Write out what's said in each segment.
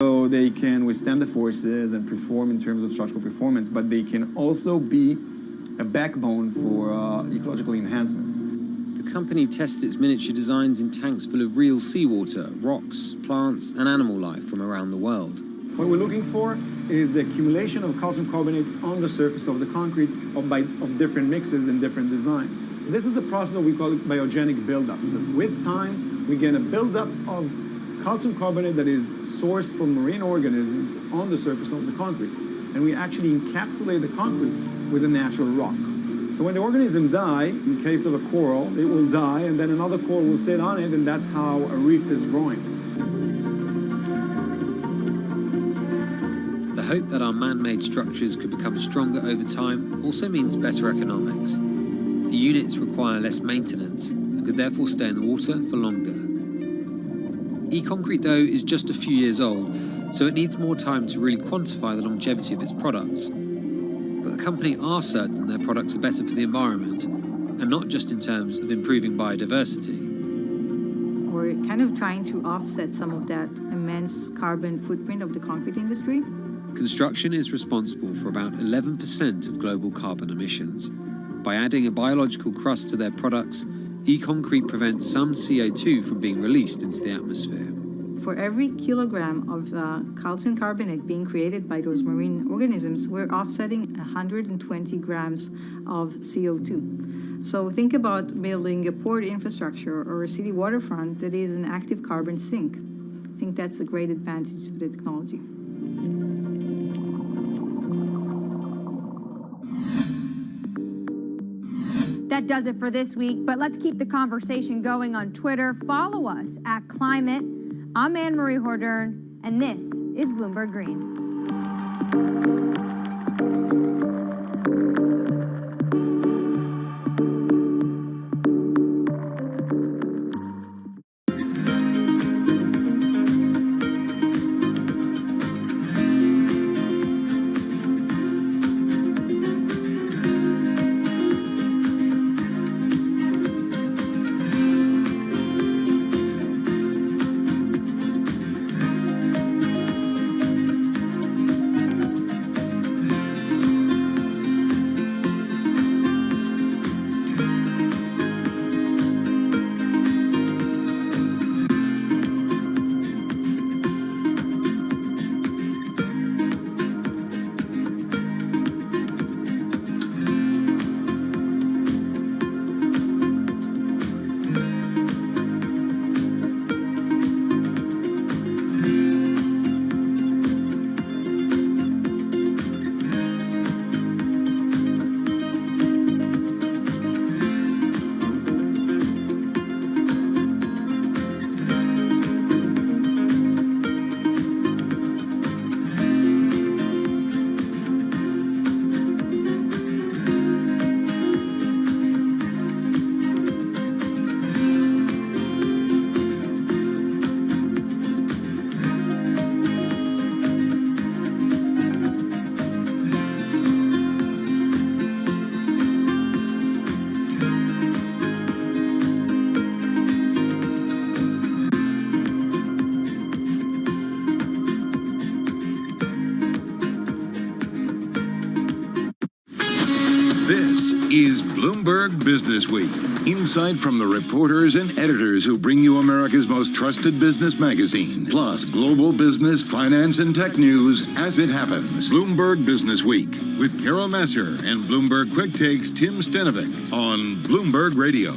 So they can withstand the forces and perform in terms of structural performance, but they can also be a backbone for ecological enhancement. The company tests its miniature designs in tanks full of real seawater, rocks, plants, and animal life from around the world. What we're looking for is the accumulation of calcium carbonate on the surface of the concrete of different mixes and different designs. This is the process that we call biogenic buildup. So with time, we get a buildup of calcium carbonate that is sourced from marine organisms on the surface of the concrete. And we actually encapsulate the concrete with a natural rock. So when the organism dies, in the case of a coral, it will die, and then another coral will sit on it, and that's how a reef is growing. The hope that our man-made structures could become stronger over time also means better economics. The units require less maintenance and could therefore stay in the water for longer. E-concrete, though, is just a few years old, so it needs more time to really quantify the longevity of its products. But the company are certain their products are better for the environment, and not just in terms of improving biodiversity. We're kind of trying to offset some of that immense carbon footprint of the concrete industry. Construction is responsible for about 11% of global carbon emissions. By adding a biological crust to their products, e-concrete prevents some CO2 from being released into the atmosphere. For every kilogram of calcium carbonate being created by those marine organisms, we're offsetting 120 grams of CO2. So think about building a port infrastructure or a city waterfront that is an active carbon sink. I think that's a great advantage of the technology. That does it for this week, but let's keep the conversation going on Twitter. Follow us at Climate. I'm Anne-Marie Hordern, and this is Bloomberg Green. This is Bloomberg Business Week. Insight from the reporters and editors who bring you America's most trusted business magazine, plus global business, finance, and tech news as it happens. Bloomberg Business Week with Carol Masser and Bloomberg Quick Takes Tim Stenovic on Bloomberg Radio.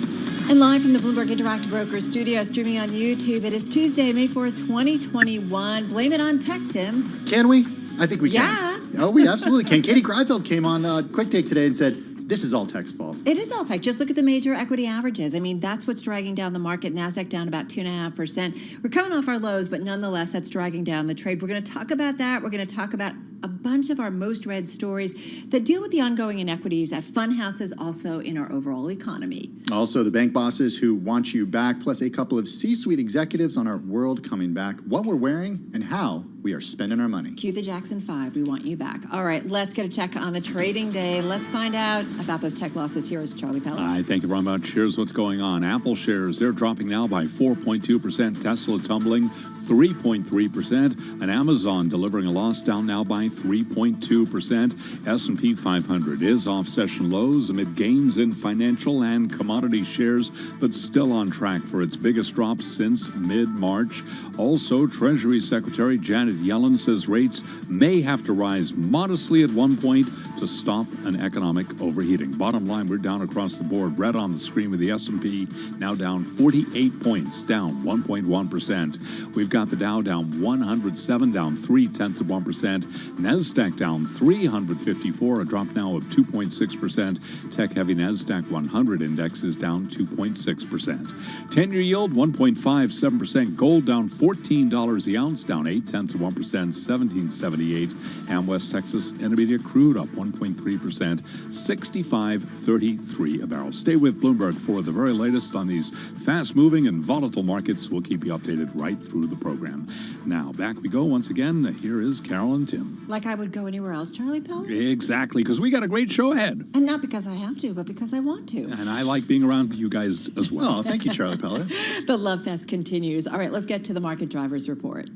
And live from the Bloomberg Interactive Brokers studio, streaming on YouTube, it is Tuesday, May 4th, 2021. Blame it on tech, Tim. Can we? I think we can. Yeah. Oh, we absolutely can. Katie Greifeld came on Quick Take today and said, this is all tech's fault. It is all tech. Just look at the major equity averages. I mean, that's what's dragging down the market. NASDAQ down about 2.5%. We're coming off our lows, but nonetheless, that's dragging down the trade. We're going to talk about that. We're going to talk about a bunch of our most read stories that deal with the ongoing inequities at fund houses, also in our overall economy. Also, the bank bosses who want you back, plus a couple of C-suite executives on our world coming back, what we're wearing, and how we are spending our money. Cue the Jackson 5. We want you back. All right, let's get a check on the trading day. Let's find out about those tech losses. Here is Charlie Pellet. Hi, thank you very much. Here's what's going on. Apple shares, they're dropping now by 4.2%. Tesla tumbling 3.3%, and Amazon delivering a loss down now by 3.2%. S&P 500 is off session lows amid gains in financial and commodity shares, but still on track for its biggest drop since mid-March. Also, Treasury Secretary Janet Yellen says rates may have to rise modestly at one point to stop an economic overheating. Bottom line, we're down across the board. Red on the screen with the S&P now down 48 points, down 1.1%. We've got the Dow down 107, down 0.3%. NASDAQ down 354, a drop now of 2.6%. Tech-heavy NASDAQ 100 index is down 2.6%. 10-year yield 1.57%. Gold down $14 the ounce, down 0.8%, 17.78. And West Texas Intermediate crude up 1.3%, 65.33 a barrel. Stay with Bloomberg for the very latest on these fast-moving and volatile markets. We'll keep you updated right through the program. Now, back we go once again. Here is Carol and Tim. Like I would go anywhere else, Charlie Pellet? Exactly, because we got a great show ahead. And not because I have to, but because I want to. And I like being around you guys as well. Oh, thank you, Charlie Pellet. The love fest continues. All right, let's get to the market drivers report.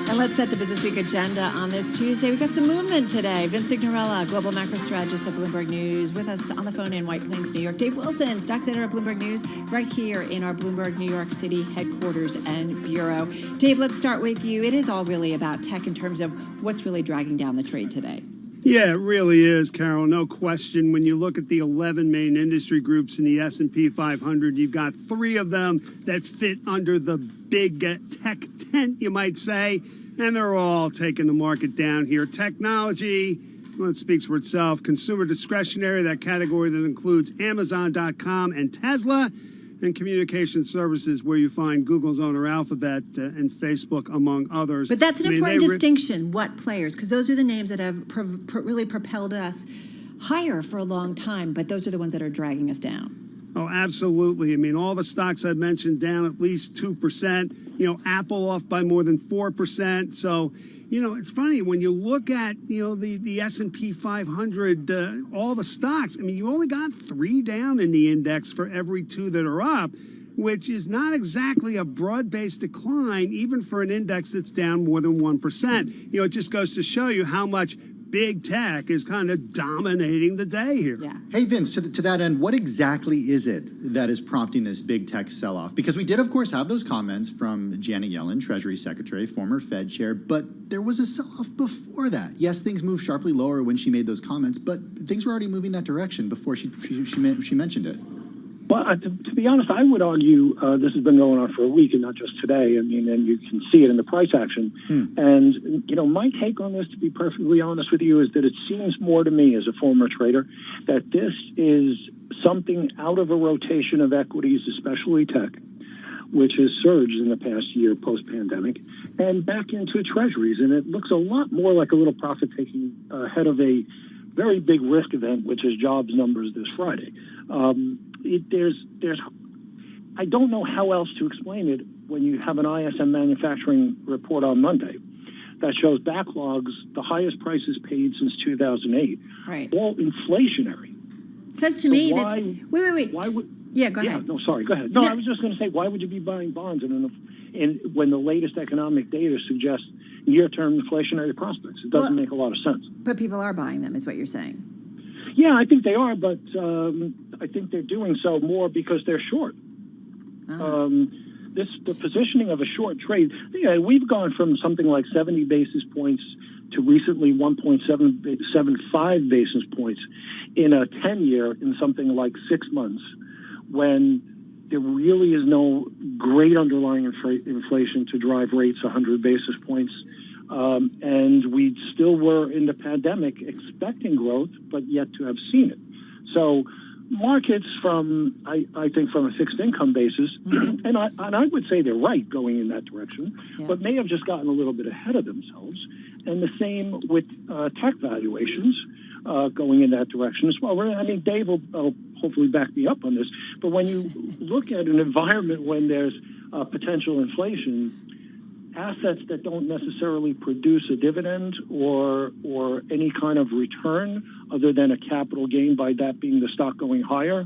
And let's set the Business Week agenda on this Tuesday. We've got some movement today. Vince Signorella, global macro strategist of Bloomberg News, with us on the phone in White Plains, New York. Dave Wilson, stocks editor of Bloomberg News, right here in our Bloomberg New York City headquarters and bureau. Dave, let's start with you. It is all really about tech in terms of what's really dragging down the trade today. Yeah, it really is, Carol. No question. When you look at the 11 main industry groups in the S&P 500, you've got 3 of them that fit under the big tech tent, you might say, and they're all taking the market down here. Technology, well, it speaks for itself. Consumer discretionary, that category that includes Amazon.com and Tesla, and communication services, where you find Google's owner Alphabet and Facebook, among others. But that's an important distinction, what players, because those are the names that have really propelled us higher for a long time, but those are the ones that are dragging us down. Oh, absolutely. I mean, all the stocks I've mentioned down at least 2%. You know, Apple off by more than 4%. So, you know, it's funny when you look at, you know, the S&P 500, all the stocks. I mean, you only got 3 down in the index for every 2 that are up, which is not exactly a broad-based decline, even for an index that's down more than 1%. You know, it just goes to show you how much big tech is kind of dominating the day here. Yeah. Hey, Vince, to that end, what exactly is it that is prompting this big tech sell-off? Because we did, of course, have those comments from Janet Yellen, Treasury Secretary, former Fed chair, but there was a sell-off before that. Yes, things moved sharply lower when she made those comments, but things were already moving that direction before she mentioned it. Well, to be honest, I would argue this has been going on for a week and not just today. I mean, and you can see it in the price action. And, you know, my take on this, to be perfectly honest with you, is that it seems more to me as a former trader that this is something out of a rotation of equities, especially tech, which has surged in the past year post-pandemic, and back into treasuries. And it looks a lot more like a little profit-taking ahead of a very big risk event, which is jobs numbers this Friday. I don't know how else to explain it when you have an ISM manufacturing report on Monday that shows backlogs, the highest prices paid since 2008, right? All inflationary. It says to me why, that wait. Why would? Yeah, go ahead. No, sorry, go ahead. No, I was just going to say, why would you be buying bonds when the latest economic data suggests near-term inflationary prospects? It doesn't make a lot of sense. But people are buying them, is what you're saying. Yeah, I think they are, but I think they're doing so more because they're short. The positioning of a short trade, we've gone from something like 70 basis points to recently 1.75 basis points in a 10-year in something like 6 months, when there really is no great underlying inflation to drive rates 100 basis points. And we still were in the pandemic expecting growth, but yet to have seen it. So markets I think from a fixed income basis, and I would say they're right going in that direction, but may have just gotten a little bit ahead of themselves. And the same with tech valuations going in that direction as well. I mean, Dave will hopefully back me up on this, but when you look at an environment when there's potential inflation, assets that don't necessarily produce a dividend or any kind of return other than a capital gain by that being the stock going higher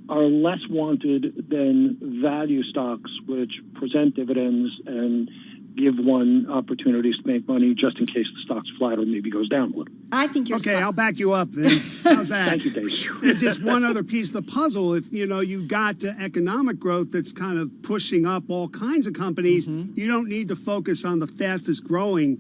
are less wanted than value stocks, which present dividends and give one opportunities to make money just in case the stock's flat or maybe goes down a little. I think you're okay. I'll back you up, Vince. How's that? Thank you, Dave. And just one other piece of the puzzle. If you got economic growth that's kind of pushing up all kinds of companies, you don't need to focus on the fastest growing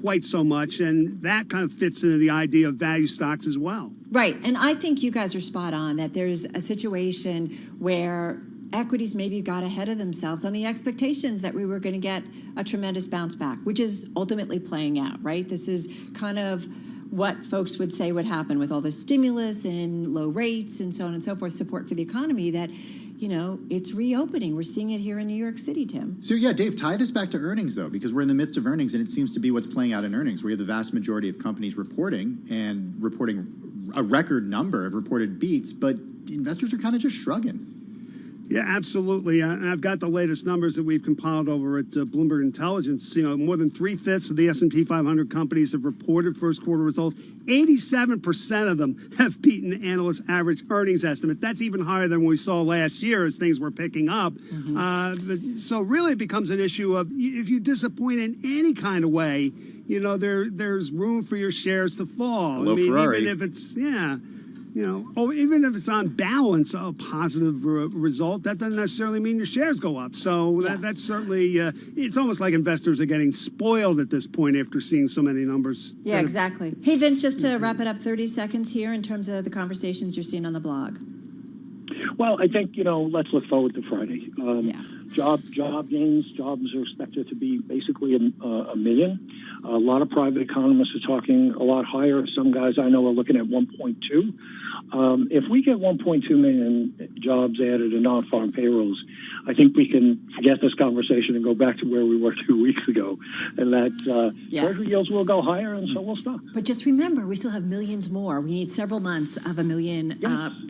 quite so much, and that kind of fits into the idea of value stocks as well. Right, and I think you guys are spot on that there's a situation where equities maybe got ahead of themselves on the expectations that we were going to get a tremendous bounce back, which is ultimately playing out, right? This is kind of what folks would say would happen with all the stimulus and low rates and so on and so forth, support for the economy, that, it's reopening. We're seeing it here in New York City, Tim. So yeah, Dave, tie this back to earnings, though, because we're in the midst of earnings, and it seems to be what's playing out in earnings. We have the vast majority of companies reporting a record number of reported beats, but investors are kind of just shrugging. Yeah, absolutely. And I've got the latest numbers that we've compiled over at Bloomberg Intelligence. More than 3/5 of the S&P 500 companies have reported first quarter results. 87% of them have beaten analyst average earnings estimate. That's even higher than we saw last year as things were picking up. So really it becomes an issue of if you disappoint in any kind of way, there's room for your shares to fall. Hello, Ferrari. Even if it's, even if it's on balance a positive result, that doesn't necessarily mean your shares go up. So that's certainly, it's almost like investors are getting spoiled at this point after seeing so many numbers. Yeah, exactly. Hey, Vince, just to wrap it up, 30 seconds here in terms of the conversations you're seeing on the blog. Well, I think, let's look forward to Friday. Job gains, jobs are expected to be basically a million. A lot of private economists are talking a lot higher. Some guys I know are looking at 1.2. If we get 1.2 million jobs added in non-farm payrolls, I think we can forget this conversation and go back to where we were 2 weeks ago. And that treasury yields will go higher, and so will stocks. But just remember, we still have millions more. We need several months of a million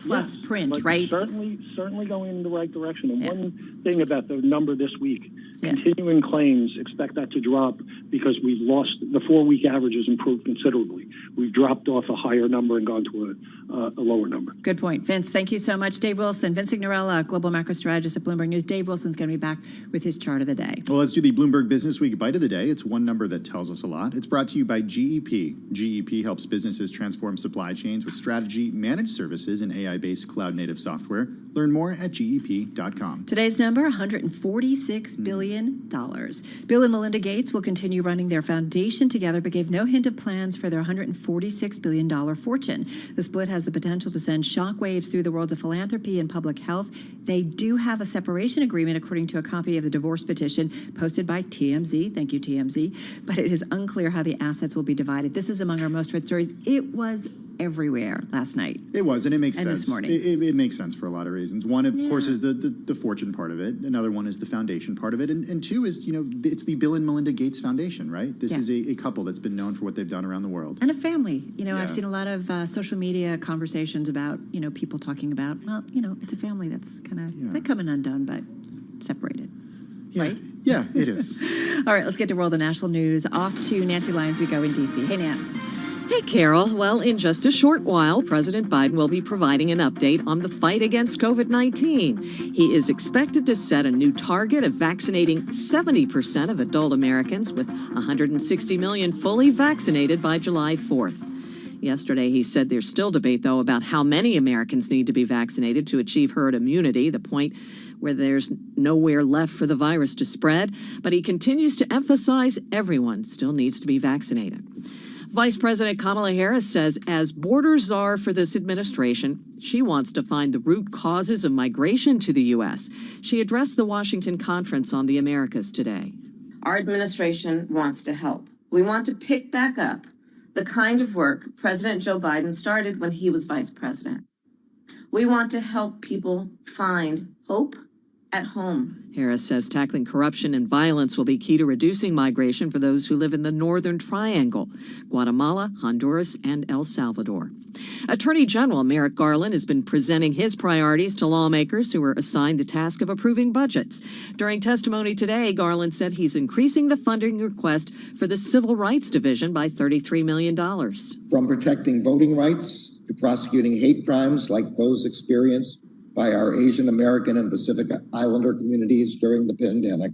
plus print, but right? Certainly going in the right direction. And one thing about the number this week, continuing claims, expect that to drop because we've lost, the 4-week averages improved considerably. We've dropped off a higher number and gone to a lower number. Good point. Vince, thank you so much. Dave Wilson, Vince Ignorella, Global Macro Strategist at Bloomberg News. Dave Wilson's going to be back with his chart of the day. Well, let's do the Bloomberg Business Week Bite of the Day. It's one number that tells us a lot. It's brought to you by GEP. GEP helps businesses transform supply chains with strategy, managed services, and AI-based cloud-native software. Learn more at GEP.com. Today's number, $146 billion. Bill and Melinda Gates will continue running their foundation together, but gave no hint of plans for their $146 billion fortune. The split has the potential to send shockwaves through the worlds of philanthropy and public health. They do have a separation agreement, according to a copy of the divorce petition posted by TMZ. Thank you, TMZ. But it is unclear how the assets will be divided. This is among our most read stories. It was everywhere last night. It was, and it makes sense. And this morning. It makes sense for a lot of reasons. One, of course, is the fortune part of it. Another one is the foundation part of it. And two is, it's the Bill and Melinda Gates Foundation, right? This is a couple that's been known for what they've done around the world. And a family. I've seen a lot of social media conversations about, people talking about, well, it's a family that's kind of not coming undone, but separated. Yeah. Right? Yeah, it is. All right, let's get to world and national news. Off to Nancy Lyons we go in D.C. Hey, Nance. Hey, Carol. Well, in just a short while, President Biden will be providing an update on the fight against COVID-19. He is expected to set a new target of vaccinating 70% of adult Americans, with 160 million fully vaccinated by July 4th. Yesterday, he said there's still debate, though, about how many Americans need to be vaccinated to achieve herd immunity, the point where there's nowhere left for the virus to spread. But he continues to emphasize everyone still needs to be vaccinated. Vice President Kamala Harris says as borders czar for this administration, she wants to find the root causes of migration to the U.S. She addressed the Washington Conference on the Americas today. Our administration wants to help. We want to pick back up the kind of work President Joe Biden started when he was vice president. We want to help people find hope at home. Harris says tackling corruption and violence will be key to reducing migration for those who live in the Northern Triangle, Guatemala, Honduras, and El Salvador. Attorney General Merrick Garland has been presenting his priorities to lawmakers who were assigned the task of approving budgets. During testimony today, Garland said he's increasing the funding request for the Civil Rights Division by $33 million. From protecting voting rights to prosecuting hate crimes like those experienced by our Asian American and Pacific Islander communities during the pandemic,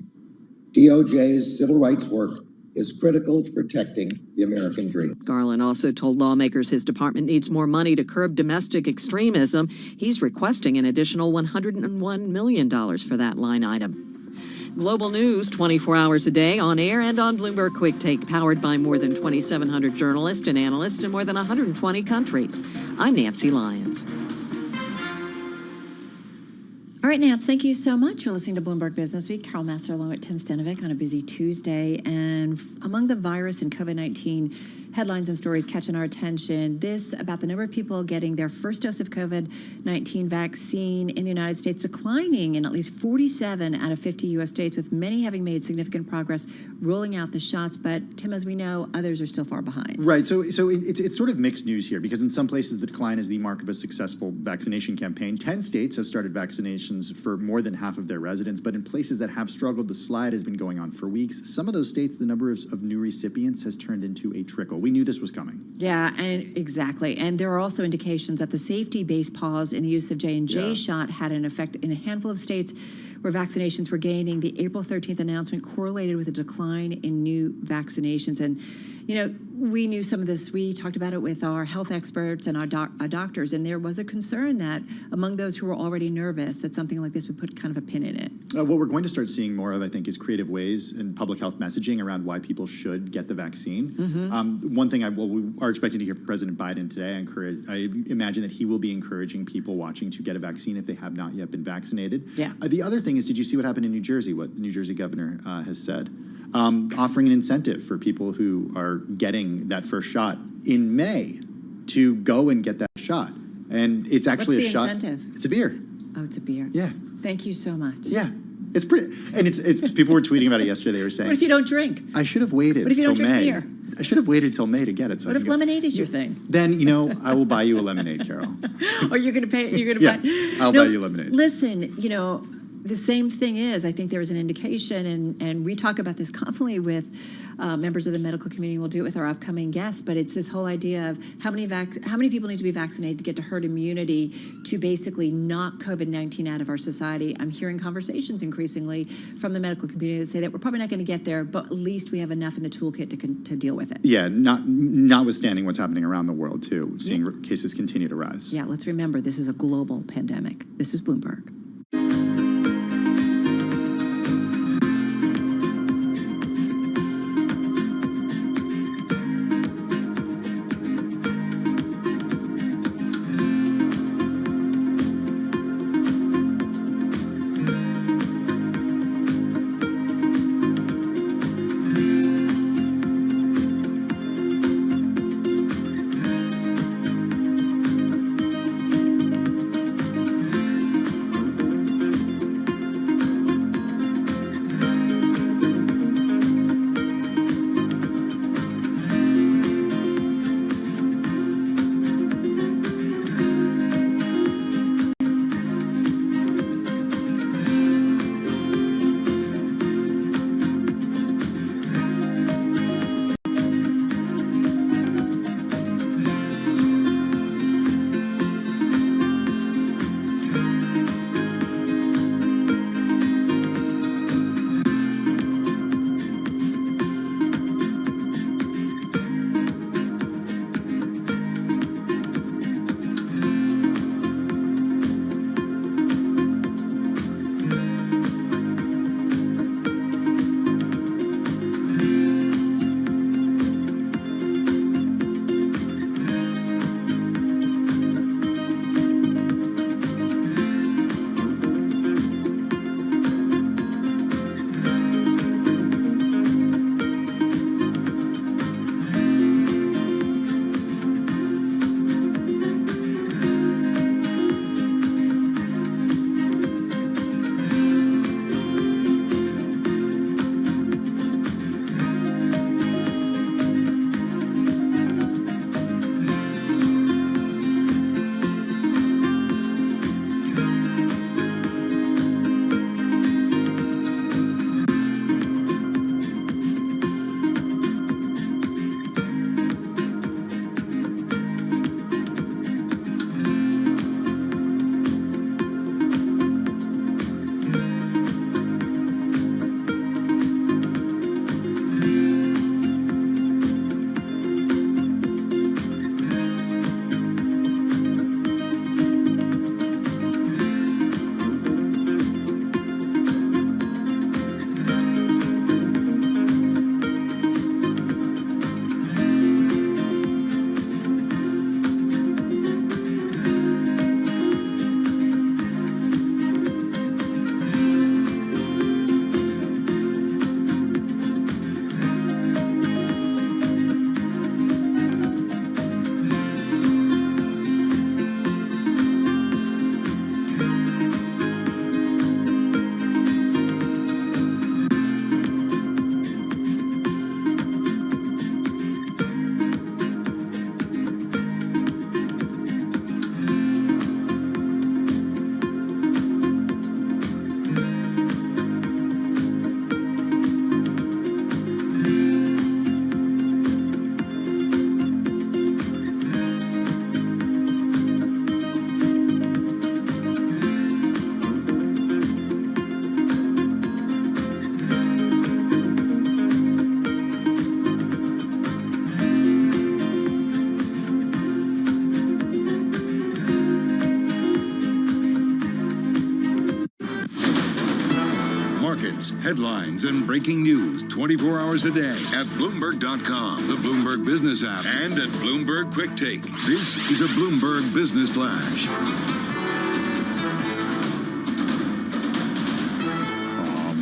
DOJ's civil rights work is critical to protecting the American dream. Garland also told lawmakers his department needs more money to curb domestic extremism. He's requesting an additional $101 million for that line item. Global news 24 hours a day on air and on Bloomberg Quick Take, powered by more than 2,700 journalists and analysts in more than 120 countries. I'm Nancy Lyons. All right, Nance, thank you so much. You're listening to Bloomberg Business Week. Carol Massar along with Tim Stenovic on a busy Tuesday. And among the virus and COVID-19 headlines and stories catching our attention, this about the number of people getting their first dose of COVID-19 vaccine in the United States declining in at least 47 out of 50 U.S. states, with many having made significant progress rolling out the shots. But, Tim, as we know, others are still far behind. Right. So it's sort of mixed news here, because in some places the decline is the mark of a successful vaccination campaign. 10 states have started vaccinations for more than half of their residents, but in places that have struggled, the slide has been going on for weeks. Some of those states, the number of new recipients has turned into a trickle. We knew this was coming. Yeah, and exactly. And there are also indications that the safety-based pause in the use of J&J shot had an effect in a handful of states where vaccinations were gaining. The April 13th announcement correlated with a decline in new vaccinations. And, you know, we knew some of this. We talked about it with our health experts and our doctors, and there was a concern that among those who were already nervous that something like this would put kind of a pin in it. What we're going to start seeing more of, I think, is creative ways in public health messaging around why people should get the vaccine. One thing we are expecting to hear from President Biden today, I imagine that he will be encouraging people watching to get a vaccine if they have not yet been vaccinated. Yeah. The other thing is, did you see what happened in New Jersey, what the New Jersey governor has said? Offering an incentive for people who are getting that first shot in May to go and get that shot. And it's actually What's a shot. What's the incentive? It's a beer. Oh, it's a beer. Yeah. Thank you so much. Yeah. It's pretty, and it's people were tweeting about it yesterday. They were saying, What if you don't drink? I should have waited What if you till don't drink May. beer? I should have waited till May to get it. So What if lemonade is your thing? Then, I will buy you a lemonade, Carol. Or you're going to pay? You're going to buy? I'll buy you lemonade. Listen, the same thing is, I think there was an indication, and we talk about this constantly with members of the medical community. We'll do it with our upcoming guests, but it's this whole idea of how many people need to be vaccinated to get to herd immunity to basically knock COVID-19 out of our society. I'm hearing conversations increasingly from the medical community that say that we're probably not going to get there, but at least we have enough in the toolkit to deal with it. Yeah, notwithstanding what's happening around the world, too, seeing cases continue to rise. Yeah, let's remember, this is a global pandemic. This is Bloomberg. facts, headlines, and breaking news 24 hours a day at Bloomberg.com, the Bloomberg Business app, and at Bloomberg Quick Take. This is a Bloomberg Business Flash.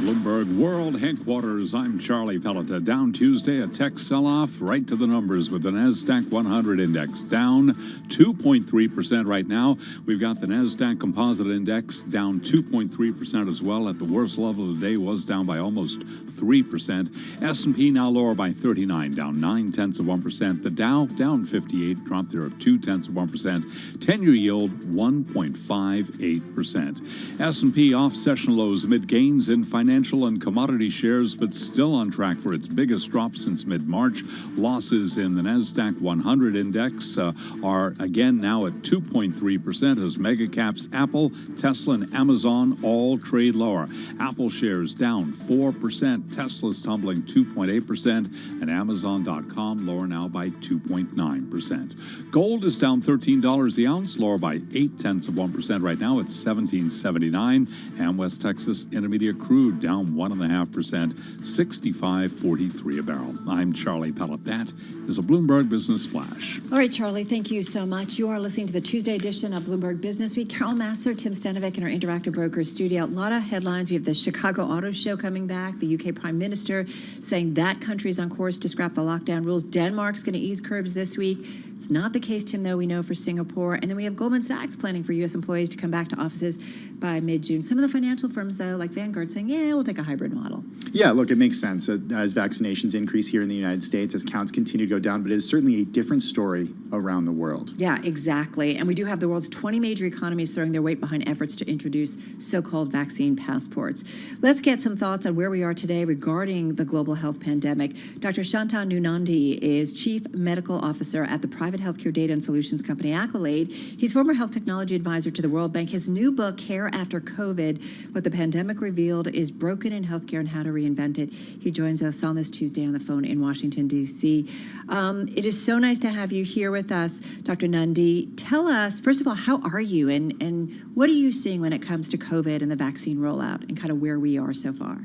Bloomberg World Headquarters, I'm Charlie Pellet. Down Tuesday, a tech sell-off right to the numbers with the NASDAQ 100 index down 2.3% right now. We've got the NASDAQ Composite Index down 2.3% as well. At the worst level of the day was down by almost 3%. S&P now lower by 39, down 0.9%. The Dow down 58, drop there of 0.2%. 10-year yield 1.58%. S&P off session lows amid gains in financial and commodity shares, but still on track for its biggest drop since mid-March. Losses in the NASDAQ 100 index are again now at 2.3% as mega caps Apple, Tesla, and Amazon all trade lower. Apple shares down 4%, Tesla's tumbling 2.8%, and Amazon.com lower now by 2.9%. Gold is down $13 the ounce, lower by 0.8% right now at $17.79, and West Texas Intermediate crude down 1.5%, $65.43 a barrel. I'm Charlie Pellet. That is a Bloomberg Business Flash. All right, Charlie, thank you so much. You are listening to the Tuesday edition of Bloomberg Business Week. Carol Massler, Tim Stanovic in our Interactive Brokers studio. A lot of headlines. We have the Chicago Auto Show coming back. The UK Prime Minister saying that country is on course to scrap the lockdown rules. Denmark's going to ease curbs this week. It's not the case, Tim, though, we know, for Singapore. And then we have Goldman Sachs planning for U.S. employees to come back to offices by mid-June. Some of the financial firms, though, like Vanguard, saying, yeah, we'll take a hybrid model. Yeah, look, it makes sense as vaccinations increase here in the United States, as counts continue to go down, but it is certainly a different story around the world. Yeah, exactly. And we do have the world's 20 major economies throwing their weight behind efforts to introduce so-called vaccine passports. Let's get some thoughts on where we are today regarding the global health pandemic. Dr. Shantanu Nundy is Chief Medical Officer at the private healthcare data and solutions company Accolade. He's former health technology advisor to the World Bank. His new book, Care After COVID, What the Pandemic Revealed is Broken in Healthcare and How to Reinvent It. He joins us on this Tuesday on the phone in Washington, D.C. It is so nice to have you here with us, Dr. Nundy. Tell us, first of all, how are you and what are you seeing when it comes to COVID and the vaccine rollout and kind of where we are so far?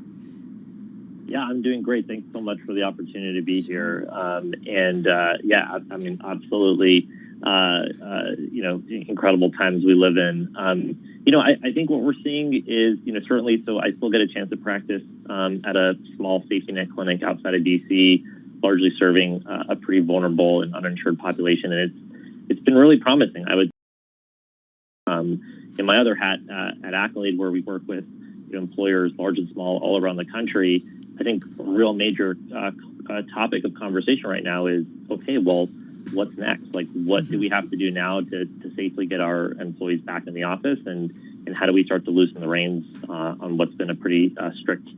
Yeah, I'm doing great. Thanks so much for the opportunity to be here. Yeah, I mean, absolutely, incredible times we live in. I think what we're seeing is, certainly, so I still get a chance to practice at a small safety net clinic outside of D.C., largely serving a pretty vulnerable and uninsured population. And it's been really promising. I would, in my other hat at Accolade, where we work with employers, large and small, all around the country, I think a real major topic of conversation right now is, okay, well, what's next? Like, what do we have to do now to safely get our employees back in the office? And how do we start to loosen the reins on what's been a pretty strict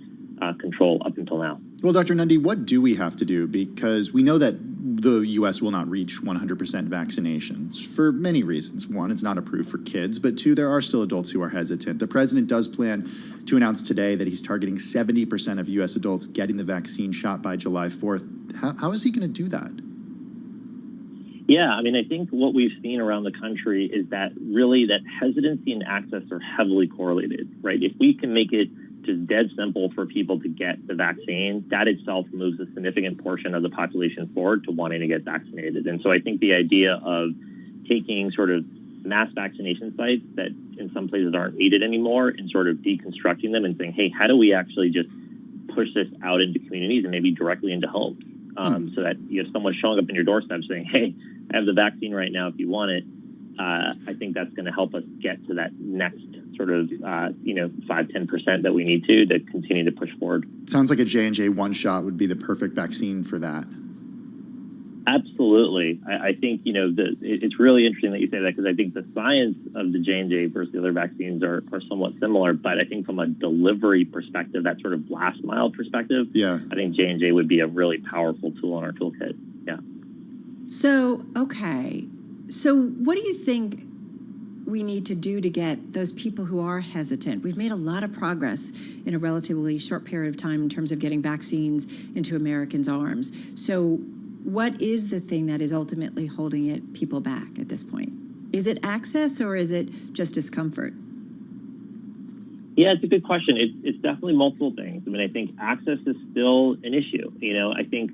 control up until now? Well, Dr. Nundy, what do we have to do? Because we know that the U.S. will not reach 100% vaccinations for many reasons. One, it's not approved for kids, but two, there are still adults who are hesitant. The president does plan to announce today that he's targeting 70% of U.S. adults getting the vaccine shot by July 4th. How is he going to do that? Yeah, I mean, I think what we've seen around the country is that really that hesitancy and access are heavily correlated, right? If we can make it just dead simple for people to get the vaccine, that itself moves a significant portion of the population forward to wanting to get vaccinated. And so I think the idea of taking sort of mass vaccination sites that in some places aren't needed anymore and sort of deconstructing them and saying, hey, how do we actually just push this out into communities and maybe directly into homes? So that you have someone showing up in your doorstep saying, hey, I have the vaccine right now if you want it. I think that's going to help us get to that next sort of, 5-10% that we need to continue to push forward. Sounds like a J&J one shot would be the perfect vaccine for that. Absolutely. I think, it's really interesting that you say that because I think the science of the J&J versus the other vaccines are somewhat similar. But I think from a delivery perspective, that sort of last mile perspective, I think J&J would be a really powerful tool in our toolkit. Yeah. So, okay. So what do you think we need to do to get those people who are hesitant? We've made a lot of progress in a relatively short period of time in terms of getting vaccines into Americans' arms. So what is the thing that is ultimately holding people back at this point? Is it access or is it just discomfort? Yeah, it's a good question. It's definitely multiple things. I mean, I think access is still an issue. I think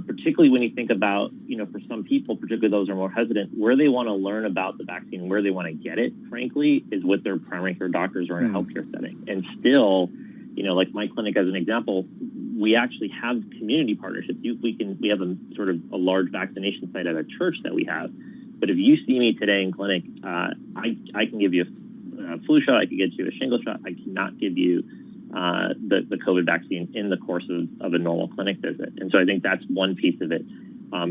particularly when you think about, for some people, particularly those who are more hesitant, where they want to learn about the vaccine, where they want to get it, frankly, is with their primary care doctors or in a healthcare setting. And still, like my clinic as an example, we actually have community partnerships. We have a sort of a large vaccination site at a church that we have. But if you see me today in clinic, I can give you a flu shot, I can get you a shingle shot. I cannot give you the COVID vaccine in the course of a normal clinic visit. And so I think that's one piece of it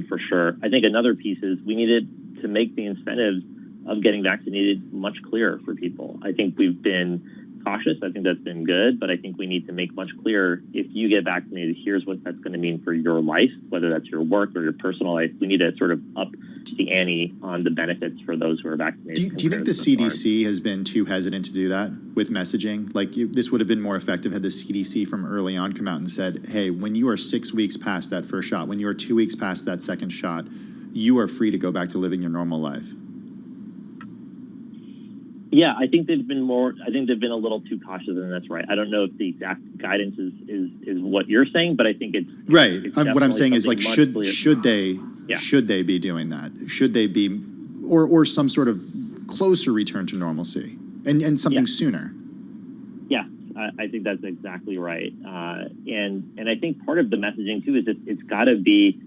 for sure. I think another piece is we needed to make the incentives of getting vaccinated much clearer for people. I think we've been cautious. I think that's been good, but I think we need to make much clearer, if you get vaccinated, here's what that's going to mean for your life, whether that's your work or your personal life. We need to sort of up the ante on the benefits for those who are vaccinated. Do you think the CDC has been too hesitant to do that with messaging? Like, this would have been more effective had the CDC from early on come out and said, hey, when you are 6 weeks past that first shot, when you are 2 weeks past that second shot, you are free to go back to living your normal life. Yeah, I think they've been a little too cautious, and that's right. I don't know if the exact guidance is what you're saying, but I think it's right. It's what I'm saying is, like, should they be doing that? Should they be, or some sort of closer return to normalcy, and something sooner? Yeah, I think that's exactly right. And I think part of the messaging too is it's got to be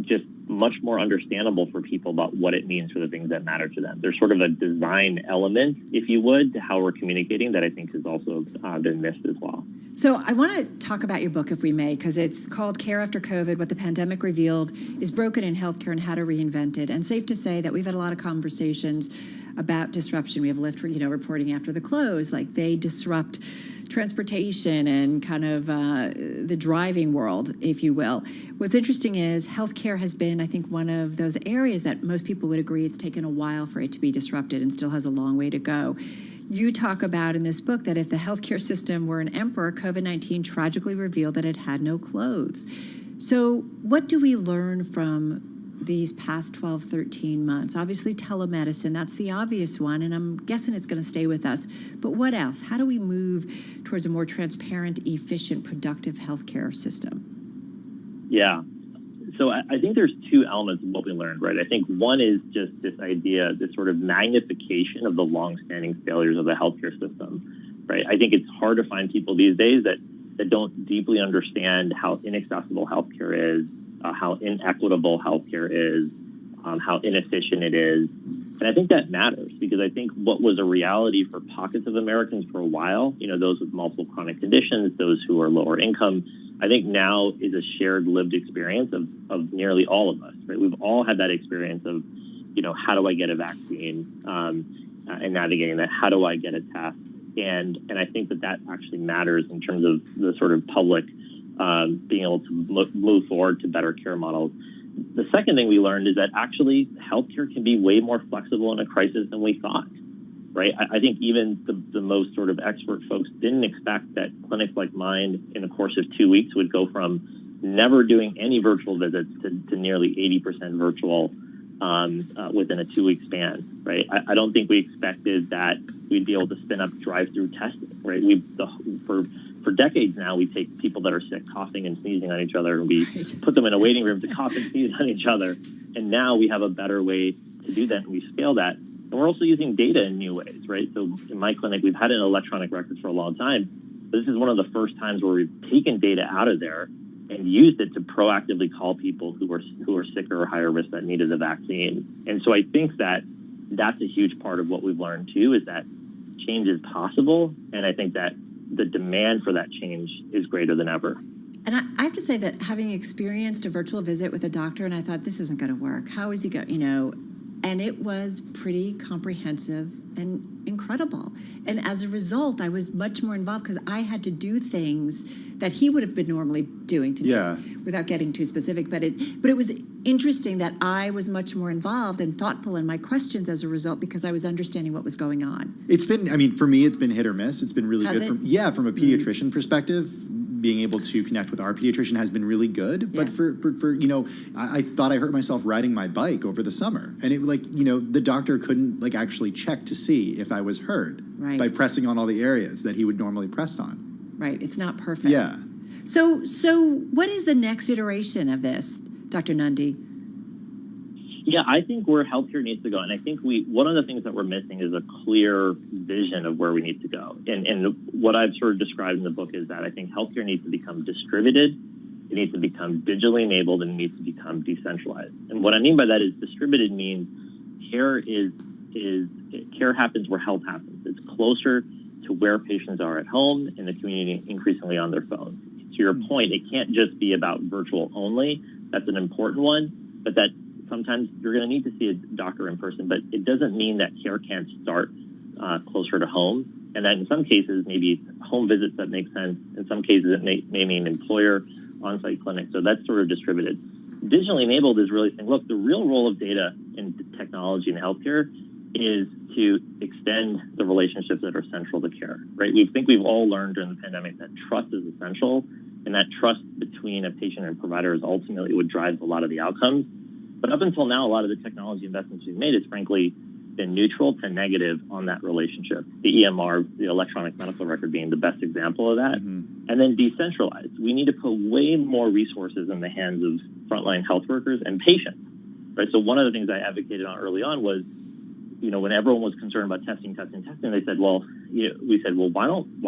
just much more understandable for people about what it means for the things that matter to them. There's sort of a design element, if you would, to how we're communicating that I think has also been missed as well. So I want to talk about your book, if we may, because it's called Care After COVID, What the Pandemic Revealed is Broken in Healthcare and How to Reinvent It. And safe to say that we've had a lot of conversations about disruption. We have Lyft, reporting after the close, like they disrupt transportation and kind of the driving world, if you will. What's interesting is healthcare has been, I think, one of those areas that most people would agree it's taken a while for it to be disrupted and still has a long way to go. You talk about in this book that if the healthcare system were an emperor, COVID-19 tragically revealed that it had no clothes. So what do we learn from these past 12, 13 months? Obviously, telemedicine, that's the obvious one, and I'm guessing it's going to stay with us. But what else? How do we move towards a more transparent, efficient, productive healthcare system? Yeah. So I think there's two elements of what we learned, right? I think one is just this idea, this sort of magnification of the longstanding failures of the healthcare system, right? I think it's hard to find people these days that don't deeply understand how inaccessible healthcare is, how inequitable healthcare is, how inefficient it is. And I think that matters because I think what was a reality for pockets of Americans for a while, those with multiple chronic conditions, those who are lower income, I think now is a shared lived experience of nearly all of us, right? We've all had that experience of, how do I get a vaccine and navigating that? How do I get a test? And I think that actually matters in terms of the sort of public being able to move forward to better care models. The second thing we learned is that actually healthcare can be way more flexible in a crisis than we thought, right? I think even the most sort of expert folks didn't expect that clinics like mine in the course of 2 weeks would go from never doing any virtual visits to nearly 80% virtual within a 2-week span, right? I don't think we expected that we'd be able to spin up drive-through testing, right? For decades now, we take people that are sick, coughing and sneezing on each other, and we put them in a waiting room to cough and sneeze on each other. And now we have a better way to do that, and we scale that. And we're also using data in new ways, right? So in my clinic, we've had an electronic record for a long time. But this is one of the first times where we've taken data out of there and used it to proactively call people who are sicker or higher risk that needed the vaccine. And so I think that's a huge part of what we've learned too, is that change is possible. And I think that the demand for that change is greater than ever. And I have to say that having experienced a virtual visit with a doctor, and I thought, this isn't going to work. How is he going, and it was pretty comprehensive and incredible. And as a result, I was much more involved because I had to do things that he would have been normally doing to me without getting too specific. But it was interesting that I was much more involved and thoughtful in my questions as a result because I was understanding what was going on. It's been, for me, it's been hit or miss. It's been really good. From a pediatrician perspective, being able to connect with our pediatrician has been really good. But for you know, I thought I hurt myself riding my bike over the summer, and it the doctor couldn't actually check to see if I was hurt by pressing on all the areas that he would normally press on. Right. It's not perfect. Yeah. So what is the next iteration of this, Dr. Nundy? Yeah, I think where healthcare needs to go, and I think one of the things that we're missing is a clear vision of where we need to go. And what I've sort of described in the book is that I think healthcare needs to become distributed, it needs to become digitally enabled, and it needs to become decentralized. And what I mean by that is distributed means care happens where health happens. It's closer to where patients are at home, in the community, increasingly on their phones. To your point, it can't just be about virtual only. That's an important one, but that sometimes you're going to need to see a doctor in person, but it doesn't mean that care can't start closer to home. And that in some cases, maybe home visits that make sense. In some cases, it may mean employer on-site clinic. So that's sort of distributed. Digitally enabled is really saying, look, the real role of data in technology and healthcare is to extend the relationships that are central to care, right? We think we've all learned during the pandemic that trust is essential, and that trust between a patient and provider is ultimately what drives a lot of the outcomes. But up until now, a lot of the technology investments we've made has frankly been neutral to negative on that relationship. The EMR, the electronic medical record, being the best example of that. Mm-hmm. And then decentralized. We need to put way more resources in the hands of frontline health workers and patients, right? So one of the things I advocated on early on was, when everyone was concerned about testing, they said, why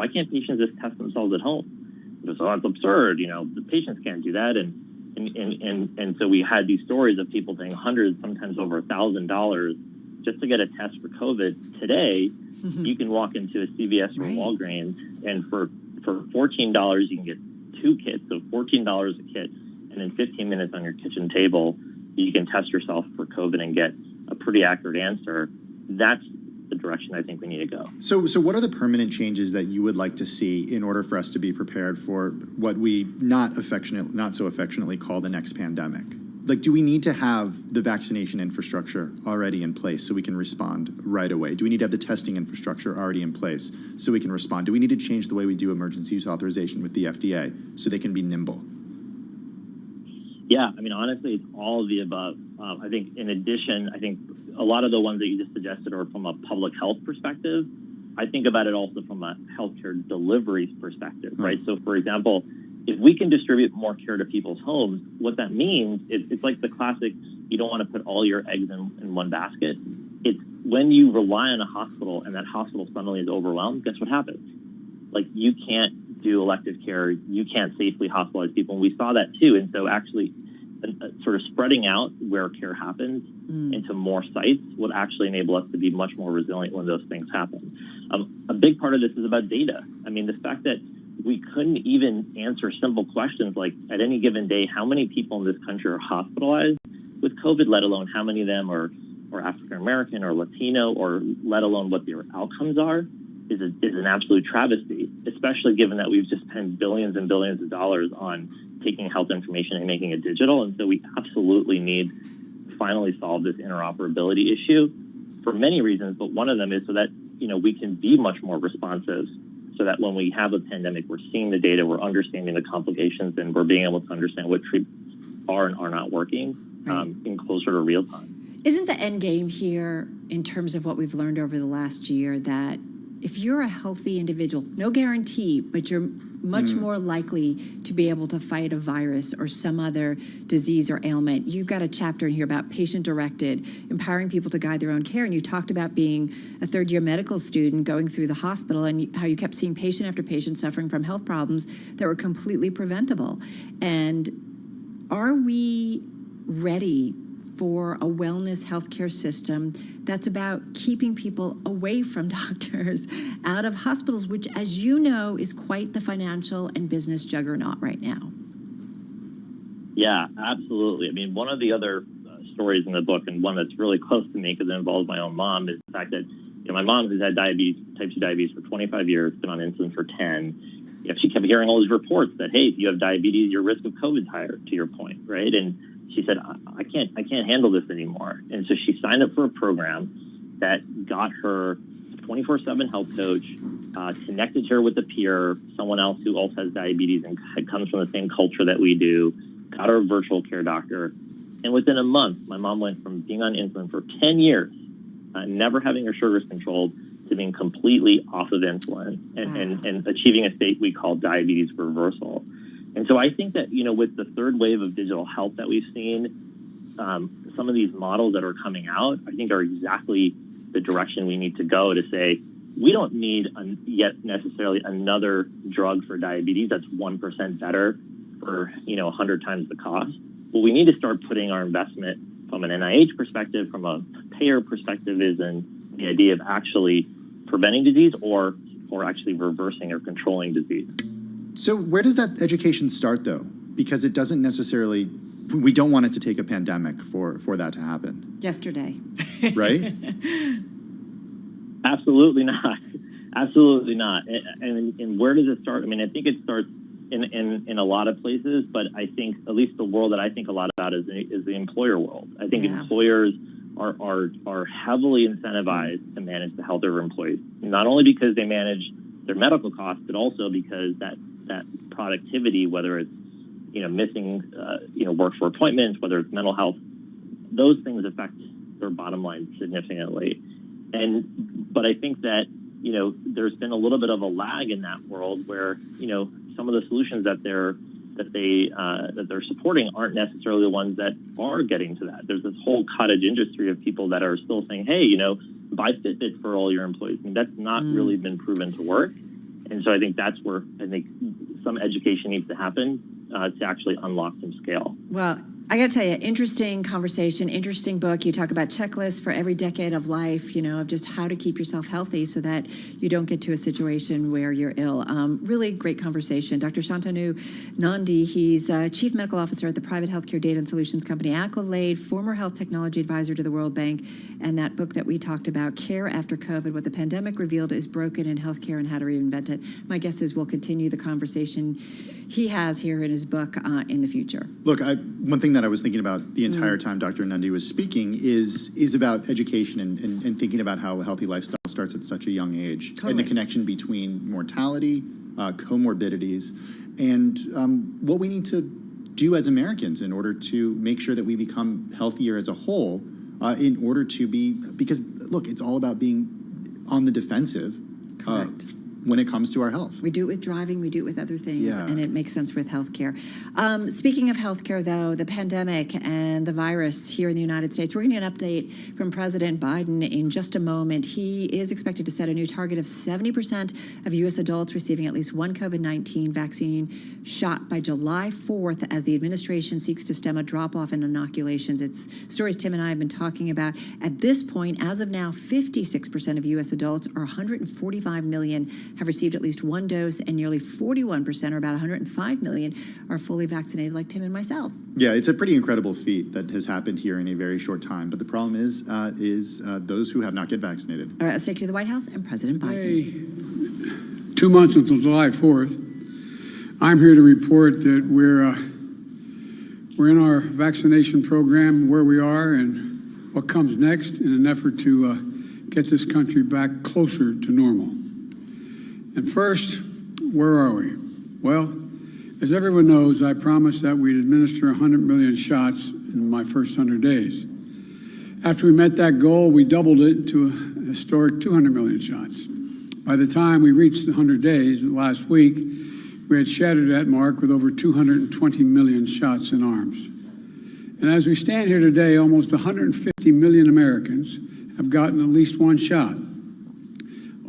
can't patients just test themselves at home? It was, it's absurd. The patients can't do that. And so we had these stories of people paying hundreds, sometimes over $1,000 just to get a test for COVID. Today, you can walk into a CVS or Walgreens, and for $14, you can get 2 kits, so $14 a kit, and in 15 minutes on your kitchen table, you can test yourself for COVID and get a pretty accurate answer. That's the direction I think we need to go. So what are the permanent changes that you would like to see in order for us to be prepared for what we not so affectionately call the next pandemic? Do we need to have the vaccination infrastructure already in place so we can respond right away? Do we need to have the testing infrastructure already in place so we can respond? Do we need to change the way we do emergency use authorization with the FDA so they can be nimble? Yeah, honestly, it's all of the above. I think in addition, a lot of the ones that you just suggested are from a public health perspective. I think about it also from a healthcare delivery perspective, right? So, for example, if we can distribute more care to people's homes, what that means is it's like the classic, you don't want to put all your eggs in one basket. It's when you rely on a hospital and that hospital suddenly is overwhelmed, guess what happens? You can't do elective care. You can't safely hospitalize people. And we saw that too. And so actually sort of spreading out where care happens into more sites would actually enable us to be much more resilient when those things happen. A big part of this is about data. The fact that we couldn't even answer simple questions like at any given day, how many people in this country are hospitalized with COVID, let alone how many of them are African-American or Latino, or let alone what their outcomes are, is an absolute travesty, especially given that we've just spent billions and billions of dollars on taking health information and making it digital. And so we absolutely need to finally solve this interoperability issue for many reasons, but one of them is so that, we can be much more responsive, so that when we have a pandemic, we're seeing the data, we're understanding the complications, and we're being able to understand what treatments are and are not working in closer to real time. Isn't the end game here, in terms of what we've learned over the last year, that if you're a healthy individual, no guarantee, but you're much more likely to be able to fight a virus or some other disease or ailment? You've got a chapter in here about patient-directed, empowering people to guide their own care. And you talked about being a third-year medical student going through the hospital and how you kept seeing patient after patient suffering from health problems that were completely preventable. And are we ready for a wellness healthcare system that's about keeping people away from doctors, out of hospitals, which, as you know, is quite the financial and business juggernaut right now? Yeah, absolutely. One of the other stories in the book, and one that's really close to me because it involves my own mom, is the fact that my mom, who's had diabetes, type 2 diabetes for 25 years, been on insulin for 10, she kept hearing all these reports that, hey, if you have diabetes, your risk of COVID is higher, to your point, right? And she said, I can't handle this anymore. And so she signed up for a program that got her a 24/7 health coach, connected her with a peer, someone else who also has diabetes and comes from the same culture that we do, got her a virtual care doctor. And within a month, my mom went from being on insulin for 10 years, never having her sugars controlled, to being completely off of insulin and achieving a state we call diabetes reversal. And so I think that, with the third wave of digital health that we've seen, some of these models that are coming out, I think are exactly the direction we need to go to say, we don't need yet necessarily another drug for diabetes that's 1% better for 100 times the cost. What we need to start putting our investment from an NIH perspective, from a payer perspective, is in the idea of actually preventing disease or actually reversing or controlling disease. So where does that education start, though? Because it doesn't necessarily, we don't want it to take a pandemic for that to happen. Yesterday. Right? Absolutely not. Absolutely not. And where does it start? I mean, I think it starts in a lot of places, but I think at least the world that I think a lot about is the employer world. I think employers are heavily incentivized to manage the health of their employees, not only because they manage their medical costs, but also because that productivity, whether it's missing work for appointments, whether it's mental health, those things affect their bottom line significantly. But I think that there's been a little bit of a lag in that world where some of the solutions that they're supporting aren't necessarily the ones that are getting to that. There's this whole cottage industry of people that are still saying, hey, buy Fitbit for all your employees. I mean, that's not really been proven to work. And so I think that's where I think some education needs to happen to actually unlock some scale. Well, I got to tell you, interesting conversation, interesting book. You talk about checklists for every decade of life, of just how to keep yourself healthy so that you don't get to a situation where you're ill. Really great conversation. Dr. Shantanu Nandi, he's Chief Medical Officer at the private healthcare data and solutions company Accolade, former health technology advisor to the World Bank, and that book that we talked about, Care After COVID, What the Pandemic Revealed is Broken in Healthcare and How to Reinvent It. My guess is we'll continue the conversation he has here in his book in the future. Look, one thing that I was thinking about the entire time Dr. Nundy was speaking is about education and thinking about how a healthy lifestyle starts at such a young age. Totally. And the connection between mortality, comorbidities, and what we need to do as Americans in order to make sure that we become healthier as a whole in order to be, because look, it's all about being on the defensive. Correct. When it comes to our health. We do it with driving, we do it with other things, and it makes sense with healthcare. Speaking of healthcare, though, the pandemic and the virus here in the United States, we're going to get an update from President Biden in just a moment. He is expected to set a new target of 70% of U.S. adults receiving at least one COVID-19 vaccine shot by July 4th as the administration seeks to stem a drop-off in inoculations. It's stories Tim and I have been talking about. At this point, as of now, 56% of U.S. adults, or 145 million, have received at least one dose, and nearly 41%, or about 105 million, are fully vaccinated, like Tim and myself. Yeah, it's a pretty incredible feat that has happened here in a very short time. But the problem is those who have not get vaccinated. All right, let's take you to the White House and President Biden. 2 months until July 4th, I'm here to report that we're in our vaccination program, where we are and what comes next, in an effort to get this country back closer to normal. And first, where are we? Well, as everyone knows, I promised that we'd administer 100 million shots in my first 100 days. After we met that goal, we doubled it to a historic 200 million shots. By the time we reached the 100 days last week, we had shattered that mark with over 220 million shots in arms. And as we stand here today, almost 150 million Americans have gotten at least one shot.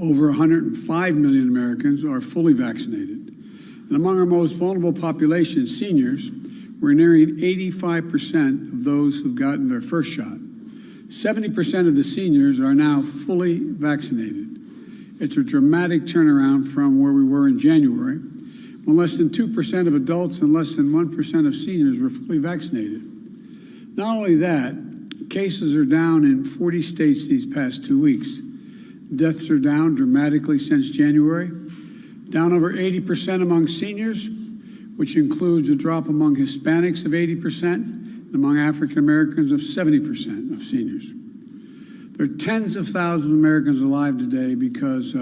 Over 105 million Americans are fully vaccinated. And among our most vulnerable populations, seniors, we're nearing 85% of those who've gotten their first shot. 70% of the seniors are now fully vaccinated. It's a dramatic turnaround from where we were in January, when less than 2% of adults and less than 1% of seniors were fully vaccinated. Not only that, cases are down in 40 states these past 2 weeks. Deaths are down dramatically since January, down over 80% among seniors, which includes a drop among Hispanics of 80% and among African Americans of 70% of seniors. There are tens of thousands of Americans alive today because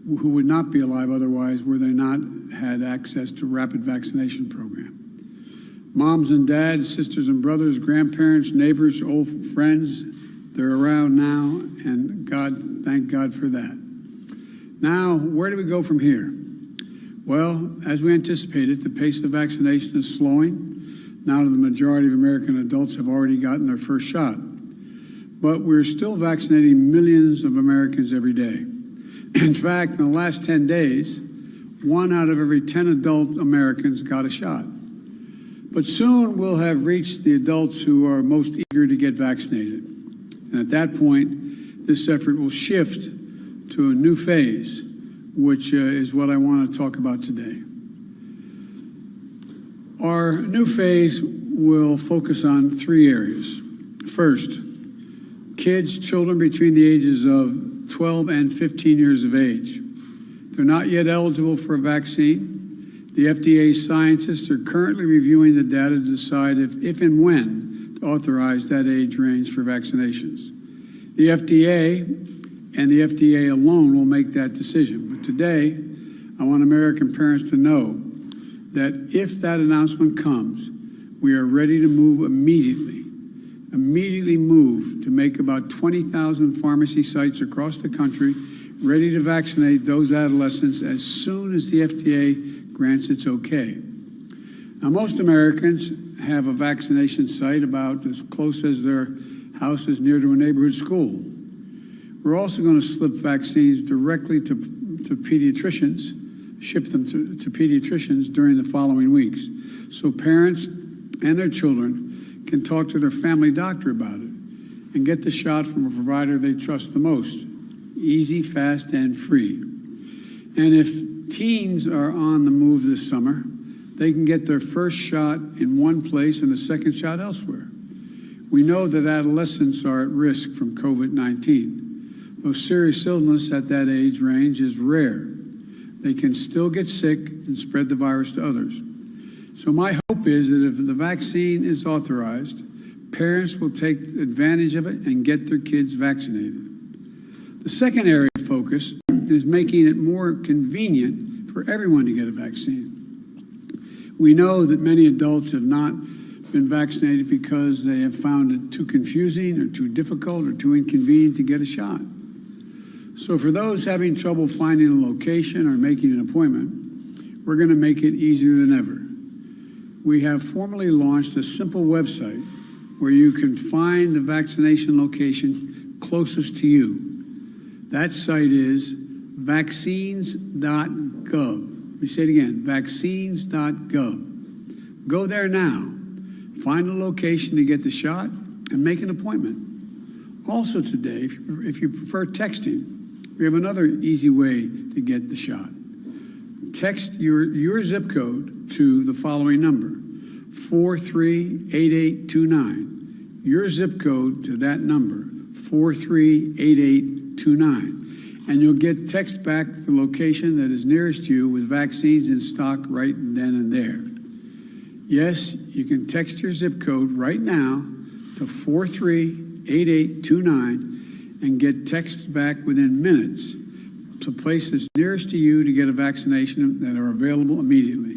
who would not be alive otherwise were they not had access to rapid vaccination program. Moms and dads, sisters and brothers, grandparents, neighbors, old friends, they're around now, and thank God for that. Now, where do we go from here? Well, as we anticipated, the pace of vaccination is slowing. Now the majority of American adults have already gotten their first shot. But we're still vaccinating millions of Americans every day. In fact, in the last 10 days, 1 out of every 10 adult Americans got a shot. But soon we'll have reached the adults who are most eager to get vaccinated. And at that point, this effort will shift to a new phase, which is what I want to talk about today. Our new phase will focus on 3 areas. First, children between the ages of 12 and 15 years of age. They're not yet eligible for a vaccine. The FDA scientists are currently reviewing the data to decide if and when to authorize that age range for vaccinations. The FDA and the FDA alone will make that decision. But today, I want American parents to know that if that announcement comes, we are ready to move immediately move to make about 20,000 pharmacy sites across the country ready to vaccinate those adolescents as soon as the FDA grants its okay. Now, most Americans have a vaccination site about as close as their house is near to a neighborhood school. We're also going to slip vaccines directly to pediatricians, ship them to pediatricians during the following weeks, so parents and their children can talk to their family doctor about it and get the shot from a provider they trust the most. Easy, fast, and free. And if teens are on the move this summer, they can get their first shot in one place and a second shot elsewhere. We know that adolescents are at risk from COVID-19. Though serious illness at that age range is rare, they can still get sick and spread the virus to others. So my hope is that if the vaccine is authorized, parents will take advantage of it and get their kids vaccinated. The second area of focus is making it more convenient for everyone to get a vaccine. We know that many adults have not been vaccinated because they have found it too confusing or too difficult or too inconvenient to get a shot. So for those having trouble finding a location or making an appointment, we're going to make it easier than ever. We have formally launched a simple website where you can find the vaccination location closest to you. That site is vaccines.gov. Let me say it again, vaccines.gov. Go there now, find a location to get the shot, and make an appointment. Also today, if you prefer texting, we have another easy way to get the shot. Text your zip code to the following number, 438829. Your zip code to that number, 438829. And you'll get text back the location that is nearest you with vaccines in stock right then and there. Yes, you can text your zip code right now to 438829 and get text back within minutes to places nearest to you to get a vaccination that are available immediately.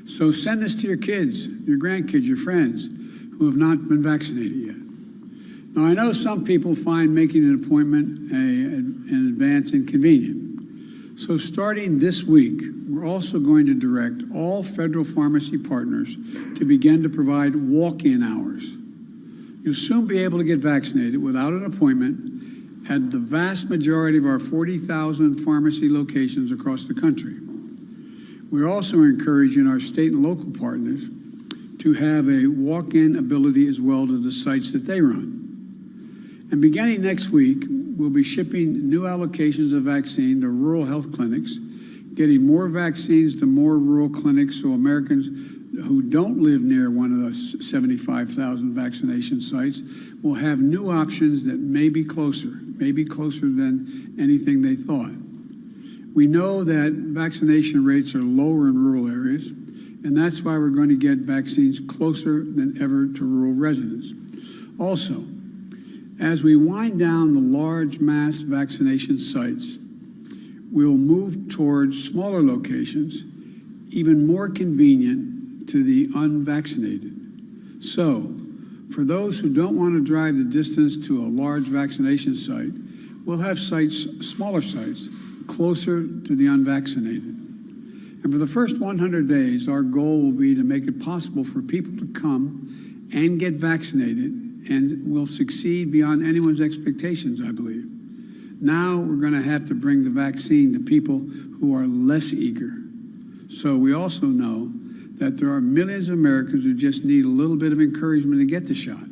So send this to your kids, your grandkids, your friends who have not been vaccinated yet. Now, I know some people find making an appointment in advance inconvenient. So starting this week, we're also going to direct all federal pharmacy partners to begin to provide walk-in hours. You'll soon be able to get vaccinated without an appointment at the vast majority of our 40,000 pharmacy locations across the country. We're also encouraging our state and local partners to have a walk-in ability as well to the sites that they run. And beginning next week, we'll be shipping new allocations of vaccine to rural health clinics, getting more vaccines to more rural clinics so Americans who don't live near one of the 75,000 vaccination sites will have new options that may be closer than anything they thought. We know that vaccination rates are lower in rural areas, and that's why we're going to get vaccines closer than ever to rural residents. Also, as we wind down the large mass vaccination sites, we'll move towards smaller locations, even more convenient to the unvaccinated. So, for those who don't want to drive the distance to a large vaccination site, we'll have smaller sites, closer to the unvaccinated. And for the first 100 days, our goal will be to make it possible for people to come and get vaccinated, and we'll succeed beyond anyone's expectations, I believe. Now we're going to have to bring the vaccine to people who are less eager. So we also know that there are millions of Americans who just need a little bit of encouragement to get the shot.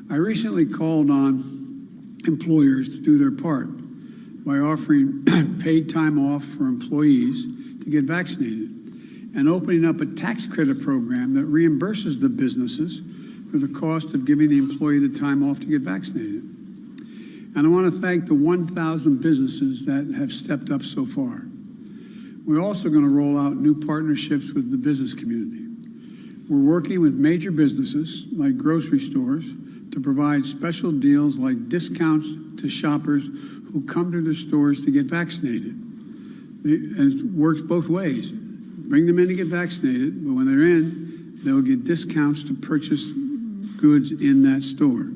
I recently called on employers to do their part by offering paid time off for employees to get vaccinated and opening up a tax credit program that reimburses the businesses for the cost of giving the employee the time off to get vaccinated. And I want to thank the 1,000 businesses that have stepped up so far. We're also going to roll out new partnerships with the business community. We're working with major businesses like grocery stores to provide special deals like discounts to shoppers who come to their stores to get vaccinated. And it works both ways. Bring them in to get vaccinated, but when they're in, they'll get discounts to purchase goods in that store.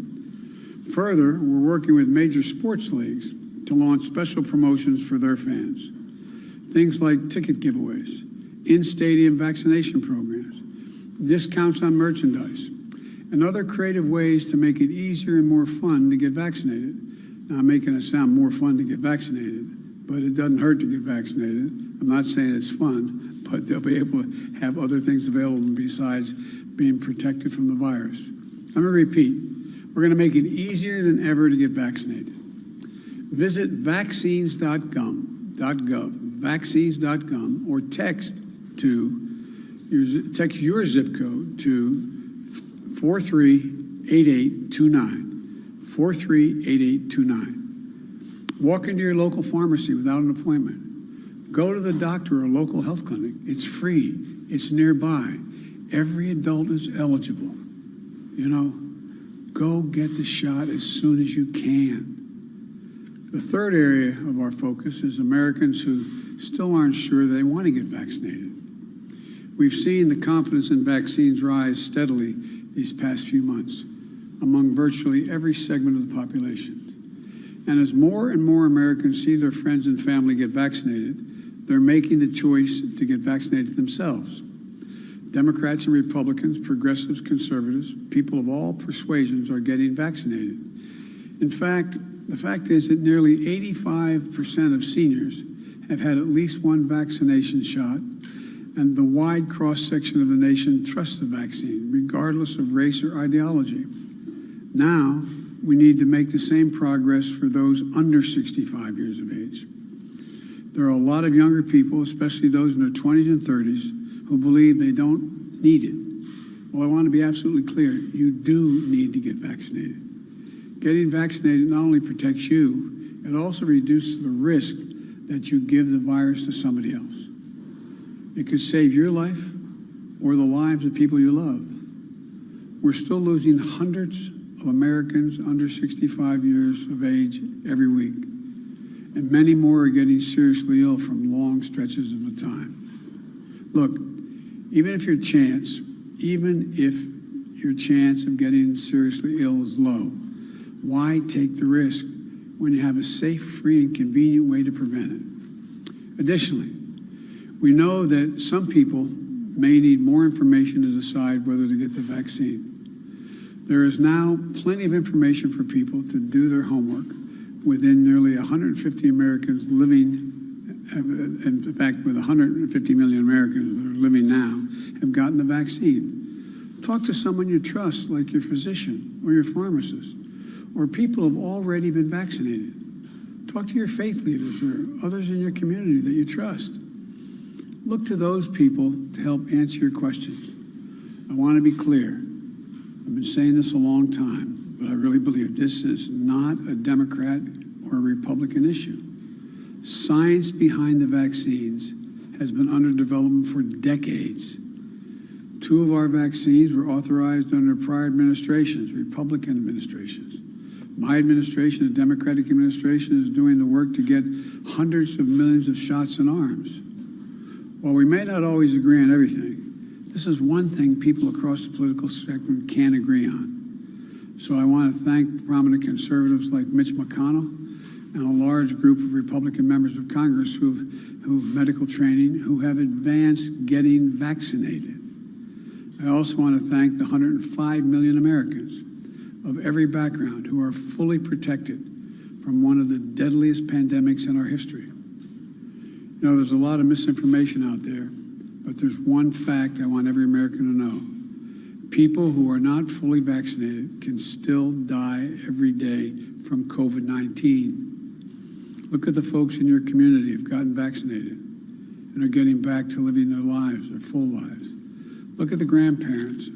Further, we're working with major sports leagues to launch special promotions for their fans. Things like ticket giveaways, in-stadium vaccination programs, discounts on merchandise, and other creative ways to make it easier and more fun to get vaccinated. Now, I'm making it sound more fun to get vaccinated, but it doesn't hurt to get vaccinated. I'm not saying it's fun, but they'll be able to have other things available besides being protected from the virus. Let me repeat. We're going to make it easier than ever to get vaccinated. Visit vaccines.gov, vaccines.gov, or text your zip code to 438829, 438829. Walk into your local pharmacy without an appointment. Go to the doctor or local health clinic. It's free. It's nearby. Every adult is eligible. You know, go get the shot as soon as you can. The third area of our focus is Americans who still aren't sure they want to get vaccinated. We've seen the confidence in vaccines rise steadily these past few months among virtually every segment of the population. And as more and more Americans see their friends and family get vaccinated, they're making the choice to get vaccinated themselves. Democrats and Republicans, progressives, conservatives, people of all persuasions are getting vaccinated. In fact, the fact is that nearly 85% of seniors have had at least one vaccination shot, and the wide cross-section of the nation trusts the vaccine, regardless of race or ideology. Now, we need to make the same progress for those under 65 years of age. There are a lot of younger people, especially those in their 20s and 30s, who believe they don't need it. Well, I want to be absolutely clear. You do need to get vaccinated. Getting vaccinated not only protects you, it also reduces the risk that you give the virus to somebody else. It could save your life or the lives of people you love. We're still losing hundreds of Americans under 65 years of age every week, and many more are getting seriously ill from long stretches of the time. Look, even if your chance of getting seriously ill is low, why take the risk when you have a safe, free, and convenient way to prevent it? Additionally, we know that some people may need more information to decide whether to get the vaccine. There is now plenty of information for people to do their homework within nearly 150 Americans living, in fact, with 150 million Americans that are living now, have gotten the vaccine. Talk to someone you trust, like your physician or your pharmacist, or people who have already been vaccinated. Talk to your faith leaders or others in your community that you trust. Look to those people to help answer your questions. I want to be clear. I've been saying this a long time, but I really believe this is not a Democrat or a Republican issue. Science behind the vaccines has been under development for decades. 2 of our vaccines were authorized under prior administrations, Republican administrations. My administration, the Democratic administration, is doing the work to get hundreds of millions of shots in arms. While we may not always agree on everything, this is one thing people across the political spectrum can agree on. So I want to thank prominent conservatives like Mitch McConnell and a large group of Republican members of Congress who have medical training, who have advanced getting vaccinated. I also want to thank the 105 million Americans of every background who are fully protected from one of the deadliest pandemics in our history. You know, there's a lot of misinformation out there, but there's one fact I want every American to know. People who are not fully vaccinated can still die every day from COVID-19. Look at the folks in your community who've gotten vaccinated and are getting back to living their lives, their full lives. Look at the grandparents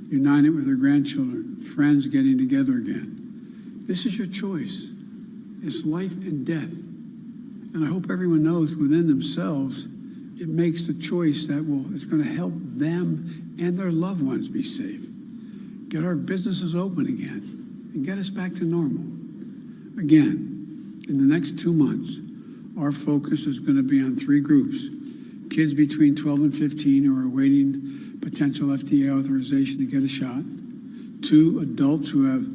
united with their grandchildren, friends getting together again. This is your choice. It's life and death. And I hope everyone knows within themselves, it makes the choice that it's going to help them and their loved ones be safe. Get our businesses open again and get us back to normal. Again, in the next 2 months, our focus is going to be on 3 groups. Kids between 12 and 15 who are awaiting potential FDA authorization to get a shot. 2, adults who have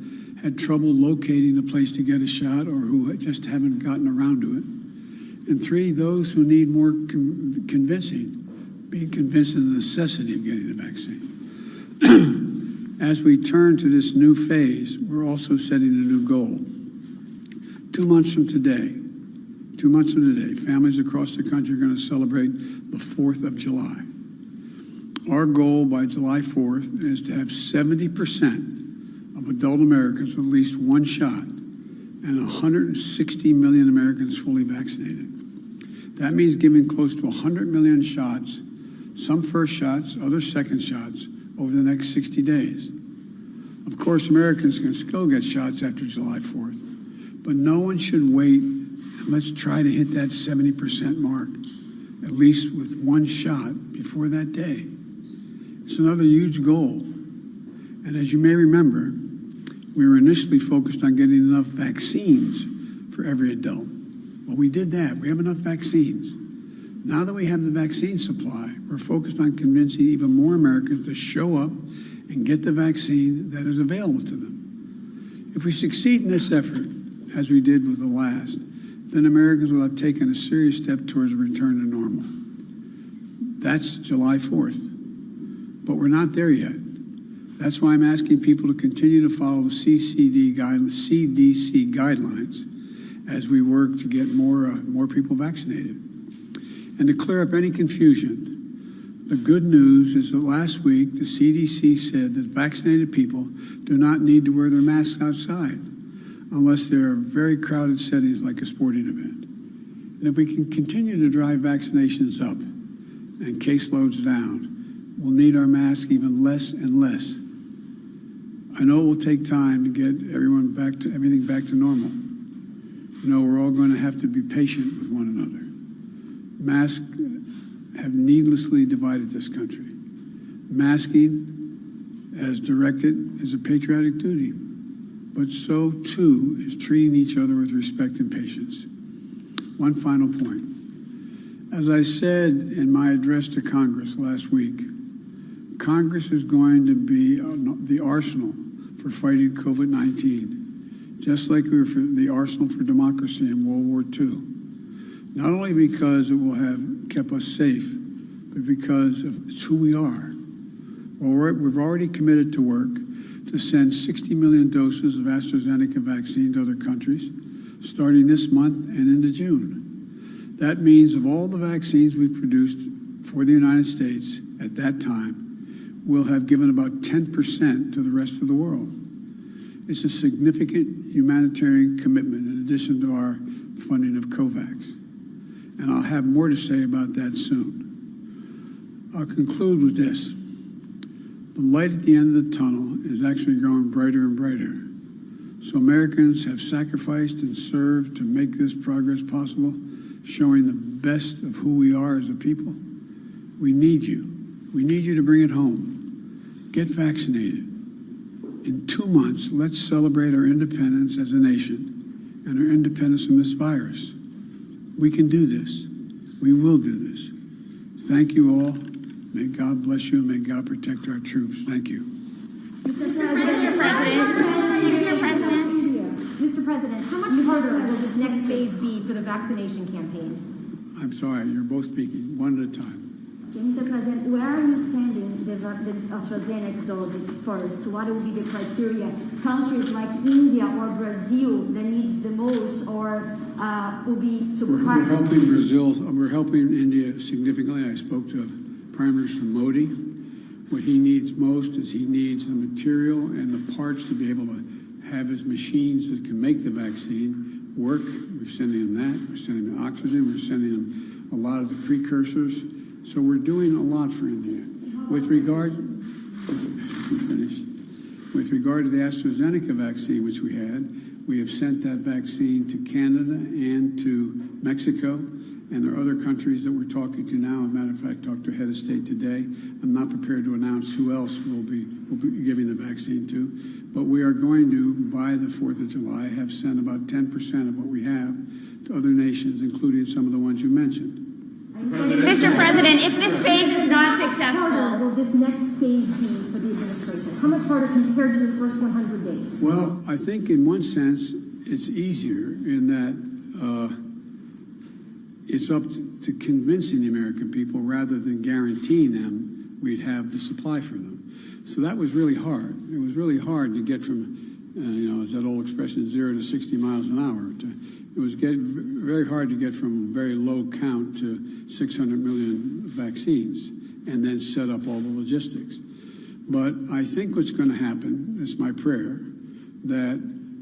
had trouble locating a place to get a shot or who just haven't gotten around to it. And 3, those who need more convincing, being convinced of the necessity of getting the vaccine. As we turn to this new phase, we're also setting a new goal. 2 months from today, families across the country are going to celebrate the 4th of July. Our goal by July 4th is to have 70% of adult Americans with at least 1 shot and 160 million Americans fully vaccinated. That means giving close to 100 million shots, some first shots, others second shots, over the next 60 days. Of course, Americans can still get shots after July 4th, but no one should wait. Let's try to hit that 70% mark, at least with 1 shot before that day. It's another huge goal. And as you may remember, we were initially focused on getting enough vaccines for every adult. Well, we did that. We have enough vaccines. Now that we have the vaccine supply, we're focused on convincing even more Americans to show up and get the vaccine that is available to them. If we succeed in this effort, as we did with the last, then Americans will have taken a serious step towards a return to normal. That's July 4th. But we're not there yet. That's why I'm asking people to continue to follow the CDC guidelines as we work to get more people vaccinated. And to clear up any confusion, the good news is that last week the CDC said that vaccinated people do not need to wear their masks outside unless they're very crowded settings like a sporting event. And if we can continue to drive vaccinations up and caseloads down, we'll need our masks even less and less. I know it will take time to get everything back to normal. You know, we're all going to have to be patient with one another. Masks have needlessly divided this country. Masking, as directed, is a patriotic duty, but so too is treating each other with respect and patience. One final point. As I said in my address to Congress last week, Congress is going to be the arsenal for fighting COVID-19, just like we were for the arsenal for democracy in World War II. Not only because it will have kept us safe, but because it's who we are. Well, we've already committed to work to send 60 million doses of AstraZeneca vaccine to other countries, starting this month and into June. That means of all the vaccines we produced for the United States at that time, we'll have given about 10% to the rest of the world. It's a significant humanitarian commitment in addition to our funding of COVAX. And I'll have more to say about that soon. I'll conclude with this. The light at the end of the tunnel is actually growing brighter and brighter. So Americans have sacrificed and served to make this progress possible, showing the best of who we are as a people. We need you. We need you to bring it home. Get vaccinated. in 2 months, let's celebrate our independence as a nation and our independence from this virus. We can do this. We will do this. Thank you all. May God bless you and may God protect our troops. Thank you. Mr. President, how much harder will this next phase be for the vaccination campaign? I'm sorry, you're both speaking one at a time. Mr. President, where are you sending the AstraZeneca doses first? What will be the criteria? Countries like India or Brazil that needs the most, or will be to We're helping Brazil. We're helping India significantly. I spoke to Prime Minister Modi. What he needs most is he needs the material and the parts to be able to have his machines that can make the vaccine work. We're sending him that. We're sending him oxygen. We're sending him a lot of the precursors. So we're doing a lot for India. With regard to the AstraZeneca vaccine, which we had, we have sent that vaccine to Canada and to Mexico, and there are other countries that we're talking to now. As a matter of fact, talked to head of state today. I'm not prepared to announce who else we'll be giving the vaccine to, but we are going to, by the 4th of July, have sent about 10% of what we have to other nations, including some of the ones you mentioned. Mr. President, if this phase is not successful, how hard will this next phase be for the administration? How much harder compared to your first 100 days? Well, I think in one sense it's easier in that it's up to convincing the American people rather than guaranteeing them we'd have the supply for them. So that was really hard. It was really hard to get from, as that old expression, 0 to 60 miles an hour. It was very hard to get from very low count to 600 million vaccines and then set up all the logistics. But I think what's going to happen, it's my prayer, that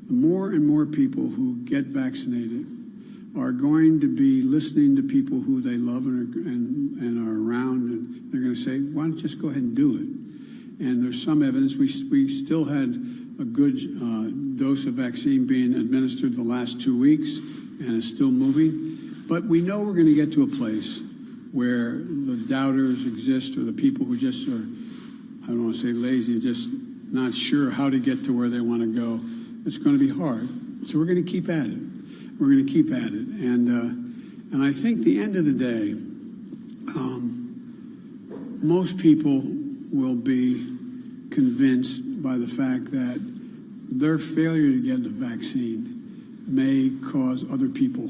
more and more people who get vaccinated are going to be listening to people who they love and are around, and they're going to say, why don't you just go ahead and do it? And there's some evidence. We still had a good dose of vaccine being administered the last 2 weeks, and it's still moving. But we know we're going to get to a place where the doubters exist, or the people who just are, I don't want to say lazy, just not sure how to get to where they want to go. It's going to be hard. So we're going to keep at it. We're going to keep at it. And I think the end of the day, most people will be convinced by the fact that their failure to get the vaccine may cause other people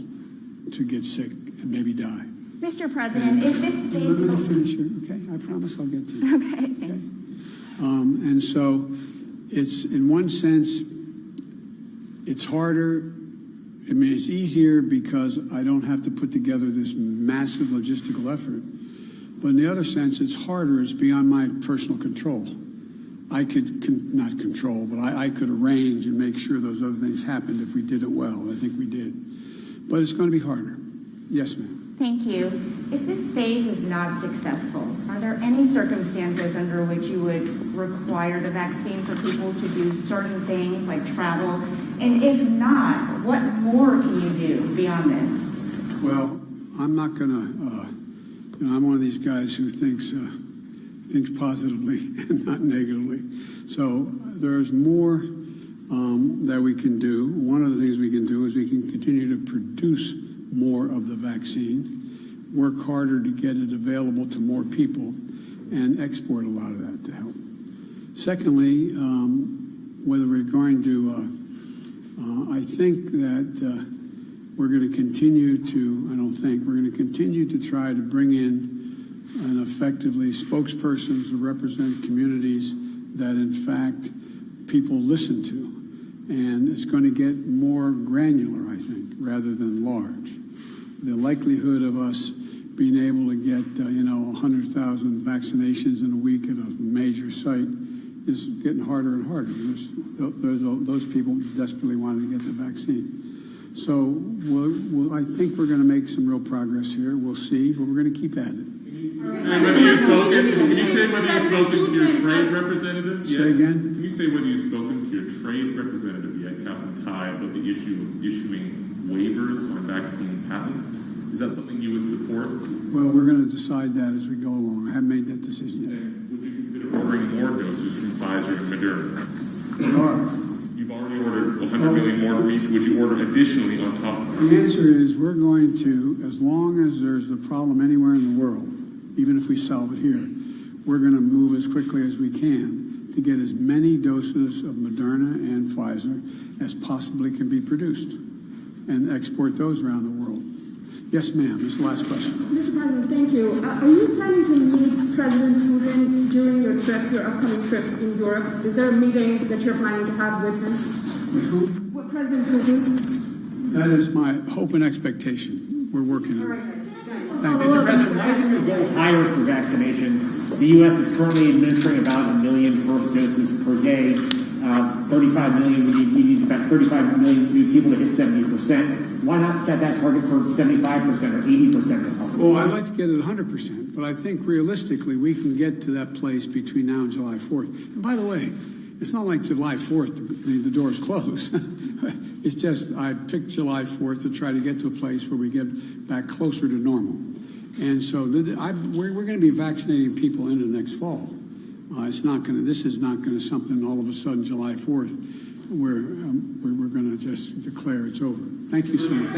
to get sick and maybe die. Mr. President, if this phase... Let me finish here, okay? I promise I'll get to you. Okay, thank you. And so it's, in one sense, it's harder. I mean, it's easier because I don't have to put together this massive logistical effort. But in the other sense, it's harder. It's beyond my personal control. I could, not control, but I could arrange and make sure those other things happened if we did it well. I think we did. But it's going to be harder. Yes, ma'am. Thank you. If this phase is not successful, are there any circumstances under which you would require the vaccine for people to do certain things like travel? And if not, what more can you do beyond this? Well, I'm not going to, I'm one of these guys who thinks positively and not negatively. So there's more that we can do. One of the things we can do is we can continue to produce more of the vaccine, work harder to get it available to more people, and export a lot of that to help. Secondly, whether we're going to, I think that we're going to continue to, we're going to continue to try to bring in and effectively spokespersons who represent communities that, in fact, people listen to. And it's going to get more granular, I think, rather than large. The likelihood of us being able to get, 100,000 vaccinations in a week at a major site is getting harder and harder. There's those people desperately wanting to get the vaccine. So I think we're going to make some real progress here. We'll see, but we're going to keep at it. Can you say whether you've spoken to your trade representative yet? Say again? Can you say whether you've spoken to your trade representative yet, Captain Tai, about the issue of issuing waivers on vaccine patents? Is that something you would support? Well, we're going to decide that as we go along. I haven't made that decision yet. And would you consider ordering more doses from Pfizer and Moderna? They are. You've already ordered 100 million more for each. Would you order additionally on top of that? The answer is we're going to, as long as there's a problem anywhere in the world, even if we solve it here, we're going to move as quickly as we can to get as many doses of Moderna and Pfizer as possibly can be produced and export those around the world. Yes, ma'am. This is the last question. Mr. President, thank you. Are you planning to meet President Putin during your upcoming trip in Europe? Is there a meeting that you're planning to have with him? With whom? With President Putin? That is my hope and expectation. We're working on it. Thank you. Mr. President, why isn't the goal higher for vaccinations? The U.S. is currently administering about 1 million first doses per day. 35 million, we need about 35 million new people to hit 70%. Why not set that target for 75% or 80% of the public? Well, I'd like to get it 100%, but I think realistically we can get to that place between now and July 4th. And by the way, it's not like July 4th, the doors close. It's just I picked July 4th to try to get to a place where we get back closer to normal. And so we're going to be vaccinating people into next fall. This is not going to something all of a sudden July 4th where we're going to just declare it's over. Thank you so much.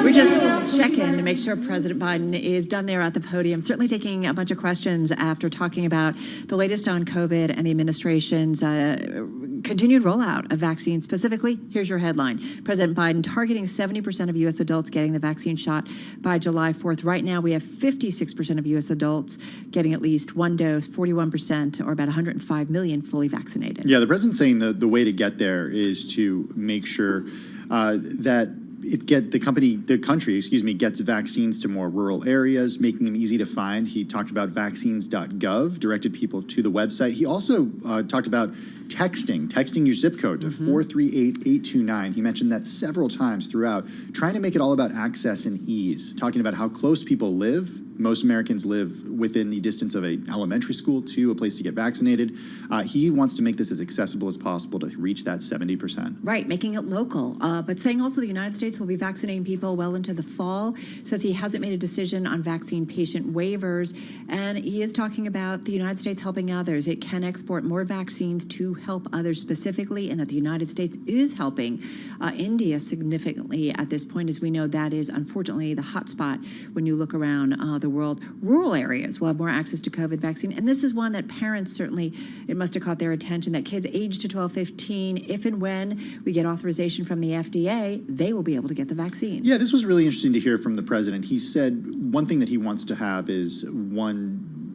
We're just checking to make sure President Biden is done there at the podium. Certainly taking a bunch of questions after talking about the latest on COVID and the administration's continued rollout of vaccines. Specifically, here's your headline. President Biden targeting 70% of U.S. adults getting the vaccine shot by July 4th. Right now, we have 56% of U.S. adults getting at least one dose, 41%, or about 105 million fully vaccinated. Yeah, the president's saying the way to get there is to make sure that the country gets vaccines to more rural areas, making them easy to find. He talked about vaccines.gov, directed people to the website. He also talked about texting your zip code to 438-829. He mentioned that several times throughout, trying to make it all about access and ease, talking about how close people live. Most Americans live within the distance of an elementary school to a place to get vaccinated. He wants to make this as accessible as possible to reach that 70%. Right, making it local, but saying also the United States will be vaccinating people well into the fall. Says he hasn't made a decision on vaccine patient waivers, and he is talking about the United States helping others. It can export more vaccines to help others specifically, and that the United States is helping India significantly at this point. As we know, that is unfortunately the hot spot when you look around the world. Rural areas will have more access to COVID vaccine, and this is one that parents certainly, it must have caught their attention, that kids aged to 12, 15, if and when we get authorization from the FDA, they will be able to get the vaccine. Yeah, this was really interesting to hear from the president. He said one thing that he wants to have is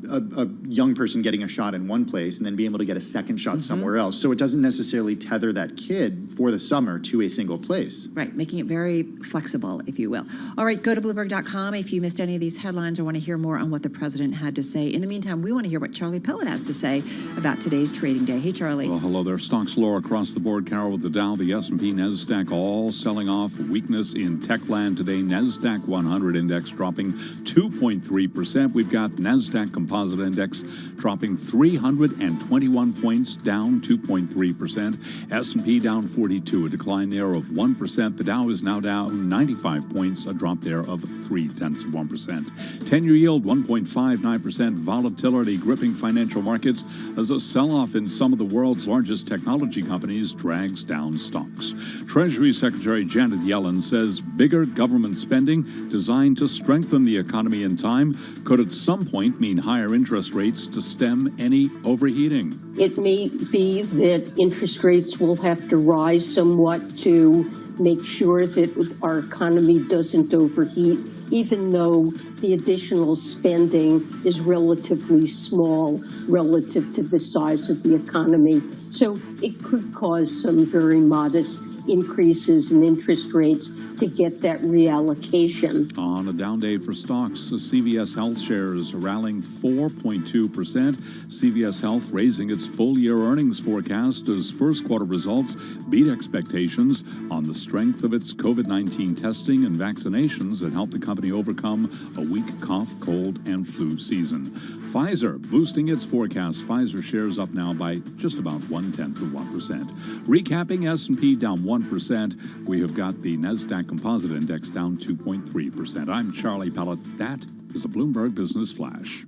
a young person getting a shot in one place and then being able to get a second shot somewhere else. So it doesn't necessarily tether that kid for the summer to a single place. Right, making it very flexible, if you will. All right, go to Bloomberg.com if you missed any of these headlines or want to hear more on what the president had to say. In the meantime, we want to hear what Charlie Pellet has to say about today's trading day. Hey, Charlie. Well, hello there. Stocks lower across the board, Carol, with the Dow, the S&P, NASDAQ all selling off. Weakness in tech land today. NASDAQ 100 index dropping 2.3%. We've got NASDAQ Composite Index dropping 321 points, down 2.3%. S&P down 42, a decline there of 1%. The Dow is now down 95 points, a drop there of 0.3%. 10-year yield 1.59%. Volatility gripping financial markets as a sell-off in some of the world's largest technology companies drags down stocks. Treasury Secretary Janet Yellen says bigger government spending designed to strengthen the economy in time could at some point mean higher interest rates to stem any overheating. It may be that interest rates will have to rise somewhat to make sure that our economy doesn't overheat, even though the additional spending is relatively small relative to the size of the economy. So it could cause some very modest increases in interest rates to get that reallocation. On a down day for stocks, CVS Health shares rallying 4.2%. CVS Health raising its full-year earnings forecast as first-quarter results beat expectations on the strength of its COVID-19 testing and vaccinations that helped the company overcome a weak cough, cold, and flu season. Pfizer boosting its forecast. Pfizer shares up now by just about 0.1%. Recapping, S&P down 1%. We have got the NASDAQ Composite Index down 2.3%. I'm Charlie Pellet. That is a Bloomberg Business Flash.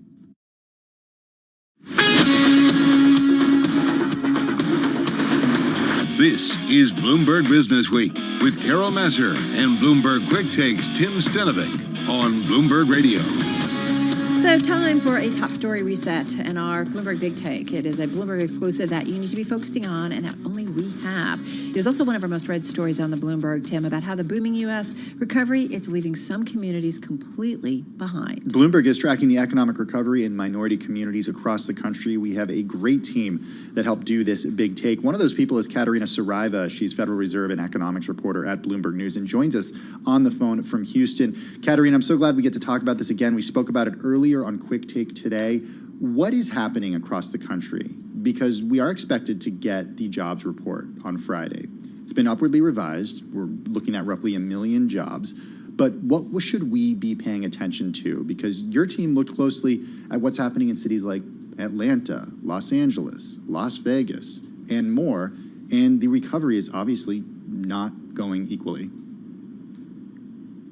This is Bloomberg Business Week with Carol Masser and Bloomberg Quick Takes Tim Stenovic on Bloomberg Radio. So time for a top story reset and our Bloomberg Big Take. It is a Bloomberg exclusive that you need to be focusing on and that only we have. It is also one of our most read stories on the Bloomberg, Tim, about how the booming U.S. recovery is leaving some communities completely behind. Bloomberg is tracking the economic recovery in minority communities across the country. We have a great team that helped do this big take. One of those people is Katerina Saraiva. She's Federal Reserve and economics reporter at Bloomberg News and joins us on the phone from Houston. Katerina, I'm so glad we get to talk about this again. We spoke about it earlier on Quick Take today. What is happening across the country? Because we are expected to get the jobs report on Friday. It's been upwardly revised. We're looking at roughly 1 million jobs. But what should we be paying attention to? Because your team looked closely at what's happening in cities like Atlanta, Los Angeles, Las Vegas, and more. And the recovery is obviously not going equally.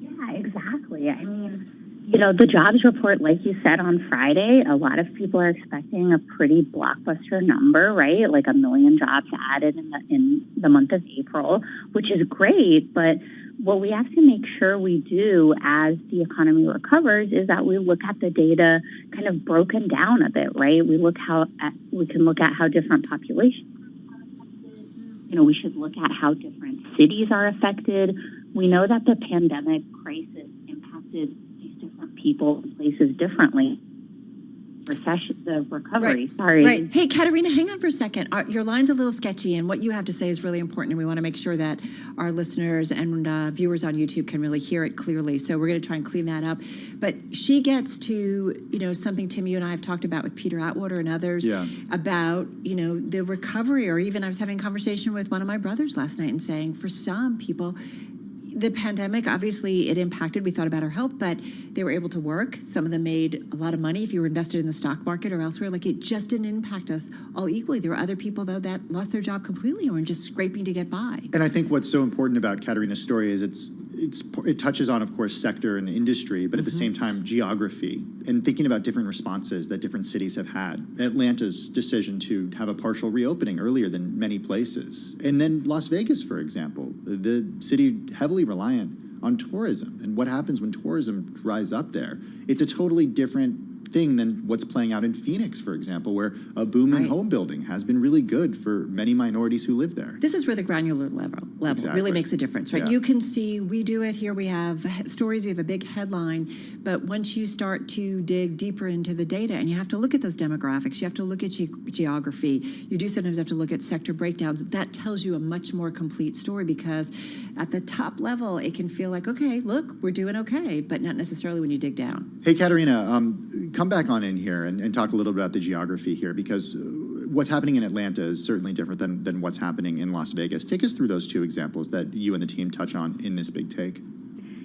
Yeah, exactly. I mean, the jobs report, like you said, on Friday, a lot of people are expecting a pretty blockbuster number, right? Like 1 million jobs added in the month of April, which is great. But what we have to make sure we do as the economy recovers is that we look at the data kind of broken down a bit, right? We can look at how different populations, we should look at how different cities are affected. We know that the pandemic crisis impacted different people and places differently. The recovery. Right. Sorry. Right. Hey, Katerina, hang on for a second. Your line's a little sketchy, and what you have to say is really important, and we want to make sure that our listeners and viewers on YouTube can really hear it clearly. So we're going to try and clean that up. But she gets to, something, Tim, you and I have talked about with Peter Atwater and others about, the recovery, or even I was having a conversation with one of my brothers last night and saying, for some people, the pandemic, obviously, it impacted. We thought about our health, but they were able to work. Some of them made a lot of money if you were invested in the stock market or elsewhere. Like, it just didn't impact us all equally. There were other people, though, that lost their job completely or were just scraping to get by. And I think what's so important about Katerina's story is it touches on, of course, sector and industry, but at the same time, geography and thinking about different responses that different cities have had. Atlanta's decision to have a partial reopening earlier than many places. And then Las Vegas, for example, the city heavily reliant on tourism and what happens when tourism dries up there. It's a totally different thing than what's playing out in Phoenix, for example, where a boom in home building has been really good for many minorities who live there. This is where the granular level really makes a difference, right? Yeah. You can see, we do it here, we have stories, we have a big headline, but once you start to dig deeper into the data, and you have to look at those demographics, you have to look at geography, you do sometimes have to look at sector breakdowns, that tells you a much more complete story, because at the top level, it can feel like, okay, look, we're doing okay, but not necessarily when you dig down. Hey, Katerina, come back on in here and talk a little bit about the geography here, because what's happening in Atlanta is certainly different than what's happening in Las Vegas. Take us through those two examples that you and the team touch on in this big take.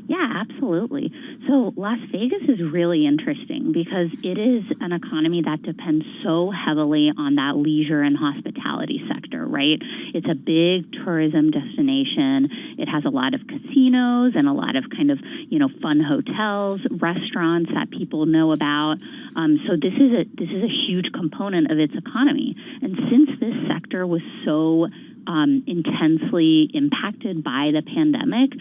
Yeah, absolutely. So Las Vegas is really interesting because it is an economy that depends so heavily on that leisure and hospitality sector, right? It's a big tourism destination. It has a lot of casinos and a lot of kind of, fun hotels, restaurants that people know about. So this is a huge component of its economy. And since this sector was so intensely impacted by the pandemic,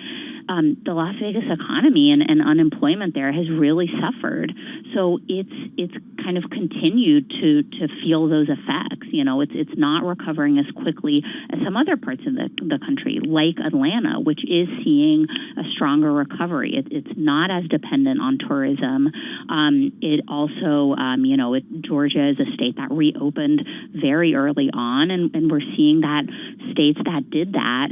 the Las Vegas economy and unemployment there has really suffered. So it's kind of continued to feel those effects. It's not recovering as quickly as some other parts of the country, like Atlanta, which is seeing a stronger recovery. It's not as dependent on tourism. It also, Georgia is a state that reopened very early on, and we're seeing that states that did that,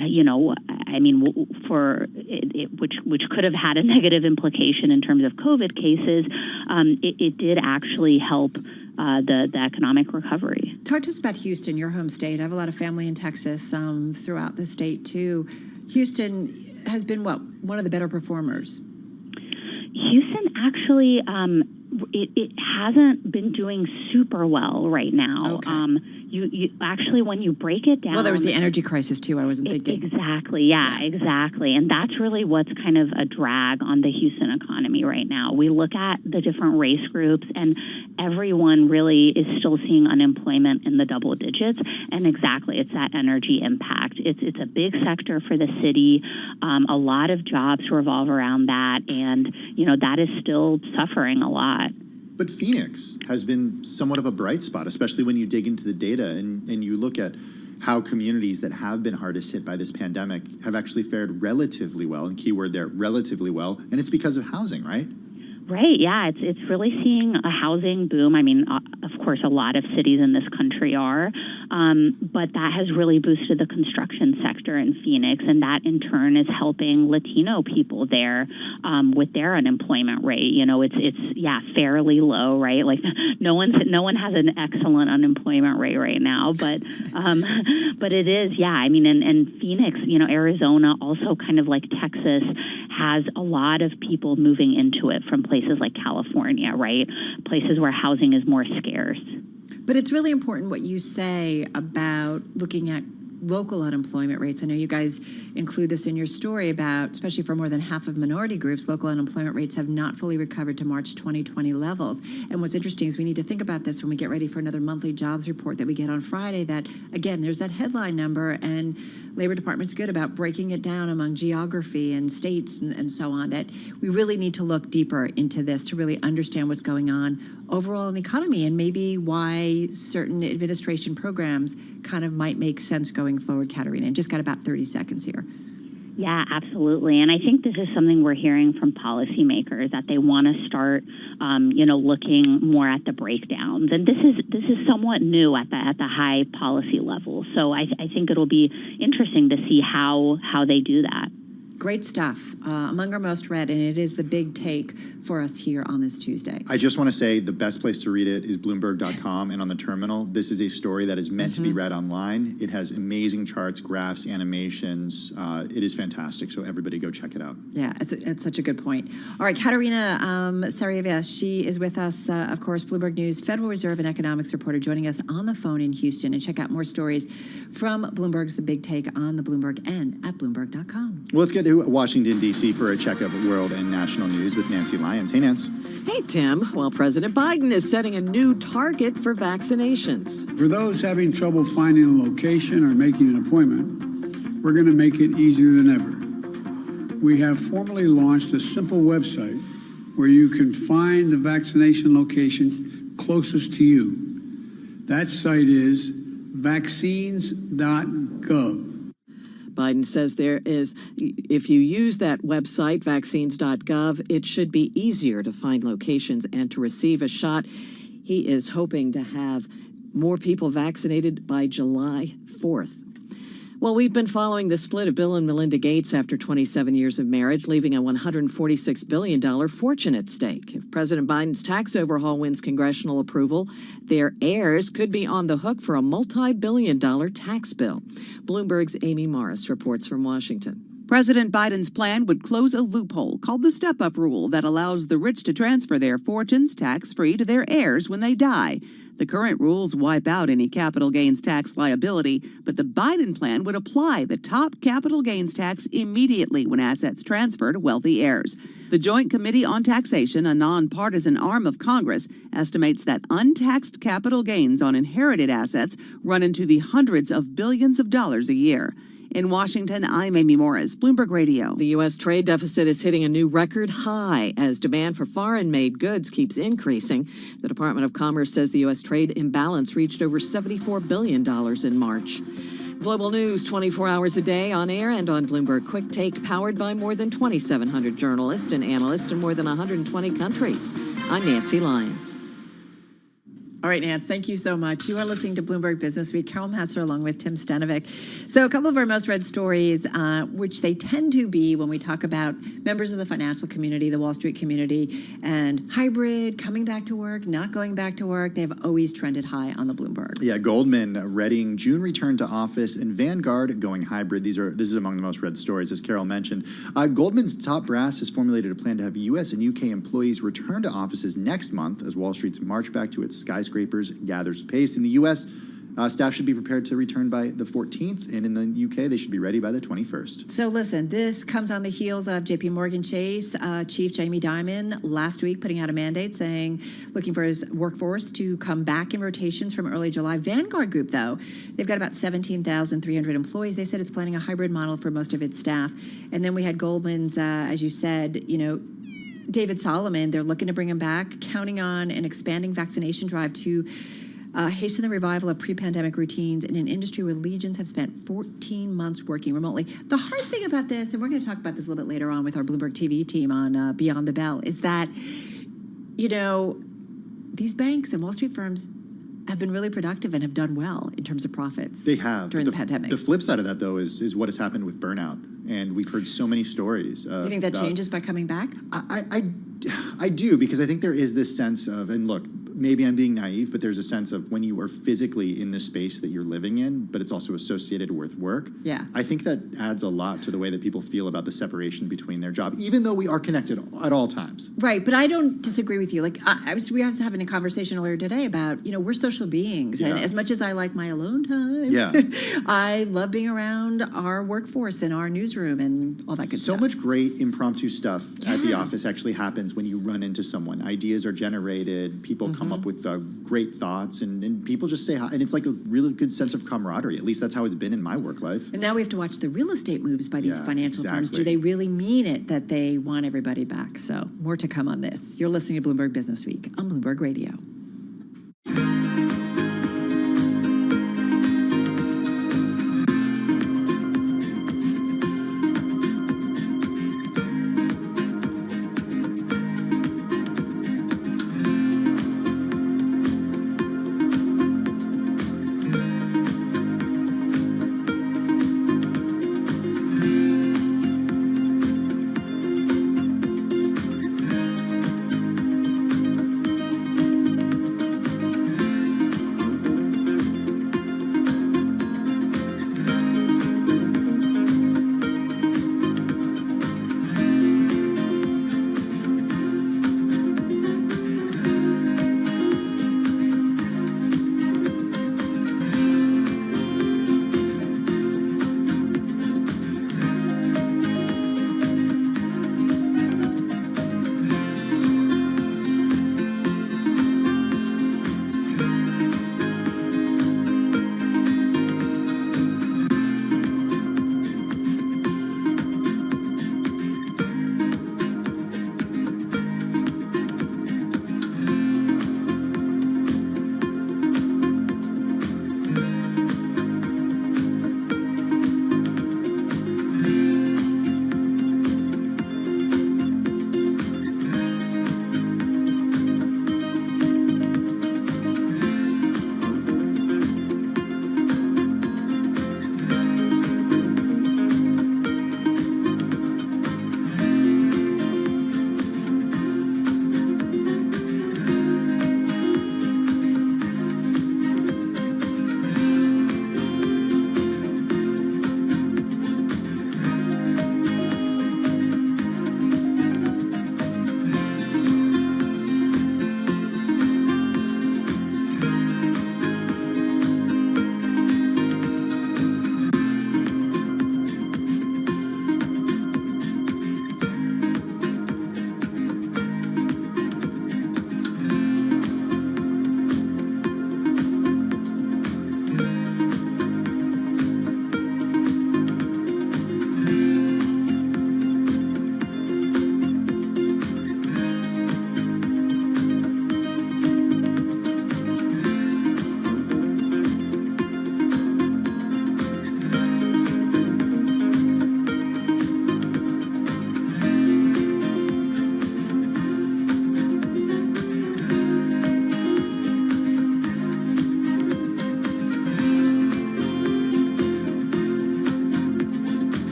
which could have had a negative implication in terms of COVID cases, it did actually help the economic recovery. Talk to us about Houston, your home state. I have a lot of family in Texas, throughout the state too. Houston has been one of the better performers. Houston actually, it hasn't been doing super well right now. Okay. You actually, when you break it down... Well, there was the energy crisis, too. I wasn't thinking. Exactly. Yeah, exactly. And that's really what's kind of a drag on the Houston economy right now. We look at the different race groups, and everyone really is still seeing unemployment in the double digits. And exactly, it's that energy impact. It's a big sector for the city. A lot of jobs revolve around that, and that is still suffering a lot. But Phoenix has been somewhat of a bright spot, especially when you dig into the data and you look at how communities that have been hardest hit by this pandemic have actually fared relatively well, and keyword there, relatively well, and it's because of housing, right? Right, yeah, it's really seeing a housing boom. I mean, of course, a lot of cities in this country are, but that has really boosted the construction sector in Phoenix, and that in turn is helping Latino people there with their unemployment rate. It's fairly low, right? Like no one has an excellent unemployment rate right now, but it is, yeah. I mean, and Phoenix, Arizona, also kind of like Texas, has a lot of people moving into it from places like California, right? Places where housing is more scarce. But it's really important what you say about looking at local unemployment rates. I know you guys include this in your story about, especially for more than half of minority groups, local unemployment rates have not fully recovered to March 2020 levels. And what's interesting is we need to think about this when we get ready for another monthly jobs report that we get on Friday, that, again, there's that headline number, and Labor Department's good about breaking it down among geography and states and so on, that we really need to look deeper into this to really understand what's going on overall in the economy and maybe why certain administration programs kind of might make sense going forward, Katerina. And just got about 30 seconds here. Yeah, absolutely. And I think this is something we're hearing from policymakers, that they want to start, looking more at the breakdowns. And this is somewhat new at the high policy level. So I think it'll be interesting to see how they do that. Great stuff. Among our most read, and it is the big take for us here on this Tuesday. I just want to say the best place to read it is Bloomberg.com and on the terminal. This is a story that is meant to be read online. It has amazing charts, graphs, animations. It is fantastic, so everybody go check it out. Yeah, it's such a good point. All right, Katerina Sarajevic, she is with us, of course, Bloomberg News, Federal Reserve and economics reporter, joining us on the phone in Houston. And check out more stories from Bloomberg's The Big Take on the Bloomberg and at Bloomberg.com. Well, let's get to Washington, D.C. for a check of world and national news with Nancy Lyons. Hey, Nance. Hey, Tim. Well, President Biden is setting a new target for vaccinations. For those having trouble finding a location or making an appointment, we're going to make it easier than ever. We have formally launched a simple website where you can find the vaccination location closest to you. That site is vaccines.gov. Biden says if you use that website, vaccines.gov, it should be easier to find locations and to receive a shot. He is hoping to have more people vaccinated by July 4th. Well, we've been following the split of Bill and Melinda Gates after 27 years of marriage, leaving a $146 billion fortune at stake. If President Biden's tax overhaul wins congressional approval, their heirs could be on the hook for a multi-billion-dollar tax bill. Bloomberg's Amy Morris reports from Washington. President Biden's plan would close a loophole called the step-up rule that allows the rich to transfer their fortunes tax-free to their heirs when they die. The current rules wipe out any capital gains tax liability, but the Biden plan would apply the top capital gains tax immediately when assets transfer to wealthy heirs. The Joint Committee on Taxation, a nonpartisan arm of Congress, estimates that untaxed capital gains on inherited assets run into the hundreds of billions of dollars a year. In Washington, I'm Amy Morris, Bloomberg Radio. The U.S. trade deficit is hitting a new record high as demand for foreign-made goods keeps increasing. The Department of Commerce says the U.S. trade imbalance reached over $74 billion in March. Global news 24 hours a day on air and on Bloomberg Quick Take, powered by more than 2,700 journalists and analysts in more than 120 countries. I'm Nancy Lyons. All right, Nance, thank you so much. You are listening to Bloomberg Business Week. Carol Massar along with Tim Stanovic. So a couple of our most read stories, which they tend to be when we talk about members of the financial community, the Wall Street community, and hybrid, coming back to work, not going back to work. They have always trended high on the Bloomberg. Yeah, Goldman readying June return to office and Vanguard going hybrid. This is among the most read stories, as Carol mentioned. Goldman's top brass has formulated a plan to have U.S. and U.K. employees return to offices next month as Wall Street's march back to its skyscrapers gathers pace. In the U.S., Staff should be prepared to return by the 14th, and in the UK, they should be ready by the 21st. So listen, this comes on the heels of JP Morgan Chase Chief Jamie Dimon last week putting out a mandate saying, looking for his workforce to come back in rotations from early July. Vanguard Group, though, they've got about 17,300 employees. They said it's planning a hybrid model for most of its staff. And then we had Goldman's, as you said, David Solomon, they're looking to bring him back, counting on an expanding vaccination drive to hasten the revival of pre-pandemic routines in an industry where legions have spent 14 months working remotely. The hard thing about this, and we're going to talk about this a little bit later on with our Bloomberg TV team on Beyond the Bell, is that, these banks and Wall Street firms have been really productive and have done well in terms of profits. They have. During the pandemic. The flip side of that, though, is what has happened with burnout. And we've heard so many stories. Do you think that changes by coming back? I do, because I think there is this sense of, and look, maybe I'm being naive, but there's a sense of when you are physically in the space that you're living in, but it's also associated with work. Yeah. I think that adds a lot to the way that people feel about the separation between their job, even though we are connected at all times. Right, but I don't disagree with you. Like, we was having a conversation earlier today about, we're social beings, and as much as I like my alone time, I love being around our workforce and our newsroom and all that good stuff. So much great impromptu stuff at the office actually happens when you run into someone. Ideas are generated, people come up with great thoughts, and people just say hi, and it's like a really good sense of camaraderie. At least that's how it's been in my work life. And now we have to watch the real estate moves by these financial firms. Do they really mean it that they want everybody back? So more to come on this. You're listening to Bloomberg Business Week on Bloomberg Radio.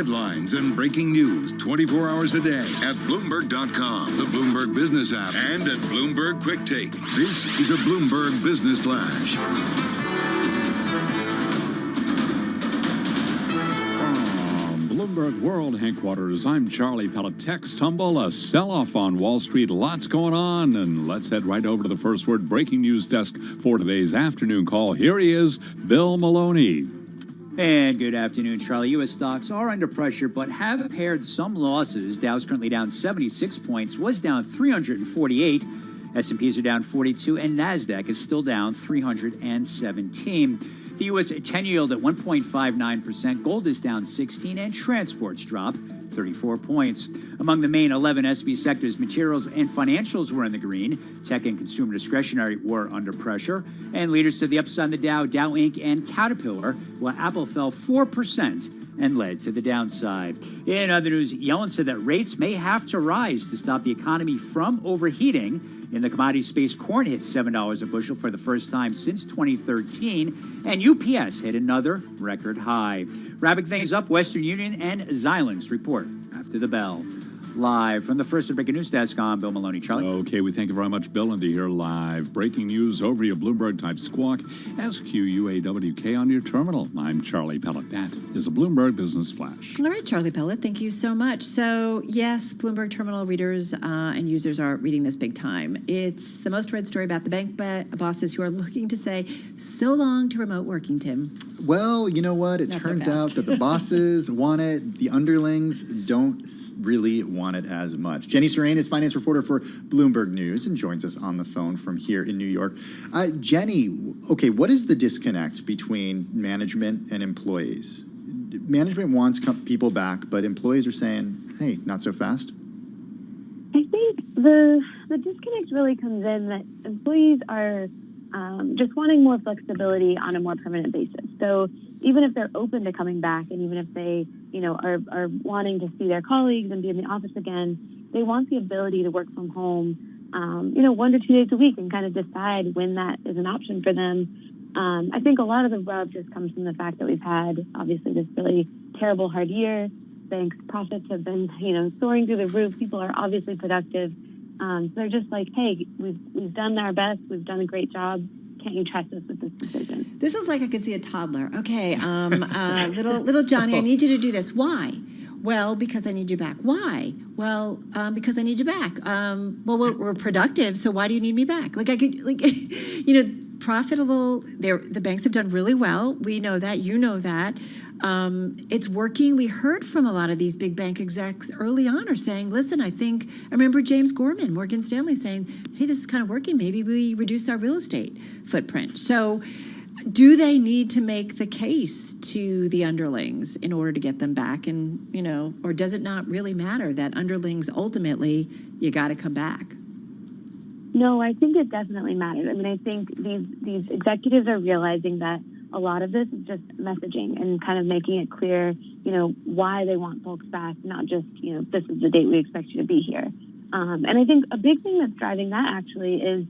headlines and breaking news 24 hours a day at Bloomberg.com, the Bloomberg Business app, and at Bloomberg Quick Take. This is a Bloomberg Business Flash. Bloomberg World Headquarters, I'm Charlie Pellet. Techs tumble, a sell-off on Wall Street, lots going on, and let's head right over to the First Word breaking news desk for today's afternoon call. Here he is, Bill Maloney. And good afternoon, Charlie. U.S. stocks are under pressure, but have pared some losses. Dow's currently down 76 points, was down 348. S&Ps are down 42, and NASDAQ is still down 317. The U.S. 10-year yield at 1.59%. Gold is down 16, and transports drop 34 points. Among the main 11 SB sectors, materials and financials were in the green. Tech and consumer discretionary were under pressure. And leaders to the upside on the Dow Inc. and Caterpillar, while Apple fell 4% and led to the downside. In other news, Yellen said that rates may have to rise to stop the economy from overheating. In the commodity space, corn hit $7 a bushel for the first time since 2013, and UPS hit another record high. Wrapping things up, Western Union and Xilinx report after the bell. Live from the First Breaking News Desk, I'm Bill Maloney. Charlie? Okay, we thank you very much, Bill, and to hear live breaking news over your Bloomberg-type squawk, SQUAWK on your terminal. I'm Charlie Pellet. That is a Bloomberg Business Flash. All right, Charlie Pellet, thank you so much. So, yes, Bloomberg terminal readers and users are reading this big time. It's the most read story about the bank bosses who are looking to say, so long to remote working, Tim. Well, you know what? It turns out that the bosses want it. The underlings don't really want it as much. Jenny Serrain is finance reporter for Bloomberg News and joins us on the phone from here in New York. Jenny, okay, what is the disconnect between management and employees? Management wants people back, but employees are saying, hey, not so fast. I think the disconnect really comes in that employees are just wanting more flexibility on a more permanent basis. So even if they're open to coming back, and even if they, are wanting to see their colleagues and be in the office again, they want the ability to work from home, 1 to 2 days a week and kind of decide when that is an option for them. I think a lot of the rub just comes from the fact that we've had, obviously, this really terrible, hard year. Banks' profits have been, soaring through the roof. People are obviously productive. So they're just like, hey, we've done our best. We've done a great job. Can't you trust us with this decision? This is like I could see a toddler. Okay, little Johnny, I need you to do this. Why? Well, because I need you back. Why? Well, because I need you back. Well, we're productive, so why do you need me back? Profitable. The banks have done really well. We know that. You know that. It's working. We heard from a lot of these big bank execs early on are saying, listen, I remember James Gorman, Morgan Stanley, saying, hey, this is kind of working. Maybe we reduce our real estate footprint. So do they need to make the case to the underlings in order to get them back? And, or does it not really matter that underlings ultimately, you got to come back? No, I think it definitely matters. I mean, I think these executives are realizing that a lot of this is just messaging and kind of making it clear, why they want folks back, not just, this is the date we expect you to be here. And I think a big thing that's driving that actually is,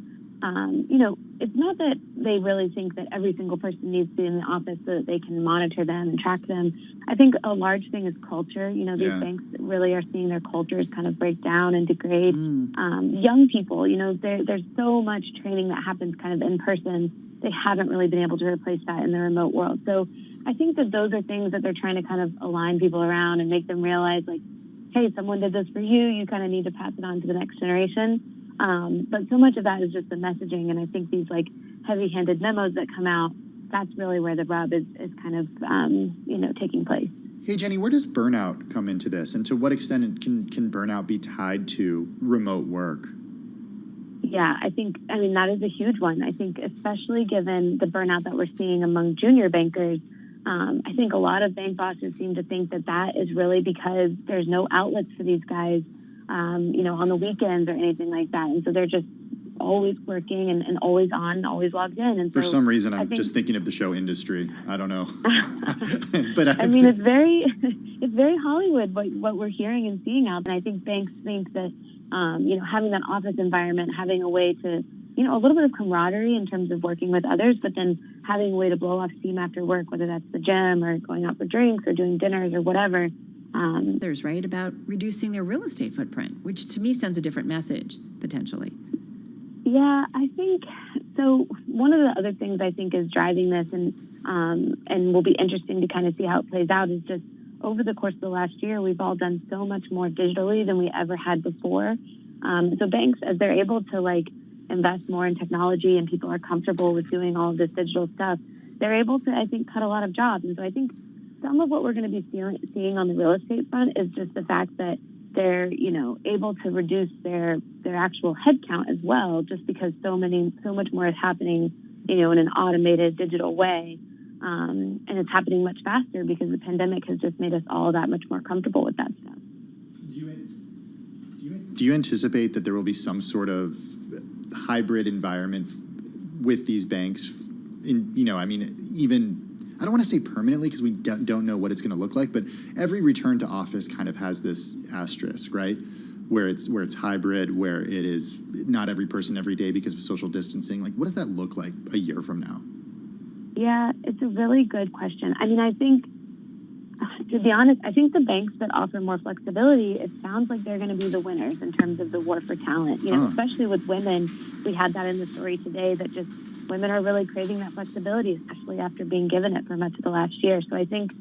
it's not that they really think that every single person needs to be in the office so that they can monitor them and track them. I think a large thing is culture. These banks really are seeing their cultures kind of break down and degrade. Young people, there's so much training that happens kind of in person. They haven't really been able to replace that in the remote world. So I think that those are things that they're trying to kind of align people around and make them realize, like, hey, someone did this for you. You kind of need to pass it on to the next generation. But so much of that is just the messaging. And I think these like heavy-handed memos that come out, that's really where the rub is kind of, taking place. Hey, Jenny, where does burnout come into this? And to what extent can burnout be tied to remote work? Yeah, that is a huge one. I think especially given the burnout that we're seeing among junior bankers, I think a lot of bank bosses seem to think that is really because there's no outlets for these guys, on the weekends or anything like that. And so they're just always working and always on, always logged in. And for some reason, I'm just thinking of the show industry. I don't know. But it's very Hollywood, what we're hearing and seeing out. And I think banks think that, having that office environment, having a way to, a little bit of camaraderie in terms of working with others, but then having a way to blow off steam after work, whether that's the gym or going out for drinks or doing dinners or whatever. There's right about reducing their real estate footprint, which to me sends a different message potentially. Yeah, I think so. One of the other things I think is driving this, and will be interesting to kind of see how it plays out, is just over the course of the last year, we've all done so much more digitally than we ever had before. So banks, as they're able to like invest more in technology and people are comfortable with doing all of this digital stuff, they're able to, I think, cut a lot of jobs. And so I think some of what we're going to be seeing on the real estate front is just the fact that they're, able to reduce their actual headcount as well, just because so much more is happening, in an automated digital way. And it's happening much faster because the pandemic has just made us all that much more comfortable with that stuff. Do you anticipate that there will be some sort of hybrid environment with these banks? Even I don't want to say permanently because we don't know what it's going to look like, but every return to office kind of has this asterisk, right? Where it's hybrid, where it is not every person every day because of social distancing. Like, what does that look like a year from now? Yeah, it's a really good question. I mean, I think, to be honest, I think the banks that offer more flexibility, it sounds like they're going to be the winners in terms of the war for talent. Especially with women, we had that in the story today that just women are really craving that flexibility, especially after being given it for much of the last year. So I think,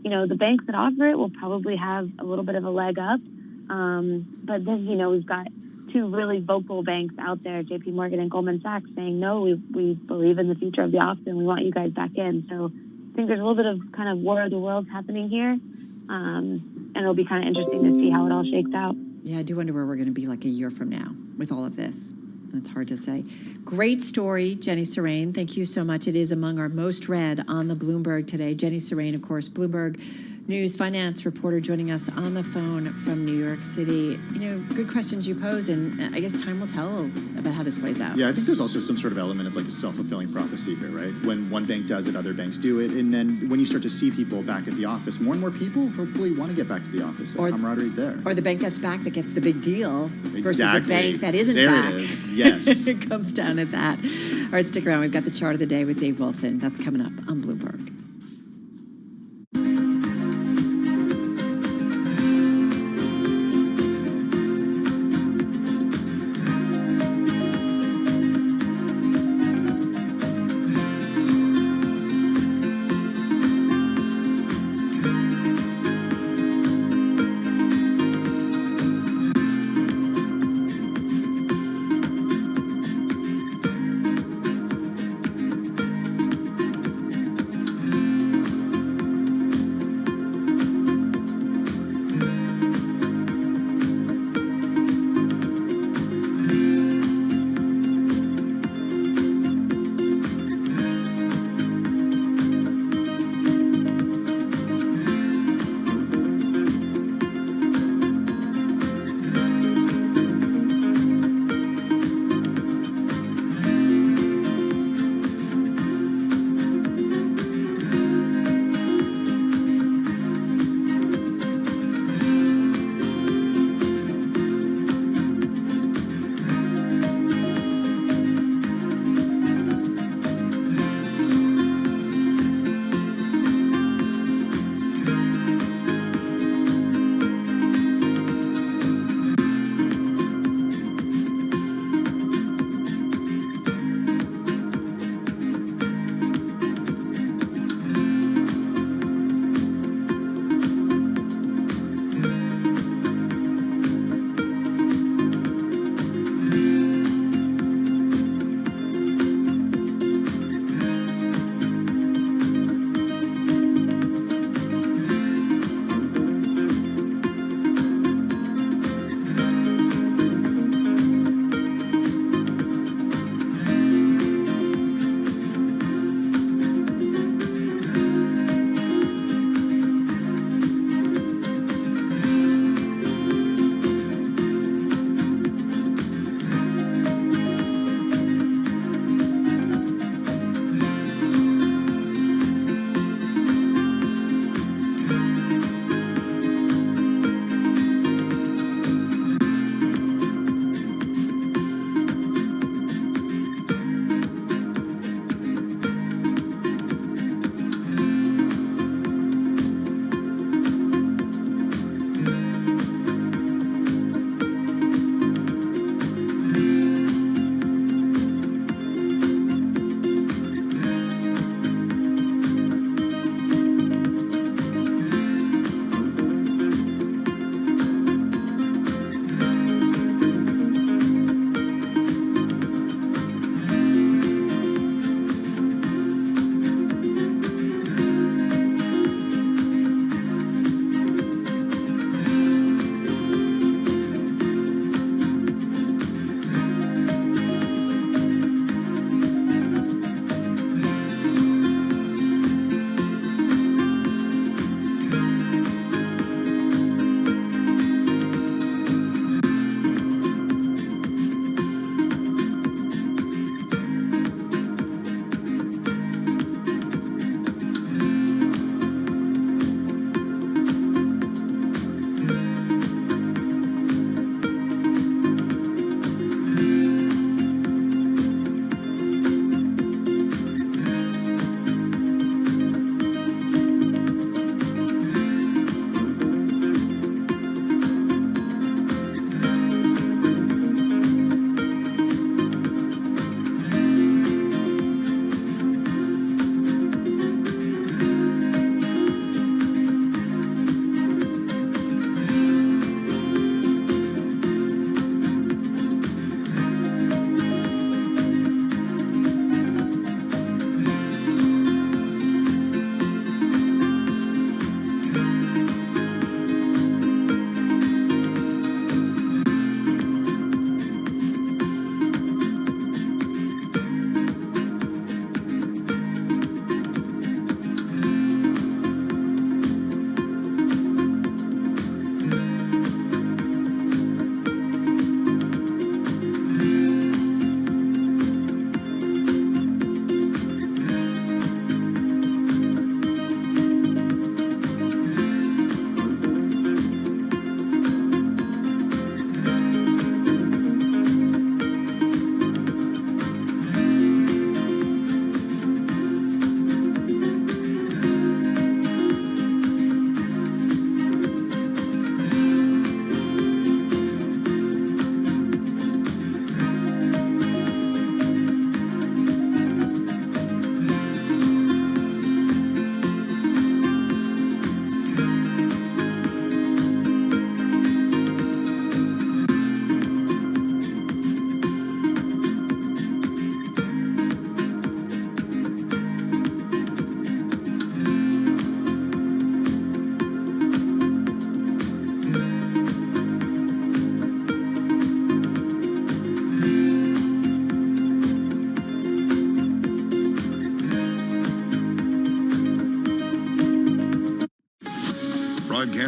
the banks that offer it will probably have a little bit of a leg up. But then, we've got two really vocal banks out there, JP Morgan and Goldman Sachs, saying, no, we believe in the future of the office and we want you guys back in. So I think there's a little bit of kind of war of the worlds happening here. And it'll be kind of interesting to see how it all shakes out. Yeah, I do wonder where we're going to be like a year from now with all of this. It's hard to say. Great story, Jenny Serrain. Thank you so much. It is among our most read on the Bloomberg today. Jenny Serrain, of course, Bloomberg News finance reporter, joining us on the phone from New York City. Good questions you pose, and I guess time will tell about how this plays out. Yeah, I think there's also some sort of element of like a self-fulfilling prophecy here, right? When one bank does it, other banks do it, and then when you start to see people back at the office, more and more people hopefully want to get back to the office. The camaraderie's there. Or the bank that's back that gets the big deal versus Exactly. the bank that isn't there back. There it is, yes. It comes down at that. All right, stick around. We've got the chart of the day with Dave Wilson. That's coming up on Bloomberg.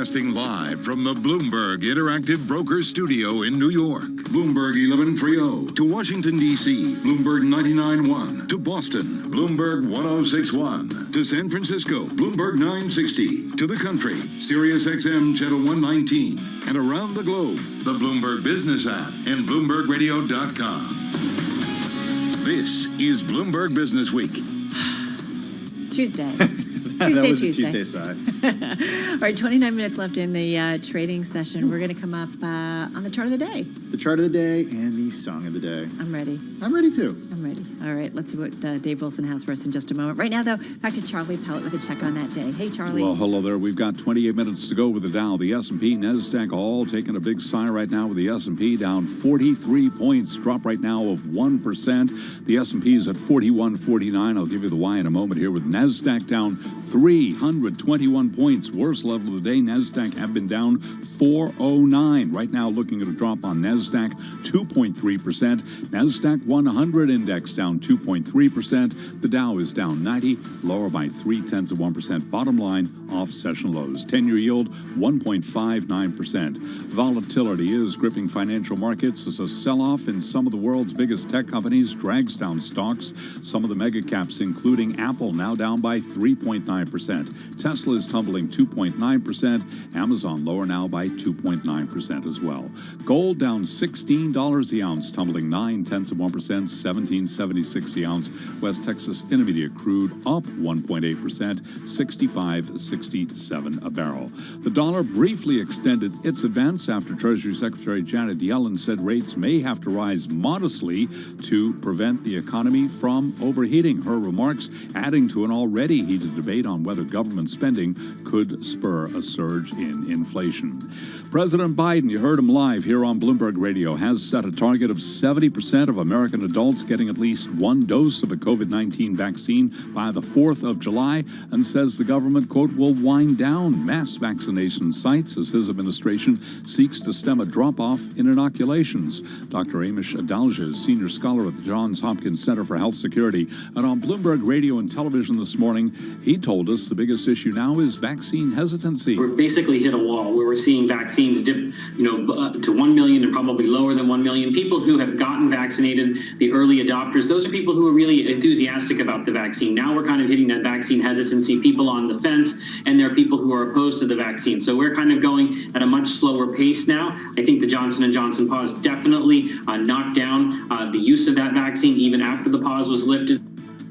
Broadcasting live from the Bloomberg Interactive Broker Studio in New York. Bloomberg 1130 to Washington, D.C. Bloomberg 99.1 to Boston. Bloomberg 106.1 to San Francisco. Bloomberg 960 to the country. Sirius XM Channel 119. And around the globe, the Bloomberg Business app and BloombergRadio.com. This is Bloomberg Business Week. Tuesday. Tuesday side. All right, 29 minutes left in the trading session. We're going to come up on the chart of the day. The chart of the day and the song of the day. I'm ready. I'm ready too. I'm ready. All right, let's see what Dave Wilson has for us in just a moment. Right now, though, back to Charlie Pellet with a check on that day. Hey, Charlie. Well, hello there. We've got 28 minutes to go with the Dow. The S&P, NASDAQ all taking a big sigh right now with the S&P down 43 points, drop right now of 1%. The S&P is at 41.49. I'll give you the why in a moment here with NASDAQ down 321 points. Worst level of the day. NASDAQ have been down 409. Right now looking at a drop on NASDAQ 2.3%. NASDAQ 100 index down 2.3%. The Dow is down 90, lower by 0.3%. Bottom line, off session lows. 10-year yield 1.59%. Volatility is gripping financial markets as a sell-off in some of the world's biggest tech companies drags down stocks. Some of the mega caps, including Apple, now down by 3.9%. Tesla is tumbling 2.9%. Amazon lower now by 2.9% as well. Gold down $16 the ounce, tumbling 0.9%, 17.76 the ounce. West Texas Intermediate crude up 1.8%, 65.67 a barrel. The dollar briefly extended its advance after Treasury Secretary Janet Yellen said rates may have to rise modestly to prevent the economy from overheating. Her remarks adding to an already heated debate on whether government spending could spur a surge in inflation. President Biden, you heard him live here on Bloomberg Radio, has set a target of 70% of American adults getting at least one dose of a COVID-19 vaccine by the 4th of July, and says the government, quote, will wind down mass vaccination sites as his administration seeks to stem a drop-off in inoculations. Dr. Amish Adalja is senior scholar at the Johns Hopkins Center for Health Security, and on Bloomberg Radio and television this morning, he told us the biggest issue now is vaccine hesitancy. We're basically hit a wall where we're seeing vaccines dip, to 1 million and probably lower than 1 million. People who have gotten vaccinated, the early adopters, those are people who are really enthusiastic about the vaccine. Now we're kind of hitting that vaccine hesitancy, people on the fence, and there are people who are opposed to the vaccine. So we're kind of going at a much slower pace now. I think the Johnson & Johnson pause definitely knocked down the use of that vaccine even after the pause was lifted.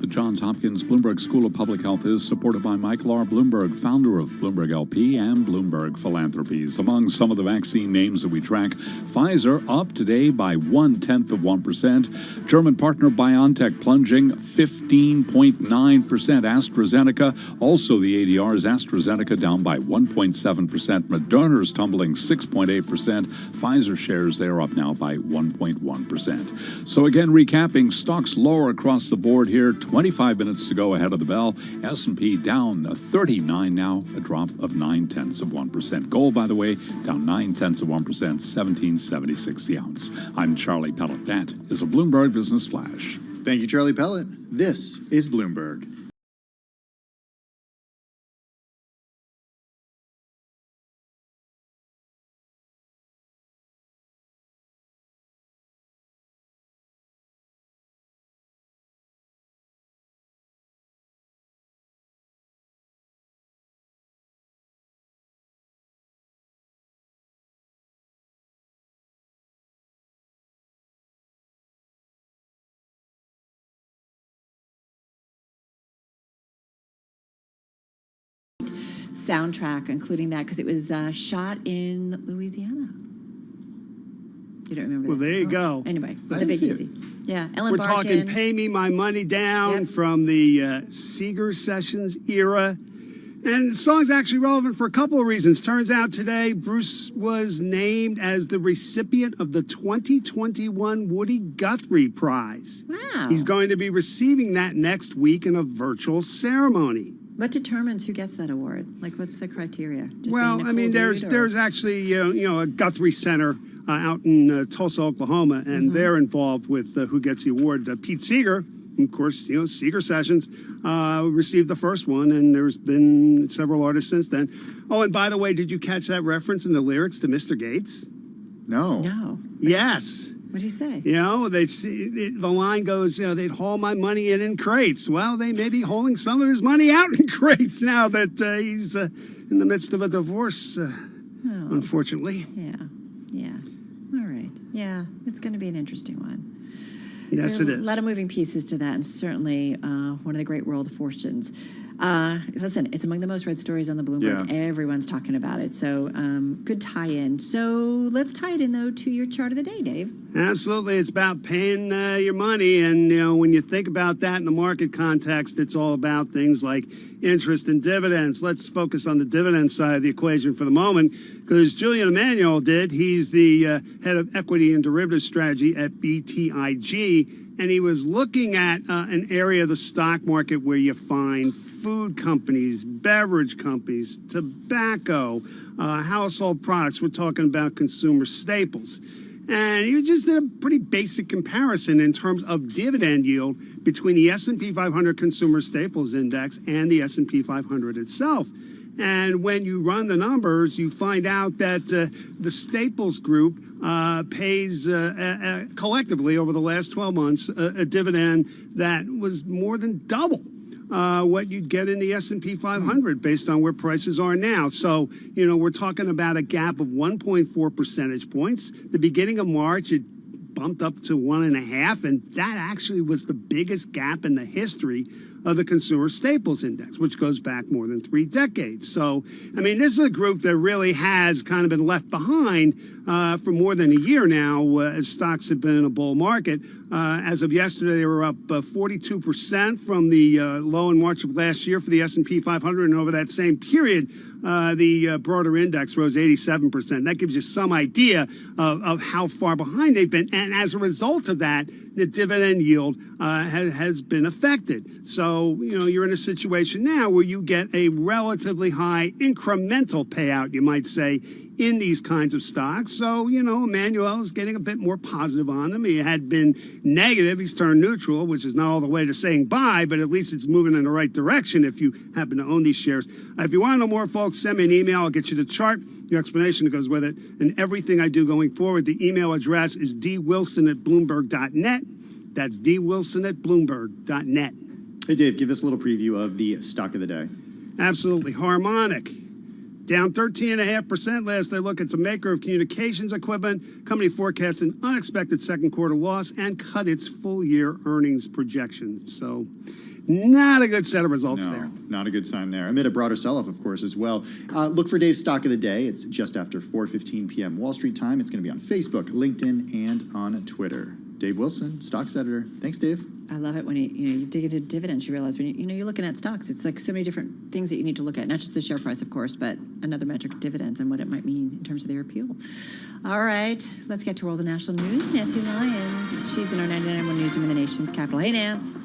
The Johns Hopkins Bloomberg School of Public Health is supported by Michael R. Bloomberg, founder of Bloomberg LP and Bloomberg Philanthropies. Among some of the vaccine names that we track, Pfizer up today by 0.1%. German partner BioNTech plunging 15.9%. AstraZeneca, also the ADRs, AstraZeneca down by 1.7%. Moderna's tumbling 6.8%. Pfizer shares, they are up now by 1.1%. So again, recapping, stocks lower across the board here. 25 minutes to go ahead of the bell. S&P down 39 now, a drop of 0.9%. Gold, by the way, down 0.9%, 17.76 the ounce. I'm Charlie Pellet. That is a Bloomberg Business Flash. Thank you, Charlie Pellet. This is Bloomberg. Soundtrack, including that, because it was shot in Louisiana. You don't remember well, that? there you go. Anyway, the Big Easy. Yeah, Ellen We're Barkin. talking Pay Me My Money Down from the Seeger Sessions era. And the song's actually relevant for a couple of reasons. Turns out today, Bruce was named as the recipient of the 2021 Woody Guthrie Prize. Wow. He's going to be receiving that next week in a virtual ceremony. What determines who gets that award? Like, what's the criteria? Just Well, being a I mean, cool dude, there's actually a Guthrie Center out in Tulsa, Oklahoma, and they're involved with who gets the award. Pete Seeger, Of course, Seeger Sessions received the first one, and there's been several artists since then. Oh, and by the way, did you catch that reference in the lyrics to Mr. Gates? No. No. Yes. What did he say? The line goes, they'd haul my money in crates. Well, they may be hauling some of his money out in crates now that he's in the midst of a divorce, unfortunately. Yeah. All right. Yeah, it's going to be an interesting one. Yes, it is. A lot of moving pieces to that, and certainly one of the great world fortunes. Listen, it's among the most read stories on the Bloomberg. Yeah. Everyone's talking about it. So good tie-in. So let's tie it in, though, to your chart of the day, Dave. Absolutely. It's about paying your money. And, when you think about that in the market context, it's all about things like interest and dividends. Let's focus on the dividend side of the equation for the moment, because Julian Emanuel he's the head of equity and derivative strategy at BTIG, and he was looking at an area of the stock market where you find food companies, beverage companies, tobacco, household products. We're talking about consumer staples. And he just did a pretty basic comparison in terms of dividend yield between the S&P 500 Consumer Staples Index and the S&P 500 itself. And when you run the numbers, you find out that the Staples Group pays collectively over the last 12 months a dividend that was more than double what you'd get in the S&P 500 based on where prices are now. So, we're talking about a gap of 1.4 percentage points. The beginning of March, it bumped up to 1.5, and that actually was the biggest gap in the history of the Consumer Staples Index, which goes back more than 3 decades. So, this is a group that really has kind of been left behind for more than a year now as stocks have been in a bull market. As of yesterday, they were up 42% from the low in March of last year for the S&P 500, and over that same period, the broader index rose 87%. That gives you some idea of how far behind they've been, and as a result of that, the dividend yield has been affected. So, you're in a situation now where you get a relatively high incremental payout, you might say, in these kinds of stocks. So, Emmanuel is getting a bit more positive on them. He had been negative. He's turned neutral, which is not all the way to saying buy, but at least it's moving in the right direction if you happen to own these shares. If you want to know more, folks, send me an email. I'll get you the chart, the explanation that goes with it, and everything I do going forward. The email address is dwilson@bloomberg.net. That's dwilson@bloomberg.net. Hey, Dave, give us a little preview of the stock of the day. Absolutely. Harmonic. Down 13.5% last I look. It's a maker of communications equipment. Company forecast an unexpected second quarter loss and cut its full year earnings projection. So not a good set of results there. Not a good sign there. Amid a broader sell-off, of course, as well. Look for Dave's stock of the day. It's just after 4:15 p.m. Wall Street time. It's going to be on Facebook, LinkedIn, and on Twitter. Dave Wilson, stocks editor. Thanks, Dave. I love it when you dig into dividends. You realize when you're looking at stocks, it's like so many different things that you need to look at. Not just the share price, of course, but another metric, dividends, and what it might mean in terms of their appeal. All right, let's get to all the national news. Nancy Lyons, she's in our 99.1 newsroom in the nation's capital. Hey, Nance.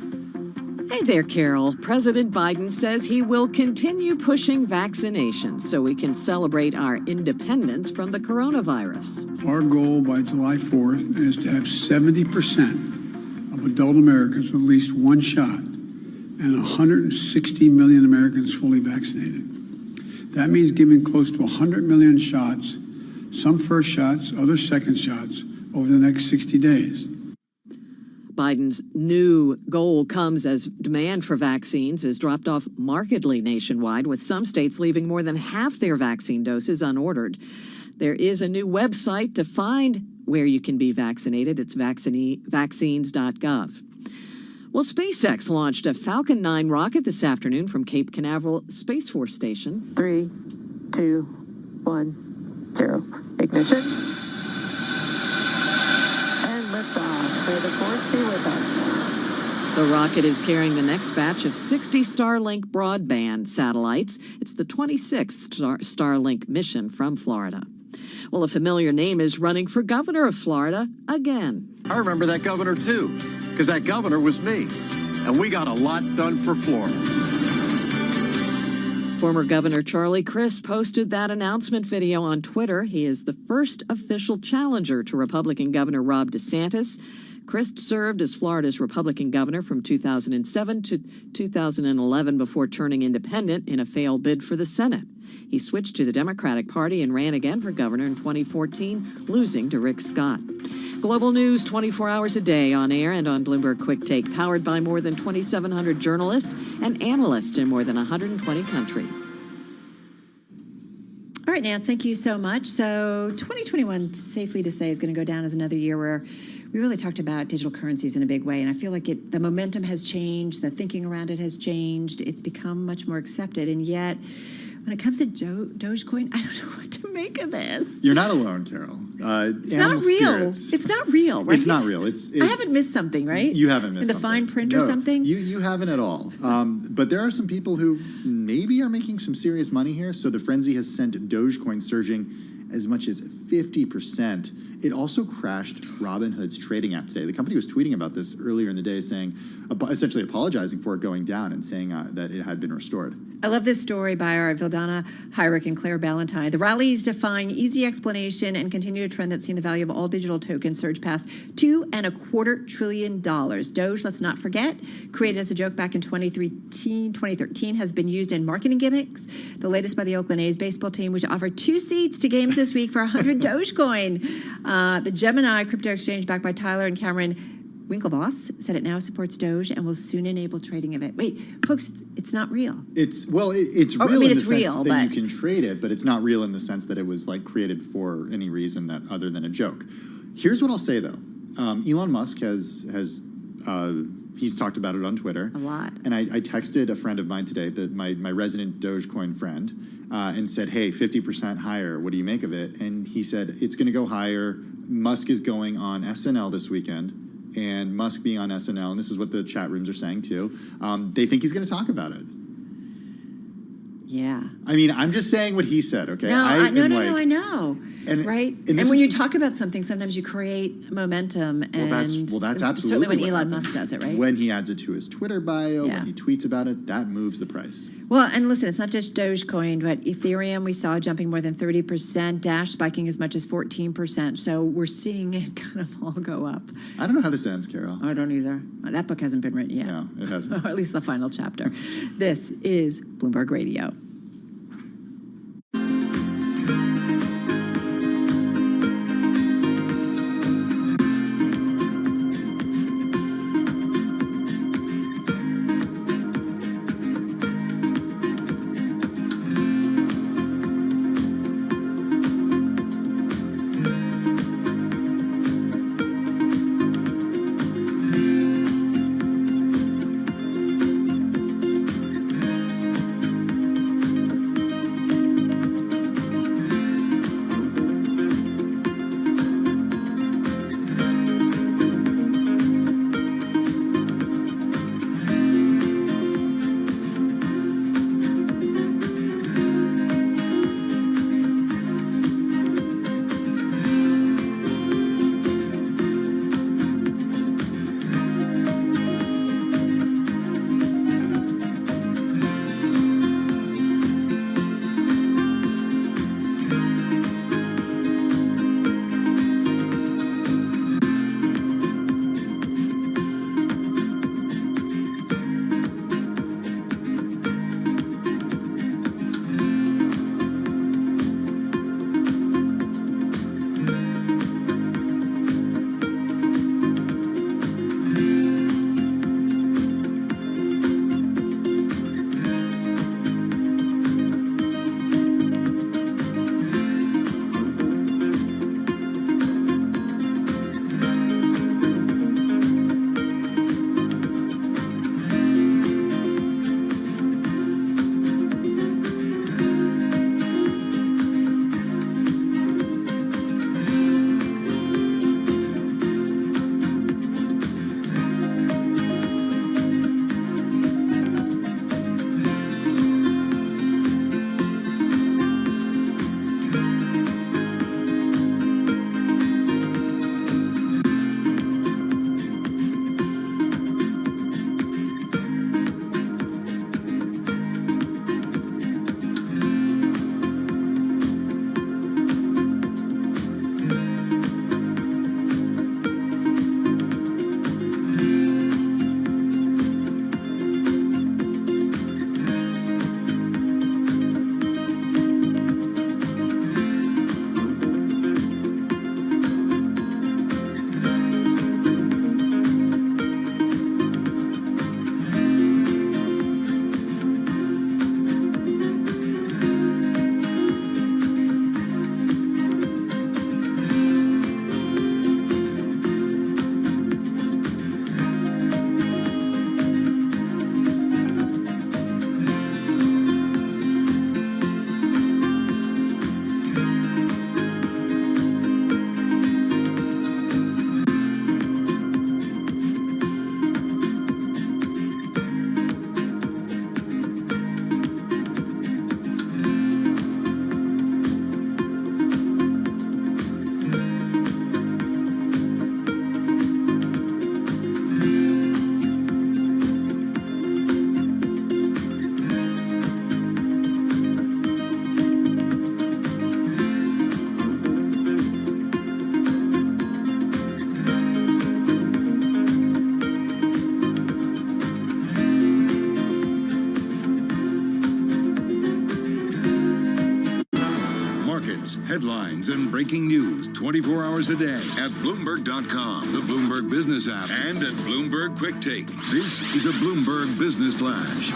Hey there, Carol. President Biden says he will continue pushing vaccinations so we can celebrate our independence from the coronavirus. Our goal by July 4th is to have 70% of adult Americans with at least one shot and 160 million Americans fully vaccinated. That means giving close to 100 million shots, some first shots, others second shots, over the next 60 days. Biden's new goal comes as demand for vaccines has dropped off markedly nationwide, with some states leaving more than half their vaccine doses unordered. There is a new website to find where you can be vaccinated. It's vaccines.gov. Well, SpaceX launched a Falcon 9 rocket this afternoon from Cape Canaveral Space Force Station. 3, 2, 1, 0. Ignition. And liftoff. May the force be with us. The rocket is carrying the next batch of 60 Starlink broadband satellites. It's the 26th Starlink mission from Florida. Well, a familiar name is running for governor of Florida again. I remember that governor, too, because that governor was me, and we got a lot done for Florida. Former Governor Charlie Crist posted that announcement video on Twitter. He is the first official challenger to Republican Governor Rob DeSantis. Crist served as Florida's Republican governor from 2007 to 2011 before turning independent in a failed bid for the Senate. He switched to the Democratic Party and ran again for governor in 2014, losing to Rick Scott. Global news 24 hours a day on air and on Bloomberg Quick Take, powered by more than 2,700 journalists and analysts in more than 120 countries. All right, Nance, thank you so much. So 2021, safely to say, is going to go down as another year where we really talked about digital currencies in a big way. And I feel like the momentum has changed. The thinking around it has changed. It's become much more accepted. And yet, when it comes to Dogecoin, I don't know what to make of this. You're not alone, Carol. It's not real. It's not real, right? It's not real. I haven't missed something, right? You haven't missed something. In the fine print No, or something? You haven't at all. But there are some people who maybe are making some serious money here. So the frenzy has sent Dogecoin surging as much as 50%. It also crashed Robinhood's trading app today. The company was tweeting about this earlier in the day, saying, essentially apologizing for it going down and saying that it had been restored. I love this story by our Vildana Hyrick and Claire Ballantyne. The rally is defying easy explanation and continue a trend that's seen the value of all digital tokens surge past $2.25 trillion. Doge, let's not forget, created as a joke back in 2013, has been used in marketing gimmicks. The latest by the Oakland A's baseball team, which offered 2 seats to games this week for 100 Dogecoin. The Gemini crypto exchange, backed by Tyler and Cameron Winklevoss, said it now supports Doge and will soon enable trading of it. Wait, folks, it's not real. It's real in the sense that you can trade it, but it's not real in the sense that it was created for any reason that other than a joke. Here's what I'll say though: Elon Musk has he's talked about it on Twitter a lot, and I texted a friend of mine today, my resident Dogecoin friend, and said, "Hey, 50% higher. What do you make of it?" And he said it's going to go higher. Musk is going on SNL this weekend. And Musk being on SNL, and this is what the chat rooms are saying too, they think he's going to talk about it. Yeah. I mean, I'm just saying what he said, okay? No, I know. Right? And when you talk about something, sometimes you create momentum. And that's absolutely certainly when what Elon happens. Musk does it, right? When he adds it to his Twitter bio, when he tweets about it, that moves the price. Well, and listen, it's not just Dogecoin, but Ethereum we saw jumping more than 30%, Dash spiking as much as 14%. So we're seeing it kind of all go up. I don't know how this ends, Carol. I don't either. That book hasn't been written yet. No, it hasn't. Or at least the final chapter. This is Bloomberg Radio. headlines and breaking news 24 hours a day at Bloomberg.com, the Bloomberg Business app, and at Bloomberg Quick Take. This is a Bloomberg Business Flash.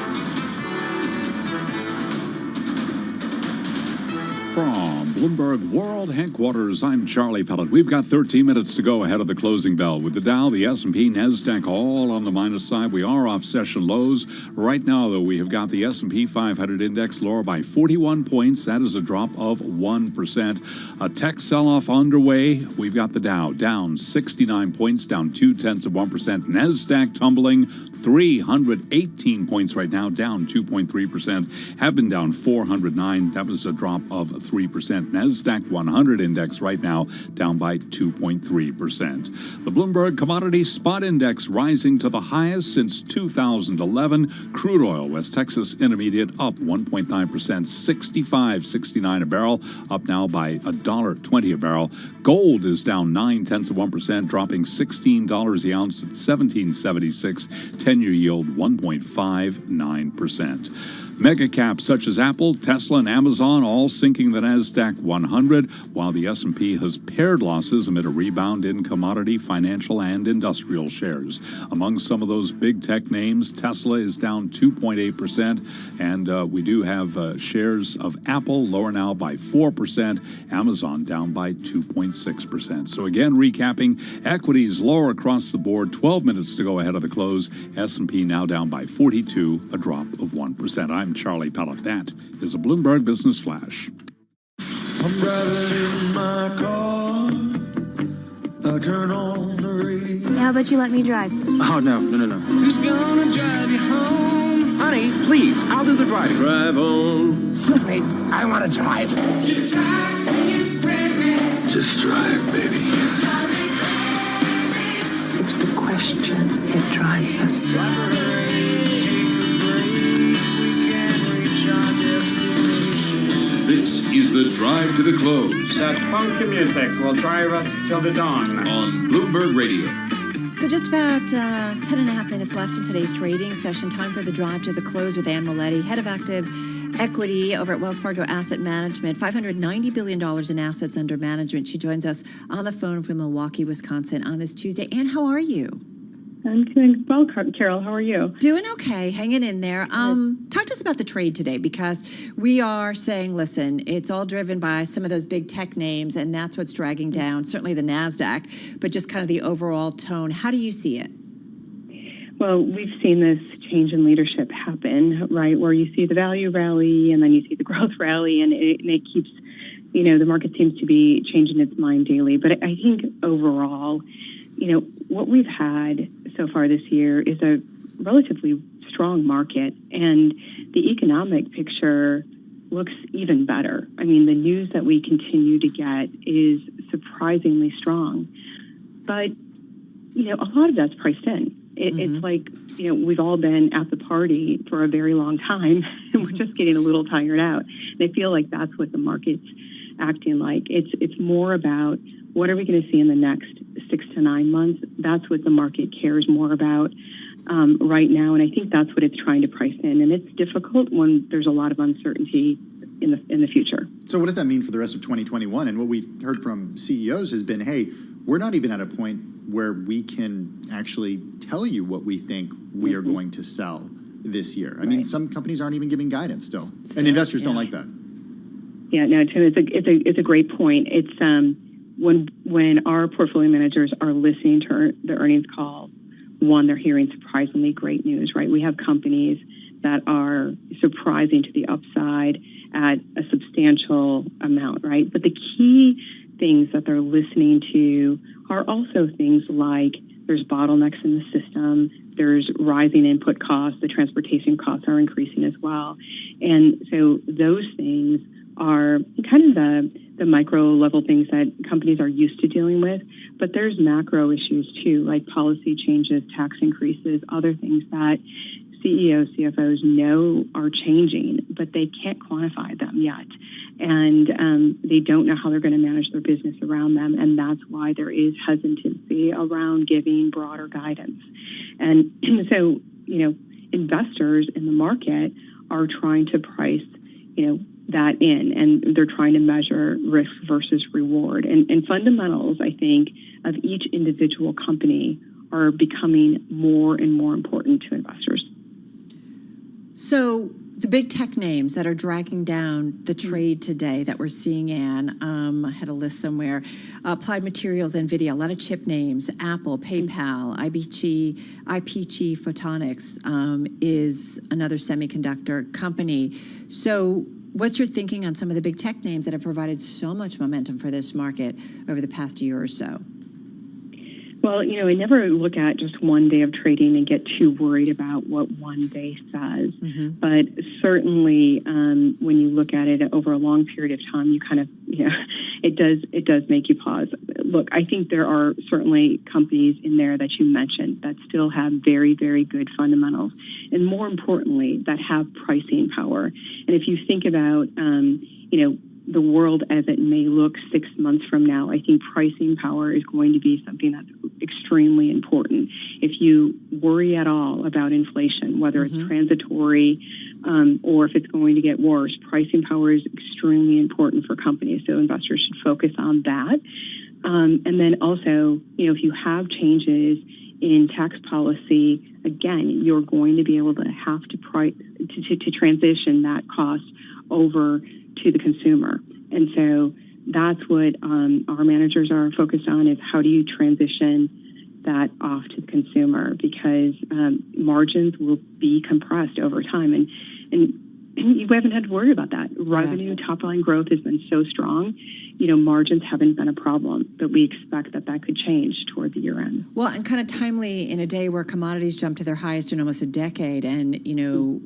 From Bloomberg World Headquarters, I'm Charlie Pellet. We've got 13 minutes to go ahead of the closing bell. With the Dow, the S&P, NASDAQ all on the minus side. We are off session lows. Right now, though, we have got the S&P 500 index lower by 41 points. That is a drop of 1%. A tech sell-off underway. We've got the Dow down 69 points, down 0.2%. NASDAQ tumbling 318 points right now, down 2.3%. Have been down 409. That was a drop of 3%. NASDAQ 100 index right now down by 2.3%. The Bloomberg Commodity Spot Index rising to the highest since 2011. Crude oil, West Texas Intermediate, up 1.9%, 65.69 a barrel, up now by $1.20 a barrel. Gold is down 0.9%, dropping $16 the ounce at $17.76. 10-year yield 1.59%. Mega caps such as Apple, Tesla, and Amazon all sinking the NASDAQ 100, while the S&P has pared losses amid a rebound in commodity, financial, and industrial shares. Among some of those big tech names, Tesla is down 2.8%, and we do have shares of Apple lower now by 4%, Amazon down by 2.6%. So again, recapping, equities lower across the board, 12 minutes to go ahead of the close. S&P now down by 42, a drop of 1%. I'm Charlie Pellet. That is a Bloomberg Business Flash. I'm driving in my car. I turn on the radio. How about you let me drive? Oh, no. Who's gonna drive you home? Honey, please, I'll do the driving. Drive on. Excuse me, I want to drive. Just drive, baby. It's the question that drives us. This is the drive to the close. That funky music will drive us till the dawn. On Bloomberg Radio. So just about 10 and a half minutes left in today's trading session. Time for the drive to the close with Ann Maletti, head of active equity over at Wells Fargo Asset Management, $590 billion in assets under management. She joins us on the phone from Milwaukee, Wisconsin on this Tuesday. Ann, how are you? I'm doing well, Carol. How are you? Doing okay, hanging in there. Talk to us about the trade today, because we are saying, listen, it's all driven by some of those big tech names, and that's what's dragging down certainly the NASDAQ, but just kind of the overall tone. How do you see it? Well, we've seen this change in leadership happen, right, where you see the value rally and then you see the growth rally, and it keeps, the market seems to be changing its mind daily. But I think overall, what we've had so far this year is a relatively strong market, and the economic picture looks even better. I mean, the news that we continue to get is surprisingly strong. But, a lot of that's priced in. It's like, we've all been at the party for a very long time, and we're just getting a little tired out. And I feel like that's what the market's acting like. It's more about what are we going to see in the next 6 to 9 months. That's what the market cares more about right now, and I think that's what it's trying to price in. And it's difficult when there's a lot of uncertainty in the future. So what does that mean for the rest of 2021? And what we've heard from CEOs has been, hey, we're not even at a point where we can actually tell you what we think we are going to sell this year. I mean, some companies aren't even giving guidance still, and investors don't like that. Yeah, no, Tim, it's a great point. It's when our portfolio managers are listening to the earnings call, one, they're hearing surprisingly great news, right? We have companies that are surprising to the upside at a substantial amount, right? But the key things that they're listening to are also things like there's bottlenecks in the system, there's rising input costs, the transportation costs are increasing as well. And so those things are kind of the micro level things that companies are used to dealing with, but there's macro issues too, like policy changes, tax increases, other things that CEOs, CFOs know are changing, but they can't quantify them yet. And they don't know how they're going to manage their business around them. And that's why there is hesitancy around giving broader guidance. And so, investors in the market are trying to price, that in, and they're trying to measure risk versus reward. And fundamentals, I think, of each individual company are becoming more and more important to investors. So the big tech names that are dragging down the trade today that we're seeing, Ann, I had a list somewhere, Applied Materials, NVIDIA, a lot of chip names, Apple, PayPal, IPG Photonics is another semiconductor company. So what's your thinking on some of the big tech names that have provided so much momentum for this market over the past year or so? Well, I never look at just one day of trading and get too worried about what one day says. But certainly, when you look at it over a long period of time, you kind of, it does make you pause. Look, I think there are certainly companies in there that you mentioned that still have very, very good fundamentals, and more importantly, that have pricing power. And if you think about, the world as it may look 6 months from now, I think pricing power is going to be something that's extremely important. If you worry at all about inflation, whether it's transitory or if it's going to get worse, pricing power is extremely important for companies. So investors should focus on that. And then also, if you have changes in tax policy, again, you're going to be able to have to transition that cost over to the consumer. And so that's what our managers are focused on, is how do you transition that off to the consumer, because margins will be compressed over time. And you haven't had to worry about that. Revenue, top line growth has been so strong. Margins haven't been a problem, but we expect that could change toward the year end. Well, and kind of timely in a day where commodities jumped to their highest in almost a decade. And,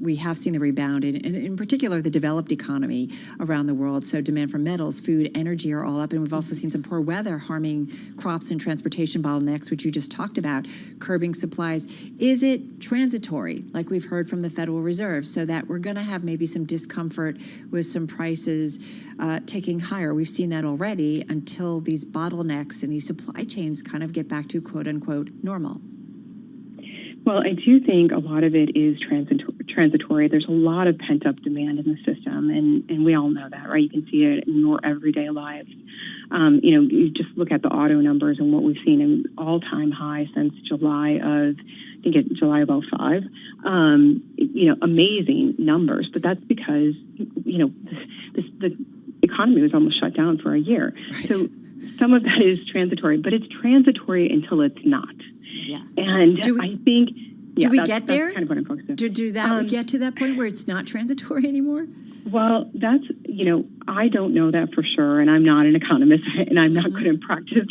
we have seen the rebound in particular, the developed economy around the world. So demand for metals, food, energy are all up. And we've also seen some poor weather harming crops and transportation bottlenecks, which you just talked about, curbing supplies. Is it transitory, like we've heard from the Federal Reserve, so that we're going to have maybe some discomfort with some prices ticking higher? We've seen that already, until these bottlenecks and these supply chains kind of get back to quote unquote normal. Well, I do think a lot of it is transitory. There's a lot of pent up demand in the system, and we all know that, right? You can see it in your everyday lives. You just look at the auto numbers and what we've seen in all-time high since July of 2005. Amazing numbers, but that's because the economy was almost shut down for a year. Right. So some of that is transitory, but it's transitory until it's not. Yeah. And I think, do we get there? That's kind of what I'm focused on. We get to that point where it's not transitory anymore? Well, that's, I don't know that for sure, and I'm not an economist, and I'm not good in practice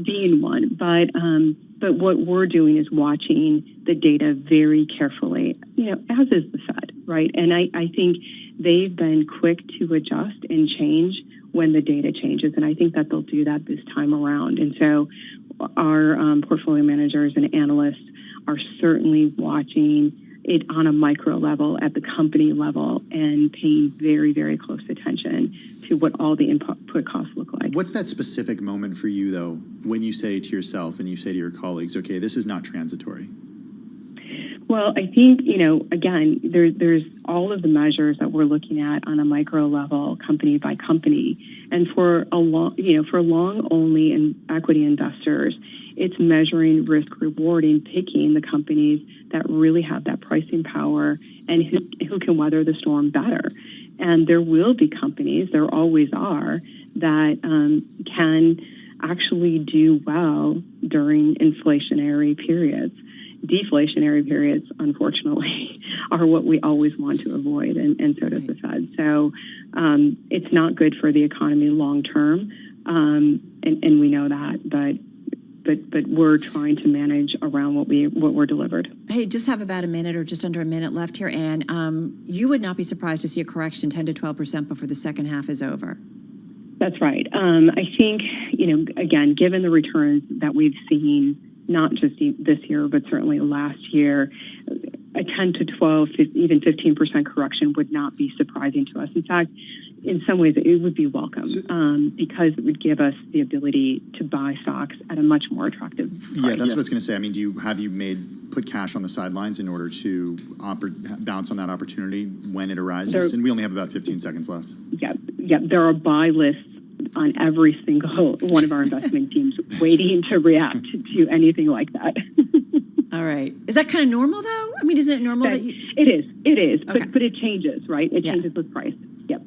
being one. But what we're doing is watching the data very carefully, as is the Fed, right? And I think they've been quick to adjust and change when the data changes, and I think that they'll do that this time around. And so our portfolio managers and analysts are certainly watching it on a micro level, at the company level, and paying very, very close attention to what all the input costs look like. What's that specific moment for you, though, when you say to yourself and you say to your colleagues, okay, this is not transitory? Well, I think, again, there's all of the measures that we're looking at on a micro level, company by company. And for long only and equity investors, it's measuring risk reward and picking the companies that really have that pricing power and who can weather the storm better. And there will be companies, there always are, that can actually do well during inflationary periods. Deflationary periods, unfortunately, are what we always want to avoid, and so does the Fed. So it's not good for the economy long term, and we know that, but we're trying to manage around what we're delivered. Hey, just have about a minute or just under a minute left here, Ann. You would not be surprised to see a correction 10 to 12% before the second half is over. That's right. I think, again, given the returns that we've seen, not just this year, but certainly last year, a 10 to 12, even 15% correction would not be surprising to us. In fact, in some ways, it would be welcome because it would give us the ability to buy stocks at a much more attractive price. Yeah, that's what I was going to say. I mean, have you put cash on the sidelines in order to bounce on that opportunity when it arises? And we only have about 15 seconds left. Yeah. There are buy lists on every single one of our investment teams waiting to react to anything like that. All right. Is that kind of normal, though? I mean, isn't it normal that you... It is. Okay. But it changes, right? It changes with price. Yep.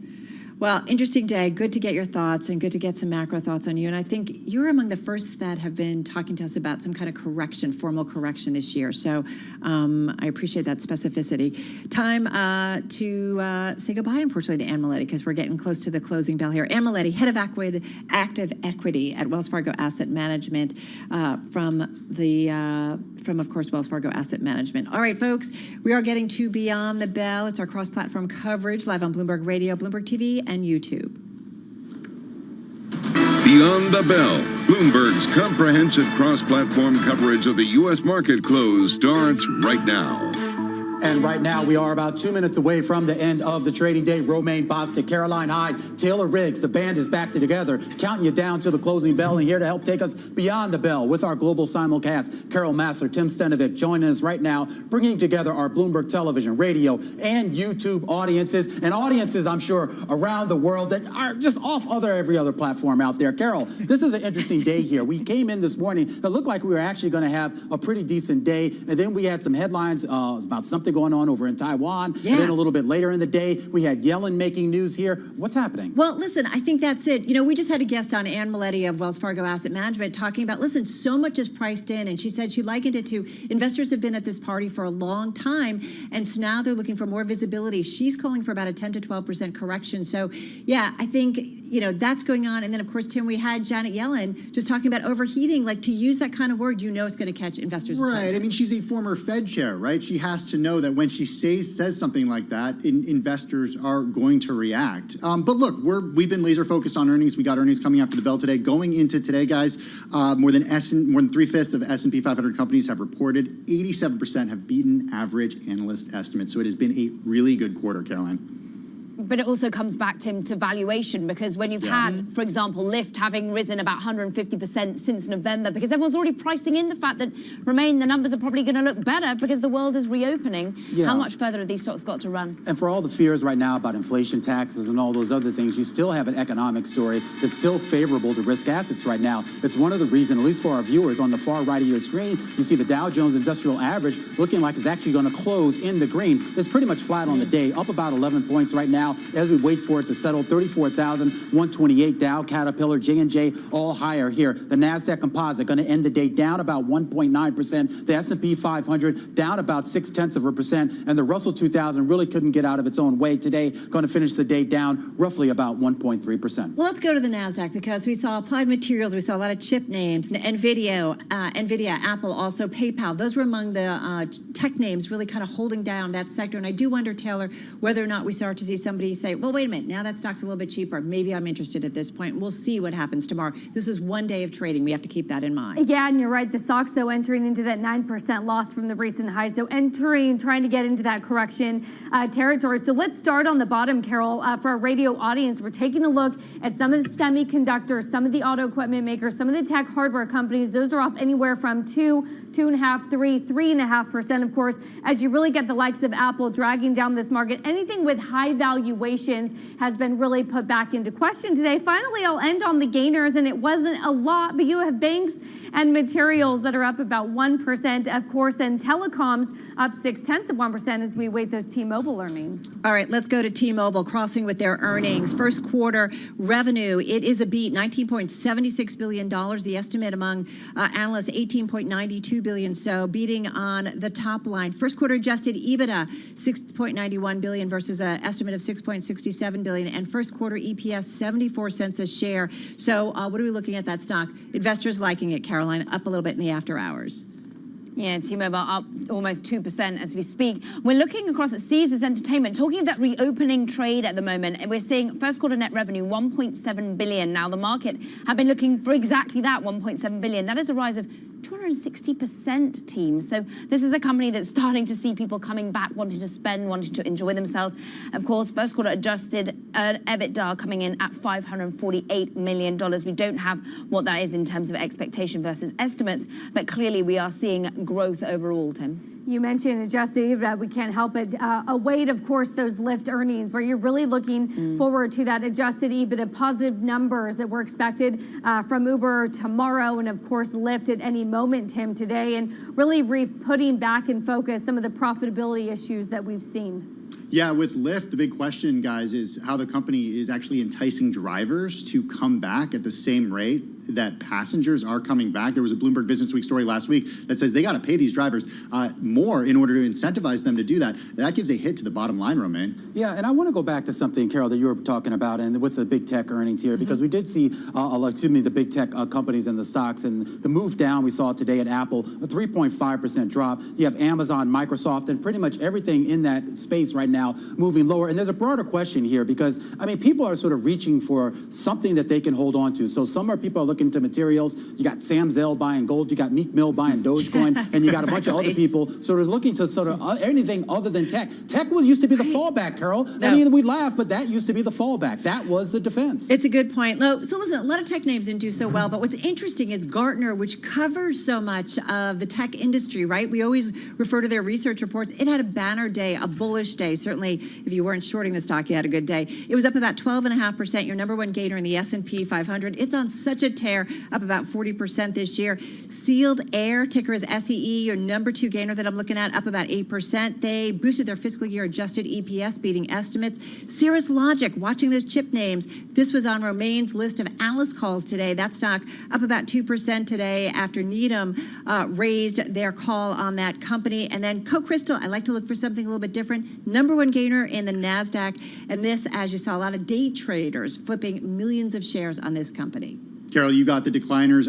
Well, interesting day. Good to get your thoughts and good to get some macro thoughts on you. And I think you're among the first that have been talking to us about some kind of correction, formal correction this year. So I appreciate that specificity. Time to say goodbye, unfortunately, to Ann Maletti, because we're getting close to the closing bell here. Ann Maletti, head of active equity at Wells Fargo Asset Management from, of course, Wells Fargo Asset Management. All right, folks, we are getting to Beyond the Bell. It's our cross-platform coverage live on Bloomberg Radio, Bloomberg TV, and YouTube. Beyond the Bell, Bloomberg's comprehensive cross-platform coverage of the U.S. market close starts right now. And right now, we are about 2 minutes away from the end of the trading day. Romaine Bostic, Caroline Hyde, Taylor Riggs, the band is back together, counting you down to the closing bell. And here to help take us beyond the bell with our global simulcast, Carol Massler, Tim Stenovic, joining us right now, bringing together our Bloomberg television, radio, and YouTube audiences, and audiences, I'm sure, around the world that are just off every other platform out there. Carol, this is an interesting day here. We came in this morning, it looked like we were actually going to have a pretty decent day, and then we had some headlines about something going on over in Taiwan. Yeah. And then a little bit later in the day, we had Yellen making news here. What's happening? Well, listen, I think that's it. You know, we just had a guest on, Ann Maletti of Wells Fargo Asset Management, talking about, listen, so much is priced in. And she said she likened it to investors have been at this party for a long time. And so now they're looking for more visibility. She's calling for about a 10 to 12% correction. So, yeah, I think, you know, that's going on. And then, of course, Tim, we had Janet Yellen just talking about overheating. Like, to use that kind of word, you know it's going to catch investors' attention. Right. I mean, she's a former Fed chair, right? She has to know that when she says something like that, investors are going to react. But look, we've been laser focused on earnings. We got earnings coming after the bell today. Going into today, guys, more than 3/5 of S&P 500 companies have reported. 87% have beaten average analyst estimates. So it has been a really good quarter, Caroline. But it also comes back, Tim, to valuation, because when you've had, for example, Lyft having risen about 150% since November, because everyone's already pricing in the fact that, Romaine, the numbers are probably going to look better because the world is reopening. Yeah. How much further have these stocks got to run? And for all the fears right now about inflation, taxes, and all those other things, you still have an economic story that's still favorable to risk assets right now. It's one of the reasons, at least for our viewers, on the far right of your screen, you see the Dow Jones Industrial Average looking like it's actually going to close in the green. It's pretty much flat on the day, up about 11 points right now as we wait for it to settle. 34,128 Dow, Caterpillar, J&J, all higher here. The NASDAQ Composite going to end the day down about 1.9%. The S&P 500 down about 0.6%. And the Russell 2000 really couldn't get out of its own way today. Going to finish the day down roughly about 1.3%. Well, let's go to the NASDAQ because we saw Applied Materials. We saw a lot of chip names, NVIDIA, Apple, also PayPal. Those were among the tech names really kind of holding down that sector. And I do wonder, Taylor, whether or not we start to see somebody say, well, wait a minute, now that stock's a little bit cheaper. Maybe I'm interested at this point. We'll see what happens tomorrow. This is one day of trading. We have to keep that in mind. Yeah, and you're right. The stocks, though, entering into that 9% loss from the recent highs. So trying to get into that correction territory. So let's start on the bottom, Carol. For our radio audience, we're taking a look at some of the semiconductors, some of the auto equipment makers, some of the tech hardware companies. Those are off anywhere from 2.5%, 3.5%. Of course, as you really get the likes of Apple dragging down this market, anything with high valuations has been really put back into question today. Finally, I'll end on the gainers, and it wasn't a lot, but you have banks and materials that are up about 1%, of course, and telecoms up 0.6% as we wait those T-Mobile earnings. All right, let's go to T-Mobile, crossing with their earnings. First quarter revenue, it is a beat, $19.76 billion. The estimate among analysts, $18.92 billion, so beating on the top line. First quarter adjusted EBITDA, $6.91 billion versus an estimate of $6.67 billion, and first quarter EPS, 74 cents a share. So what are we looking at that stock? Investors liking it, Caroline, up a little bit in the after hours. Yeah, T-Mobile up almost 2% as we speak. We're looking across at Caesars Entertainment, talking about reopening trade at the moment, and we're seeing first quarter net revenue, $1.7 billion. Now, the market have been looking for exactly that, $1.7 billion. That is a rise of 260% team. So this is a company that's starting to see people coming back, wanting to spend, wanting to enjoy themselves. Of course, first quarter adjusted EBITDA coming in at $548 million. We don't have what that is in terms of expectation versus estimates, but clearly we are seeing growth overall, Tim. You mentioned adjusted EBITDA. We can't help it. Await, of course, those Lyft earnings where you're really looking forward to that adjusted EBITDA positive numbers that were expected from Uber tomorrow and, of course, Lyft at any moment, Tim, today, and really putting back in focus some of the profitability issues that we've seen. Yeah, with Lyft, the big question, guys, is how the company is actually enticing drivers to come back at the same rate that passengers are coming back. There was a Bloomberg Businessweek story last week that says they got to pay these drivers more in order to incentivize them to do that. That gives a hit to the bottom line, Romaine. Yeah, and I want to go back to something, Carol, that you were talking about, and with the big tech earnings here, because we did see, the big tech companies and the stocks, and the move down we saw today at Apple, a 3.5% drop. You have Amazon, Microsoft, and pretty much everything in that space right now moving lower. And there's a broader question here because, I mean, people are sort of reaching for something that they can hold on to. So people are looking to materials. You got Sam Zell buying gold. You got Meek Mill buying Dogecoin. And you got a bunch of other people sort of looking to sort of anything other than tech. Tech used to be the fallback, Carol. No. I mean, we laugh, but that used to be the fallback. That was the defense. It's a good point. So listen, a lot of tech names didn't do so well, but what's interesting is Gartner, which covers so much of the tech industry, right? We always refer to their research reports. It had a banner day, a bullish day. Certainly, if you weren't shorting the stock, you had a good day. It was up about 12.5%, your number one gainer in the S&P 500. It's on such a tear, up about 40% this year. Sealed Air, ticker is SEE, your number two gainer that I'm looking at, up about 8%. They boosted their fiscal year adjusted EPS, beating estimates. Cirrus Logic, watching those chip names. This was on Romaine's list of analyst calls today. That stock up about 2% today after Needham raised their call on that company. And then Co-Crystal, I like to look for something a little bit different. Number one gainer in the NASDAQ. And this, as you saw, a lot of day traders flipping millions of shares on this company. Carol, you got the decliners.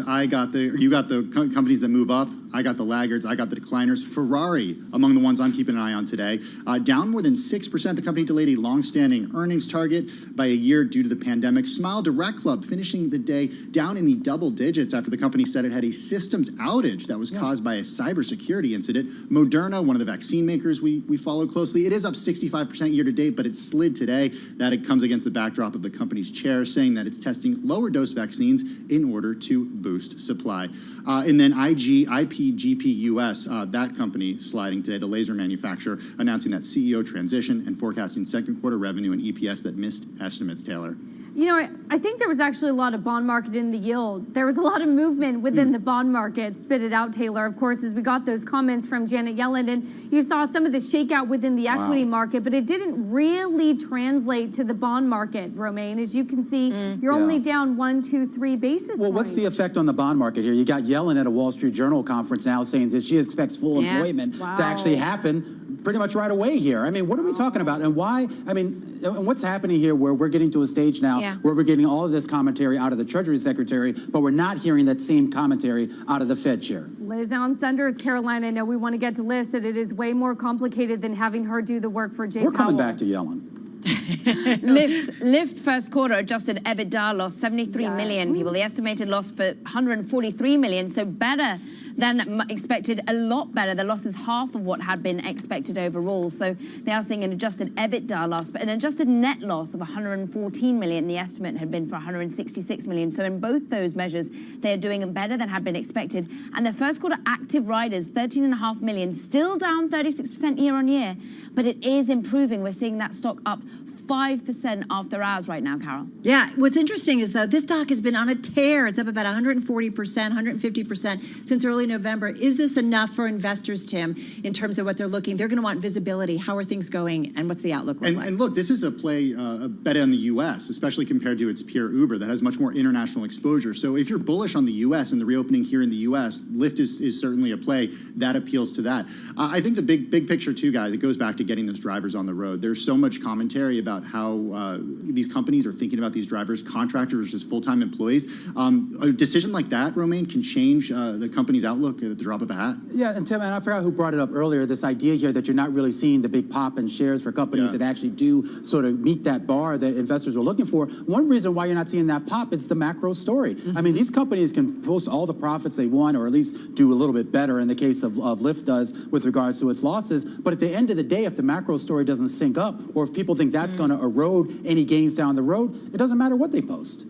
You got the companies that move up. I got the laggards. I got the decliners. Ferrari, among the ones I'm keeping an eye on today, down more than 6%. The company delayed a long-standing earnings target by a year due to the pandemic. Smile Direct Club finishing the day down in the double digits after the company said it had a systems outage that was caused by a cybersecurity incident. Moderna, one of the vaccine makers we follow closely, it is up 65% year to date, but it slid today. That it comes against the backdrop of the company's chair saying that it's testing lower dose vaccines in order to boost supply. And then IPGP US, that company sliding today, the laser manufacturer, announcing that CEO transition and forecasting second quarter revenue and EPS that missed estimates, Taylor. You know, I think there was actually a lot of bond market in the yield. There was a lot of movement within the bond market. Spit it out, Taylor, of course, as we got those comments from Janet Yellen. And you saw some of the shakeout within the equity market, but it didn't really translate to the bond market, Romaine. As you can see, you're only down 1, 2, 3 basis points. Well, what's the effect on the bond market here? You got Yellen at a Wall Street Journal conference now saying that she expects full employment to actually happen pretty much right away here. I mean, what are we talking about? And why? I mean, and what's happening here where we're getting to a stage now where we're getting all of this commentary out of the Treasury Secretary, but we're not hearing that same commentary out of the Fed chair. Liz on Sunders, Carolina, I know we want to get to Liz, that it is way more complicated than having her do the work for Jay Powell. We're coming back to Yellen. Lyft first quarter adjusted EBITDA lost 73 million people. The estimated loss for 143 million, so better than expected, a lot better. The loss is half of what had been expected overall. So they are seeing an adjusted EBITDA loss, but an adjusted net loss of 114 million. The estimate had been for 166 million. So in both those measures, they are doing better than had been expected. And the first quarter active riders, 13.5 million, still down 36% year on year, but it is improving. We're seeing that stock up 5% after hours right now, Carol. Yeah, what's interesting is, though, this stock has been on a tear. It's up about 140%, 150% since early November. Is this enough for investors, Tim, in terms of what they're looking? They're going to want visibility. How are things going, and what's the outlook look like? And look, this is a play, a bet on the U.S., especially compared to its peer Uber that has much more international exposure. So if you're bullish on the U.S. and the reopening here in the U.S., Lyft is certainly a play that appeals to that. I think the big picture, too, guys, it goes back to getting those drivers on the road. There's so much commentary about about how these companies are thinking about these drivers, contractors versus full-time employees. A decision like that, Romaine, can change the company's outlook at the drop of a hat. Yeah, and Tim, and I forgot who brought it up earlier, this idea here that you're not really seeing the big pop in shares for companies that actually do sort of meet that bar that investors are looking for. One reason why you're not seeing that pop is the macro story. I mean, these companies can post all the profits they want, or at least do a little bit better in the case of Lyft does with regards to its losses. But at the end of the day, if the macro story doesn't sync up, or if people think that's going to erode any gains down the road, it doesn't matter what they post.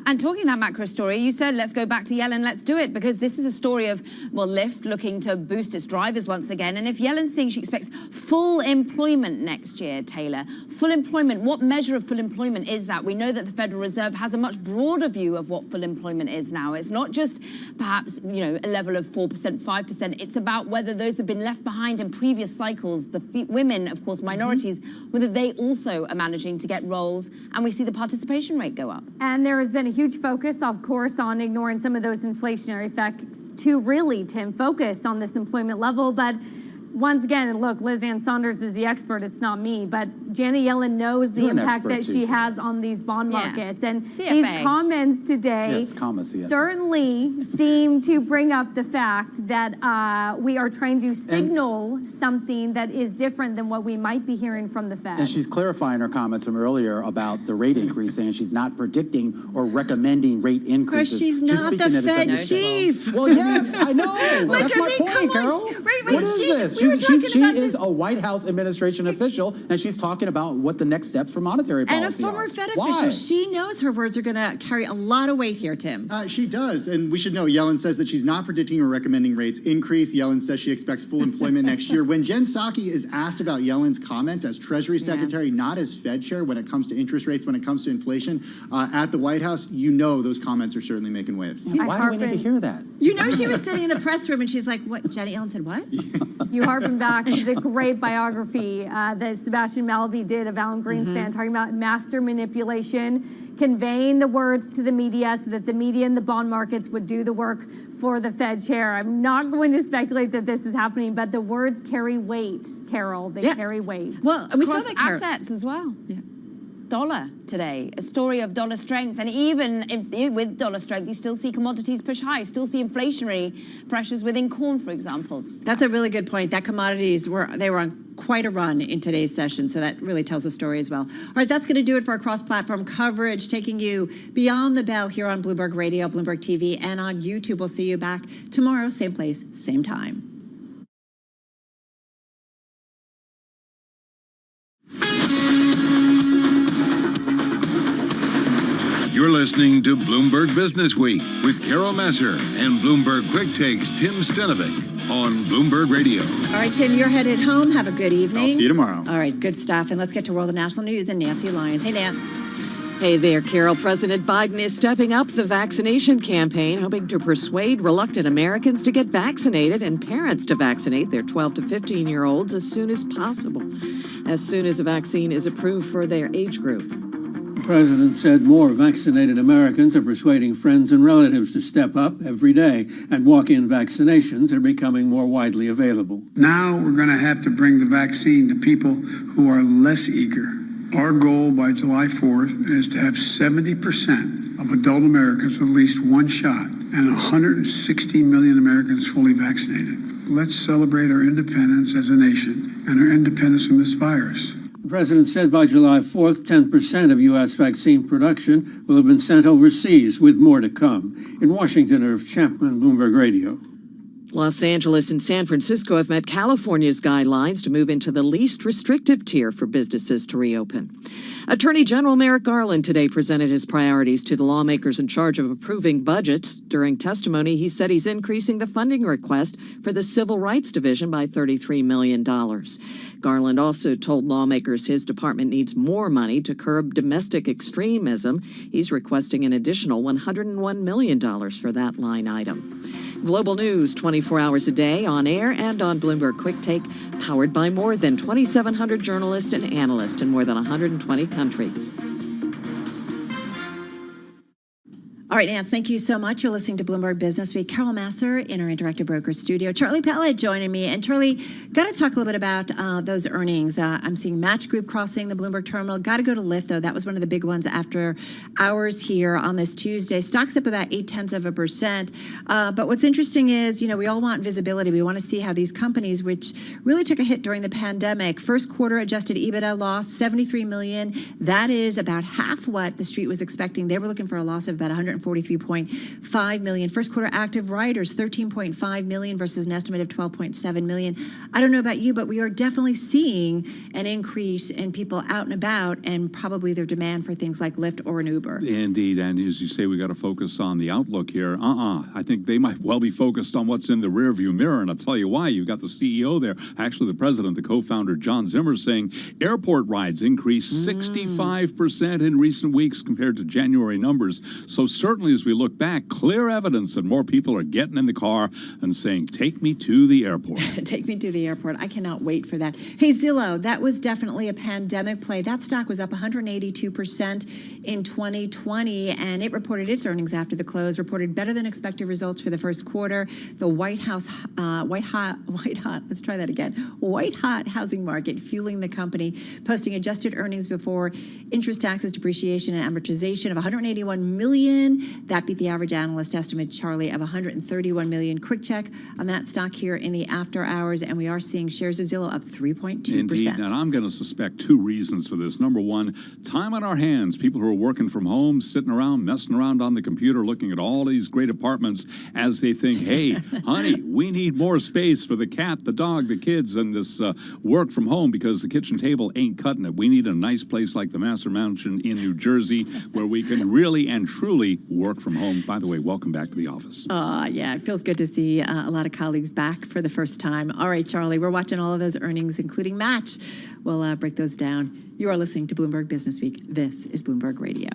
And talking that macro story, you said, let's go back to Yellen, let's do it, because this is a story of, well, Lyft looking to boost its drivers once again. And if Yellen's saying she expects full employment next year, Taylor, full employment, what measure of full employment is that? We know that the Federal Reserve has a much broader view of what full employment is now. It's not just perhaps, a level of 4%, 5%. It's about whether those have been left behind in previous cycles, the women, of course, minorities, whether they also are managing to get roles, and we see the participation rate go up. And there has been a huge focus, of course, on ignoring some of those inflationary effects to really, Tim, focus on this employment level. But once again, and look, Liz Ann Saunders is the expert, it's not me, but Janet Yellen knows the impact that she has on these bond markets. And these comments today certainly seem to bring up the fact that we are trying to signal something that is different than what we might be hearing from the Fed. And she's clarifying her comments from earlier about the rate increase, saying she's not predicting or recommending rate increases. She's not the Fed chief. Well, yes, I know. That's my point, Carol. What is this? She is a White House administration official, and she's talking about what the next steps for monetary policy are. And a former Fed official. She knows her words are going to carry a lot of weight here, Tim. She does, and we should know Yellen says that she's not predicting or recommending rates increase. Yellen says she expects full employment next year. When Jen Psaki is asked about Yellen's comments as Treasury Secretary, not as Fed Chair, when it comes to interest rates, when it comes to inflation, at the White House, those comments are certainly making waves. Why do we need to hear that? She was sitting in the press room and she's like, what, Janet Yellen said what? You harken back to the great biography that Sebastian Mallaby did of Alan Greenspan, talking about master manipulation, conveying the words to the media so that the media and the bond markets would do the work for the Fed chair. I'm not going to speculate that this is happening, but the words carry weight, Carol. They carry weight. Well, we saw that assets as well. Yeah. Dollar today, a story of dollar strength, and even with dollar strength, you still see commodities push high, still see inflationary pressures within corn, for example. That's a really good point. That commodities were on quite a run in today's session, so that really tells a story as well. All right, that's going to do it for our cross-platform coverage, taking you beyond the bell here on Bloomberg Radio, Bloomberg TV, and on YouTube. We'll see you back tomorrow, same place, same time. You're listening to Bloomberg Business Week with Carol Messer and Bloomberg Quick Takes Tim Stenovic on Bloomberg Radio. All right, Tim, you're headed home. Have a good evening. I'll see you tomorrow. All right, good stuff. And let's get to World and National News and Nancy Lyons. Hey, Nance. Hey there, Carol. President Biden is stepping up the vaccination campaign, hoping to persuade reluctant Americans to get vaccinated and parents to vaccinate their 12 to 15-year-olds as soon as possible, as soon as a vaccine is approved for their age group. The president said more vaccinated Americans are persuading friends and relatives to step up every day, and walk-in vaccinations are becoming more widely available. Now we're going to have to bring the vaccine to people who are less eager. Our goal by July 4th is to have 70% of adult Americans at least one shot and 160 million Americans fully vaccinated. Let's celebrate our independence as a nation and our independence from this virus. The president said by July 4th, 10% of U.S. vaccine production will have been sent overseas, with more to come. In Washington, Irv Chapman, Bloomberg Radio. Los Angeles and San Francisco have met California's guidelines to move into the least restrictive tier for businesses to reopen. Attorney General Merrick Garland today presented his priorities to the lawmakers in charge of approving budgets. During testimony, he said he's increasing the funding request for the Civil Rights Division by $33 million. Garland also told lawmakers his department needs more money to curb domestic extremism. He's requesting an additional $101 million for that line item. Global news 24 hours a day, on air and on Bloomberg Quick Take, powered by more than 2,700 journalists and analysts in more than 120 countries. All right, Nance, thank you so much. You're listening to Bloomberg Business Week. Carol Masser in our Interactive Brokers studio. Charlie Pellet joining me. And Charlie, got to talk a little bit about those earnings. I'm seeing Match Group crossing the Bloomberg terminal. Got to go to Lyft, though. That was one of the big ones after hours here on this Tuesday. Stock's up about 0.8%. But what's interesting is, we all want visibility. We want to see how these companies, which really took a hit during the pandemic, first quarter adjusted EBITDA loss, $73 million. That is about half what the street was expecting. They were looking for a loss of about $143.5 million. First quarter active riders, 13.5 million versus an estimate of 12.7 million. I don't know about you, but we are definitely seeing an increase in people out and about and probably their demand for things like Lyft or an Uber. Indeed, and as you say, we got to focus on the outlook here. I think they might well be focused on what's in the rearview mirror, and I'll tell you why. You've got the CEO there, actually the president, the co-founder, John Zimmer, saying airport rides increased 65% in recent weeks compared to January numbers. So certainly as we look back, clear evidence that more people are getting in the car and saying, take me to the airport. Take me to the airport. I cannot wait for that. Hey, Zillow, that was definitely a pandemic play. That stock was up 182% in 2020, and it reported its earnings after the close, reported better than expected results for the first quarter. The white hot housing market fueling the company, posting adjusted earnings before interest, taxes, depreciation, and amortization of $181 million. That beat the average analyst estimate, Charlie, of $131 million. Quick check on that stock here in the after hours, and we are seeing shares of Zillow up 3.2%. Indeed, and I'm going to suspect two reasons for this. Number one, time on our hands. People who are working from home, sitting around, messing around on the computer, looking at all these great apartments as they think, hey, honey, we need more space for the cat, the dog, the kids, and this work from home because the kitchen table ain't cutting it. We need a nice place like the Master Mansion in New Jersey where we can really and truly work from home. By the way, welcome back to the office. Yeah, it feels good to see a lot of colleagues back for the first time. All right, Charlie, we're watching all of those earnings, including Match. We'll break those down. You are listening to Bloomberg Business Week. This is Bloomberg Radio.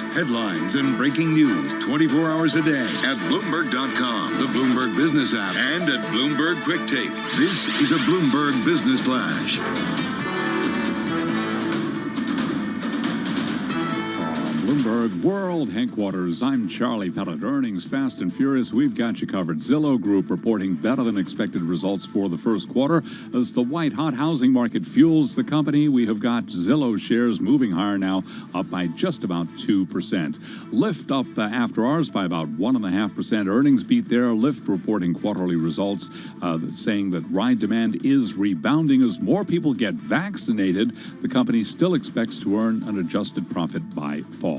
markets, headlines, and breaking news 24 hours a day at Bloomberg.com, the Bloomberg Business app, and at Bloomberg Quick Take. This is a Bloomberg Business Flash. Bloomberg World Headquarters, I'm Charlie Pellet. Earnings fast and furious, we've got you covered. Zillow Group reporting better than expected results for the first quarter. As the white-hot housing market fuels the company, we have got Zillow shares moving higher now, up by just about 2%. Lyft up after hours by about 1.5%. Earnings beat there. Lyft reporting quarterly results, saying that ride demand is rebounding as more people get vaccinated. The company still expects to earn an adjusted profit by fall.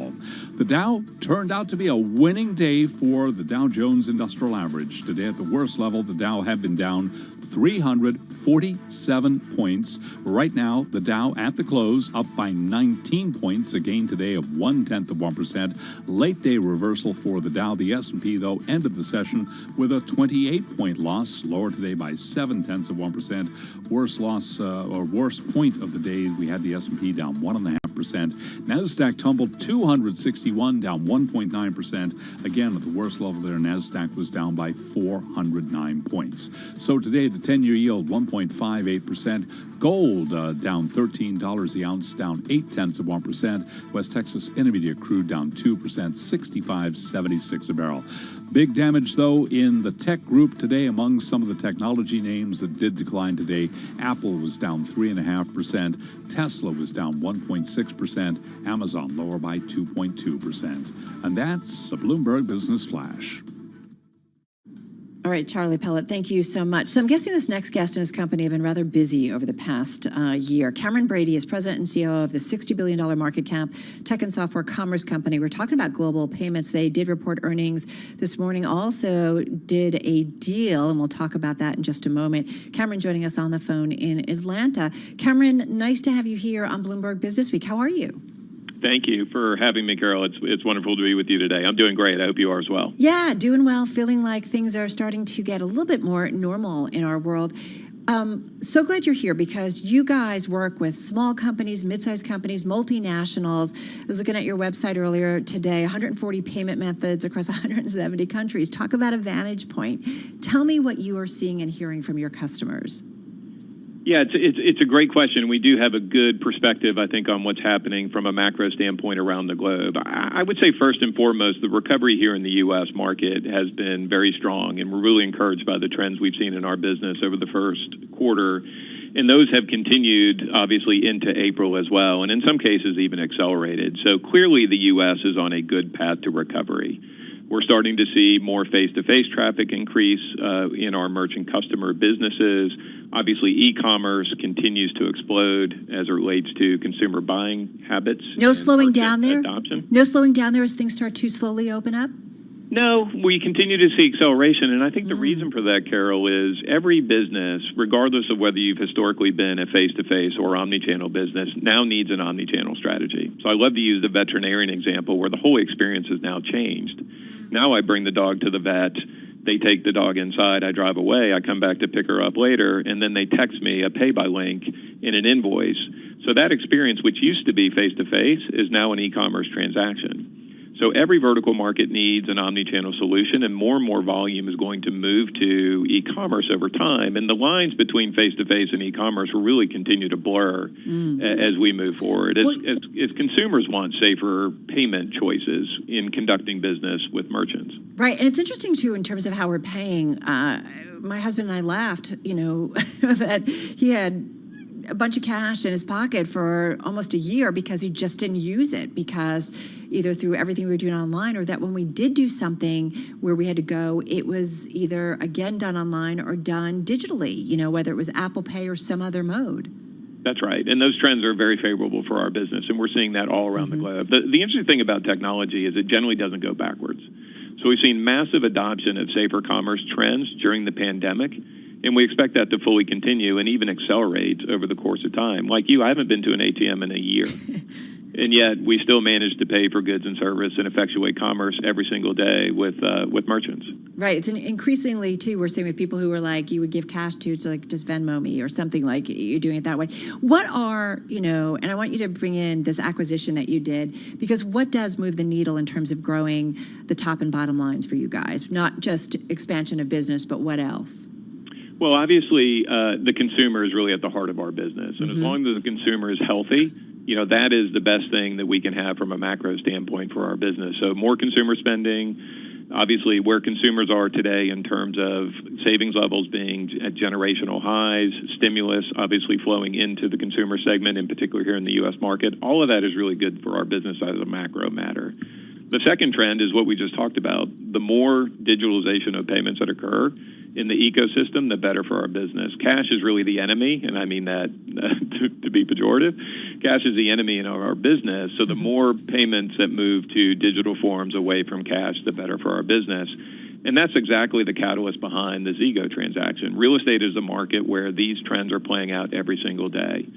The Dow turned out to be a winning day for the Dow Jones Industrial Average. Today at the worst level, the Dow had been down 347 points. Right now, the Dow at the close up by 19 points, a gain today of 0.1%. Late day reversal for the Dow. The S&P, though, ended the session with a 28-point loss, lower today by 0.7%. Worst loss or worst point of the day, we had the S&P down 1.5%. NASDAQ tumbled 261, down 1.9%. Again, at the worst level there, NASDAQ was down by 409 points. So today, the 10-year yield, 1.58%. Gold down $13 the ounce, down 0.8%. West Texas Intermediate crude down 2%, 65.76 a barrel. Big damage, though, in the tech group today among some of the technology names that did decline today. Apple was down 3.5%. Tesla was down 1.6%. Amazon lower by 2.2%. And that's a Bloomberg Business Flash. All right, Charlie Pellet, thank you so much. So I'm guessing this next guest and his company have been rather busy over the past year. Cameron Brady is president and CEO of the $60 billion market cap tech and software commerce company. We're talking about global payments. They did report earnings this morning, also did a deal, and we'll talk about that in just a moment. Cameron joining us on the phone in Atlanta. Cameron, nice to have you here on Bloomberg Business Week. How are you? Thank you for having me, Carol. It's wonderful to be with you today. I'm doing great. I hope you are as well. Yeah, doing well, feeling like things are starting to get a little bit more normal in our world. So glad you're here because you guys work with small companies, mid-sized companies, multinationals. I was looking at your website earlier today, 140 payment methods across 170 countries. Talk about a vantage point. Tell me what you are seeing and hearing from your customers. Yeah, it's a great question. We do have a good perspective, I think, on what's happening from a macro standpoint around the globe. I would say first and foremost, the recovery here in the U.S. market has been very strong, and we're really encouraged by the trends we've seen in our business over the first quarter. And those have continued, obviously, into April as well, and in some cases even accelerated. So clearly the U.S. is on a good path to recovery. We're starting to see more face-to-face traffic increase in our merchant customer businesses. Obviously, e-commerce continues to explode as it relates to consumer buying habits. No slowing down there? Adoption. No slowing down there as things start to slowly open up? No, we continue to see acceleration, and I think the reason for that, Carol, is every business, regardless of whether you've historically been a face-to-face or omni-channel business, now needs an omni-channel strategy. So I love to use the veterinarian example where the whole experience has now changed. Now I bring the dog to the vet, they take the dog inside, I drive away, I come back to pick her up later, and then they text me a pay-by link in an invoice. So that experience, which used to be face-to-face, is now an e-commerce transaction. So every vertical market needs an omni-channel solution, and more volume is going to move to e-commerce over time. And the lines between face-to-face and e-commerce will really continue to blur as we move forward. As consumers want safer payment choices in conducting business with merchants. Right, and it's interesting, too, in terms of how we're paying. My husband and I laughed, that he had a bunch of cash in his pocket for almost a year because he just didn't use it, because either through everything we were doing online, or that when we did do something where we had to go, it was either again done online or done digitally, whether it was Apple Pay or some other mode. That's right. And those trends are very favorable for our business, and we're seeing that all around the globe. The interesting thing about technology is it generally doesn't go backwards. So we've seen massive adoption of safer commerce trends during the pandemic, and we expect that to fully continue and even accelerate over the course of time. Like you, I haven't been to an ATM in a year. And yet we still manage to pay for goods and service and effectuate commerce every single day with merchants. Right. It's increasingly, too, we're seeing with people who are like, you would give cash to like, just Venmo me or something, like you're doing it that way. What are, and I want you to bring in this acquisition that you did, because what does move the needle in terms of growing the top and bottom lines for you guys? Not just expansion of business, but what else? Well, obviously, the consumer is really at the heart of our business. And as long as the consumer is healthy, that is the best thing that we can have from a macro standpoint for our business. So more consumer spending, obviously where consumers are today in terms of savings levels being at generational highs, stimulus obviously flowing into the consumer segment, in particular here in the U.S. market, all of that is really good for our business as a macro matter. The second trend is what we just talked about. The more digitalization of payments that occur in the ecosystem, the better for our business. Cash is really the enemy, and I mean that to be pejorative. Cash is the enemy in our business, so the more payments that move to digital forms away from cash, the better for our business. And that's exactly the catalyst behind the Zego transaction. Real estate is a market where these trends are playing out every single day.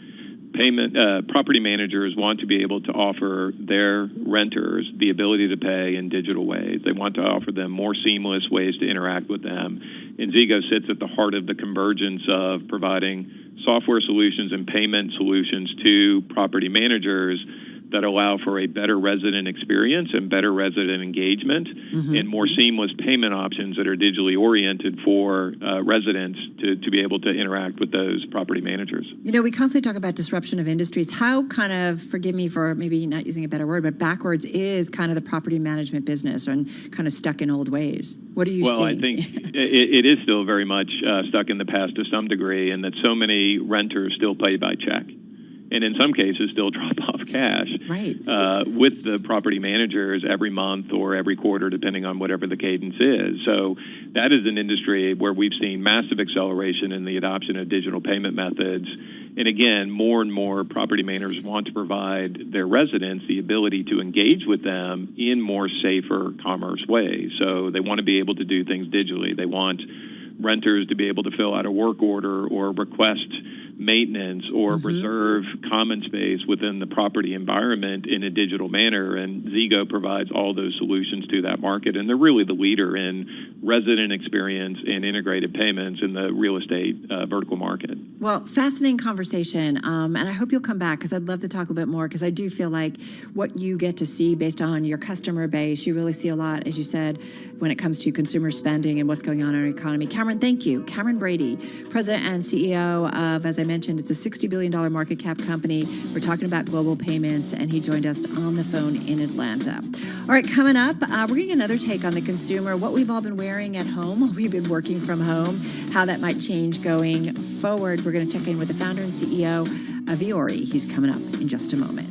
Property managers want to be able to offer their renters the ability to pay in digital ways. They want to offer them more seamless ways to interact with them. And Zego sits at the heart of the convergence of providing software solutions and payment solutions to property managers that allow for a better resident experience and better resident engagement and more seamless payment options that are digitally oriented for residents to be able to interact with those property managers. We constantly talk about disruption of industries. How kind of, forgive me for maybe not using a better word, but backwards is kind of the property management business and kind of stuck in old ways? What do you see? Well, I think it is still very much stuck in the past to some degree, and that so many renters still pay by check. And in some cases still drop off cash with the property managers every month or every quarter, depending on whatever the cadence is. So that is an industry where we've seen massive acceleration in the adoption of digital payment methods. And again, more and more property managers want to provide their residents the ability to engage with them in more safer commerce ways. So they want to be able to do things digitally. They want renters to be able to fill out a work order or request maintenance or reserve common space within the property environment in a digital manner, and Zego provides all those solutions to that market, and they're really the leader in resident experience and integrated payments in the real estate vertical market. Well, fascinating conversation, and I hope you'll come back because I'd love to talk a little bit more, because I do feel like what you get to see based on your customer base, you really see a lot, as you said, when it comes to consumer spending and what's going on in our economy. Cameron, thank you. Cameron Brady, President and CEO of, as I mentioned, it's a $60 billion market cap company. We're talking about global payments, and he joined us on the phone in Atlanta. All right, coming up, we're getting another take on the consumer, what we've all been wearing at home. We've been working from home, how that might change going forward. We're going to check in with the founder and CEO of Viore. He's coming up in just a moment.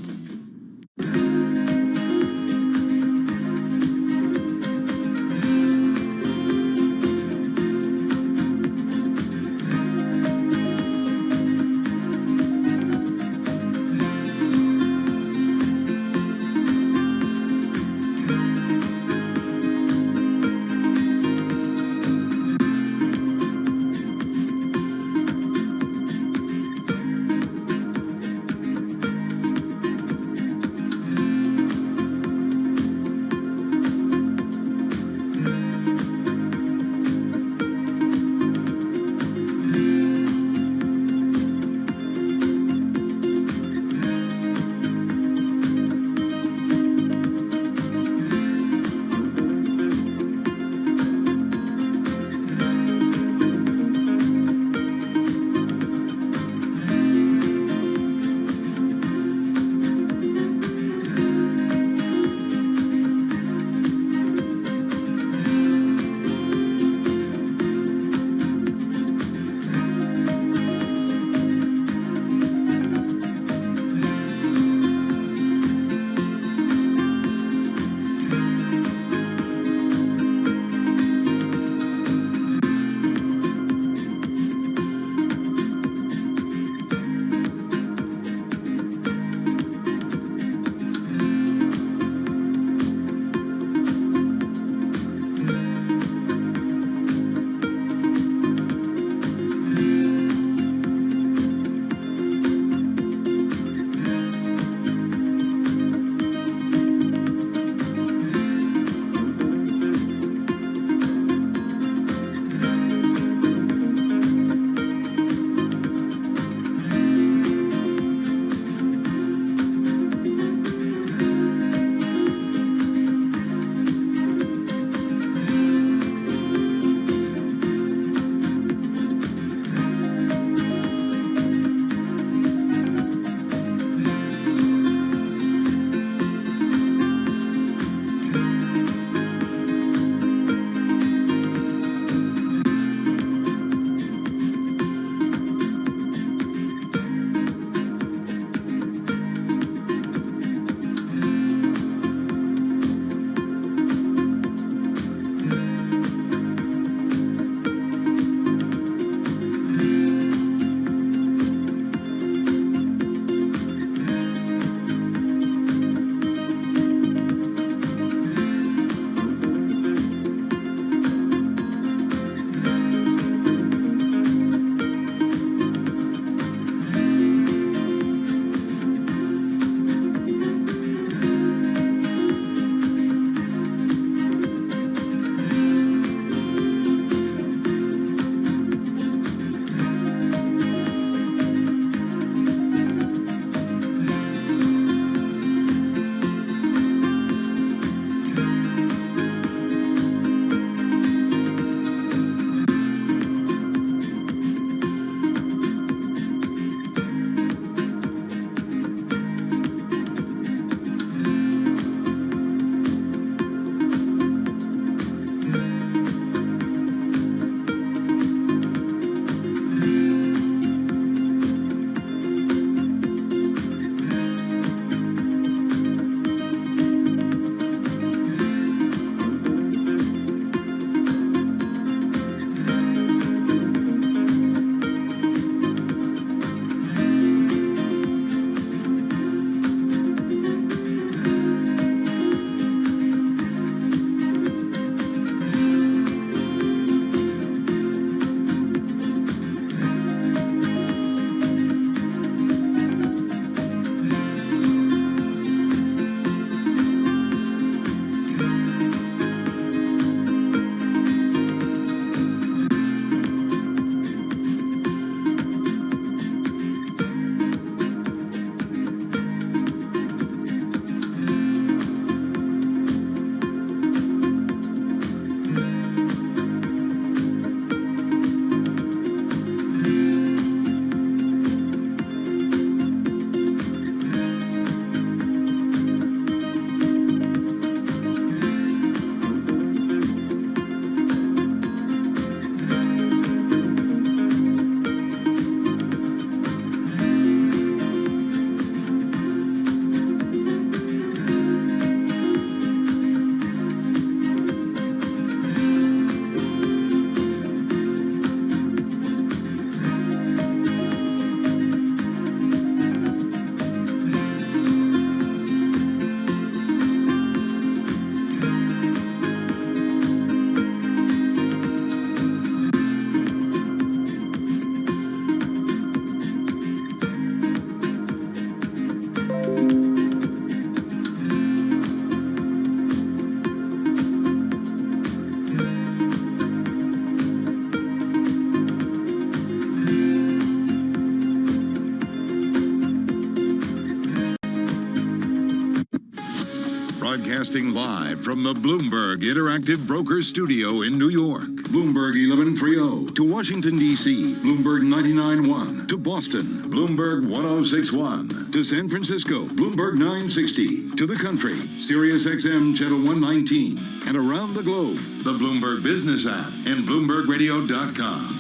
Broadcasting live from the Bloomberg Interactive Broker Studio in New York. Bloomberg 1130 to Washington, D.C. Bloomberg 99.1 to Boston. Bloomberg 106.1 to San Francisco. Bloomberg 960 to the country. Sirius XM Channel 119. And around the globe, the Bloomberg Business app and BloombergRadio.com.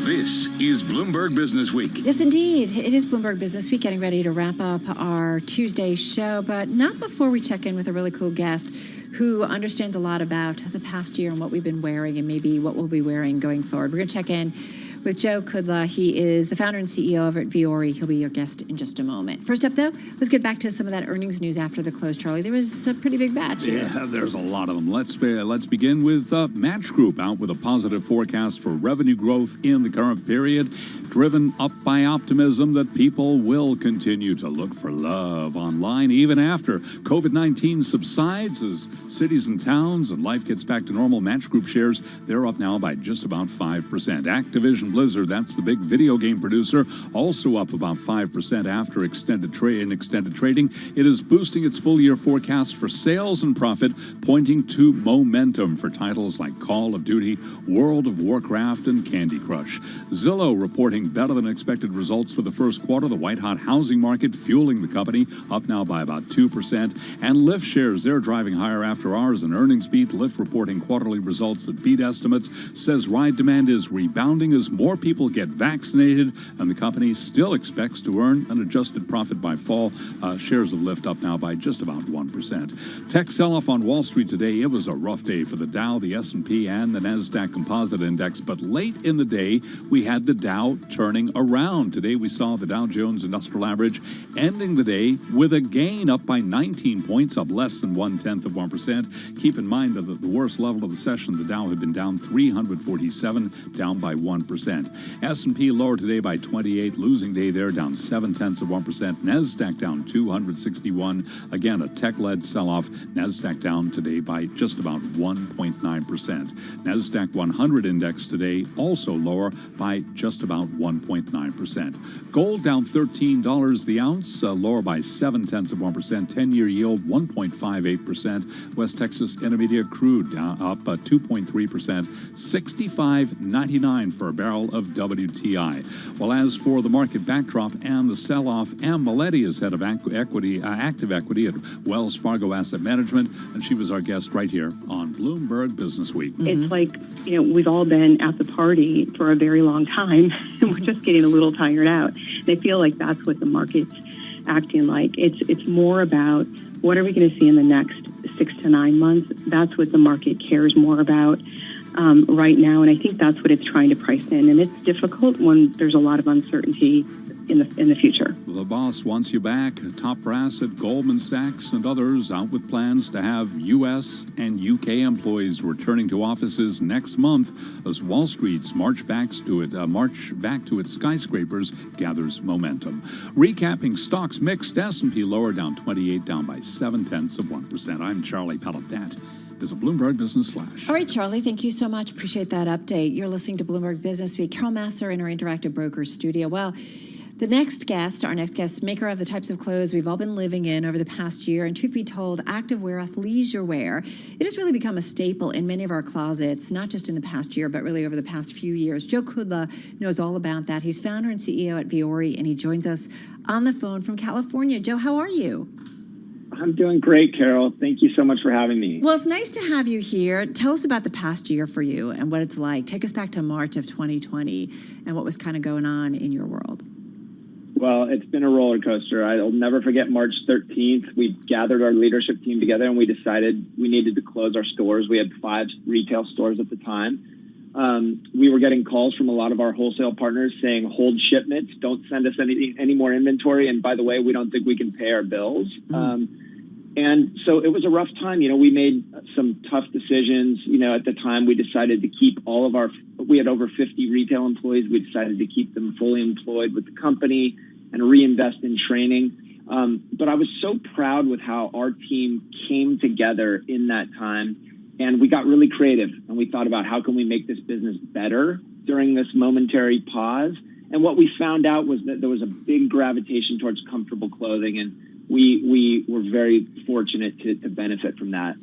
This is Bloomberg Business Week. Yes, indeed. It is Bloomberg Business Week, getting ready to wrap up our Tuesday show, but not before we check in with a really cool guest who understands a lot about the past year and what we've been wearing and maybe what we'll be wearing going forward. We're going to check in with Joe Kudla. He is the founder and CEO of Viore. He'll be your guest in just a moment. First up, though, let's get back to some of that earnings news after the close, Charlie. There was a pretty big batch here. Yeah, there's a lot of them. Let's begin with Match Group, out with a positive forecast for revenue growth in the current period, driven up by optimism that people will continue to look for love online even after COVID-19 subsides. As cities and towns and life gets back to normal, Match Group shares, they're up now by just about 5%. Activision Blizzard, that's the big video game producer, also up about 5% after extended trading. It is boosting its full-year forecast for sales and profit, pointing to momentum for titles like Call of Duty, World of Warcraft, and Candy Crush. Zillow reporting better-than-expected results for the first quarter. The white-hot housing market fueling the company, up now by about 2%. And Lyft shares, they're driving higher after hours and earnings beat. Lyft reporting quarterly results that beat estimates, says ride demand is rebounding as more people get vaccinated, and the company still expects to earn an adjusted profit by fall. Shares of Lyft up now by just about 1%. Tech sell-off on Wall Street today. It was a rough day for the Dow, the S&P, and the NASDAQ Composite Index, but late in the day, we had the Dow turning around. Today, we saw the Dow Jones Industrial Average ending the day with a gain up by 19 points, up less than 0.1%. Keep in mind that at the worst level of the session, the Dow had been down 347, down by 1%. S&P lower today by 28, losing day there, down 0.7%. NASDAQ down 261. Again, a tech-led sell-off. NASDAQ down today by just about 1.9%. NASDAQ 100 index today also lower by just about 1.9%. Gold down $13 the ounce, lower by 0.7%. 10-year yield 1.58%. West Texas Intermediate crude down up 2.3%. $65.99 for a barrel of WTI. Well, as for the market backdrop and the sell-off, Ann Maletti is head of active equity at Wells Fargo Asset Management, and she was our guest right here on Bloomberg Business Week. It's like, we've all been at the party for a very long time, and we're just getting a little tired out. And I feel like that's what the market's acting like. It's more about what are we going to see in the next 6 to 9 months. That's what the market cares more about right now, and I think that's what it's trying to price in. And it's difficult when there's a lot of uncertainty in the future. The boss wants you back. Top brass at Goldman Sachs and others out with plans to have U.S. and U.K. employees returning to offices next month as Wall Street's march back to its skyscrapers gathers momentum. Recapping stocks mixed, S&P lower, down 28, down by 0.7%. I'm Charlie Pellet. That is a Bloomberg Business Flash. All right, Charlie, thank you so much. Appreciate that update. You're listening to Bloomberg Business Week. Carol Masser in our Interactive Brokers studio. Well, our next guest, maker of the types of clothes we've all been living in over the past year, and truth be told, activewear, athleisure wear, it has really become a staple in many of our closets, not just in the past year, but really over the past few years. Joe Kudla knows all about that. He's founder and CEO at Viore, and he joins us on the phone from California. Joe, how are you? I'm doing great, Carol. Thank you so much for having me. Well, it's nice to have you here. Tell us about the past year for you and what it's like. Take us back to March of 2020 and what was kind of going on in your world. Well, it's been a roller coaster. I'll never forget March 13th. We gathered our leadership team together and we decided we needed to close our stores. We had 5 retail stores at the time. We were getting calls from a lot of our wholesale partners saying, hold shipments, don't send us any more inventory. And by the way, we don't think we can pay our bills. And so it was a rough time. We made some tough decisions. At the time we decided to keep we had over 50 retail employees. We decided to keep them fully employed with the company and reinvest in training. But I was so proud with how our team came together in that time. And we got really creative and we thought about how can we make this business better during this momentary pause. And what we found out was that there was a big gravitation towards comfortable clothing. And we were very fortunate to benefit from that.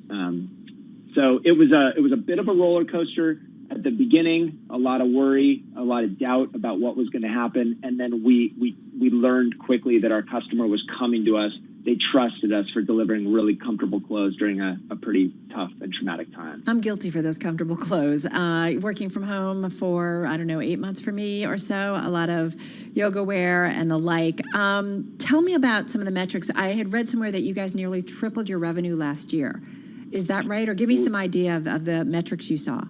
So it was a bit of a roller coaster at the beginning, a lot of worry, a lot of doubt about what was going to happen, and then we learned quickly that our customer was coming to us. They trusted us for delivering really comfortable clothes during a pretty tough and traumatic time. I'm guilty for those comfortable clothes. Working from home for, 8 months for me or so, a lot of yoga wear and the like. Tell me about some of the metrics. I had read somewhere that you guys nearly tripled your revenue last year. Is that right? Or give me some idea of the metrics you saw.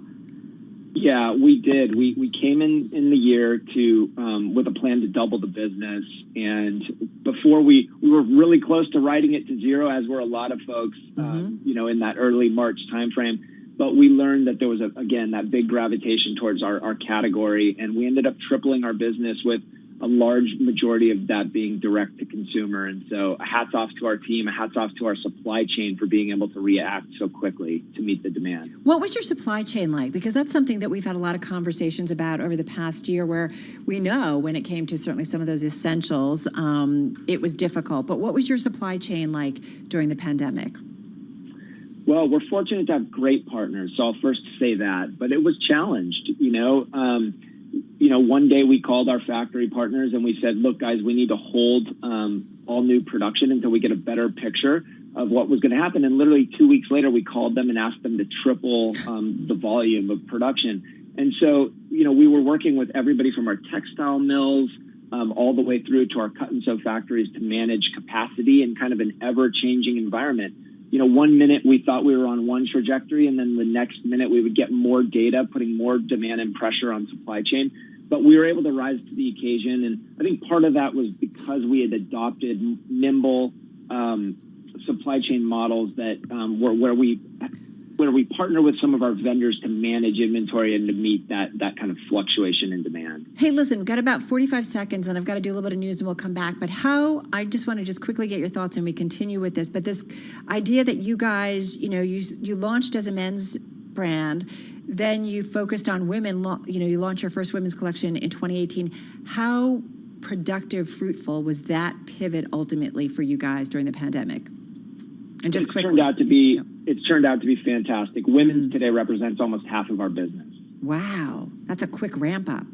Yeah, we did. We came in the year to with a plan to double the business, and before we were really close to writing it to zero, as were a lot of folks, in that early March timeframe. But we learned that there was that big gravitation towards our category, and we ended up tripling our business with a large majority of that being direct to consumer. And so hats off to our team, hats off to our supply chain for being able to react so quickly to meet the demand. What was your supply chain like? Because that's something that we've had a lot of conversations about over the past year, where we know when it came to certainly some of those essentials, it was difficult. But what was your supply chain like during the pandemic? Well, we're fortunate to have great partners, so I'll first say that. But it was challenged, one day we called our factory partners and we said, look, guys, we need to hold all new production until we get a better picture of what was going to happen. And literally 2 weeks later, we called them and asked them to triple the volume of production. And so, we were working with everybody from our textile mills all the way through to our cut and sew factories to manage capacity in kind of an ever-changing environment. 1 minute we thought we were on one trajectory, and then the next minute we would get more data, putting more demand and pressure on supply chain. But we were able to rise to the occasion, and I think part of that was because we had adopted nimble supply chain models that where we partner with some of our vendors to manage inventory and to meet that kind of fluctuation in demand. Hey, listen, we've got about 45 seconds, and I've got to do a little bit of news, and we'll come back. But I just want to quickly get your thoughts, and we continue with this. But this idea that you guys, you launched as a men's brand, then you focused on women. You launched your first women's collection in 2018. How productive, fruitful was that pivot ultimately for you guys during the pandemic? And just quickly. It's turned out to be fantastic. Women's today represents almost half of our business. Wow, that's a quick ramp up.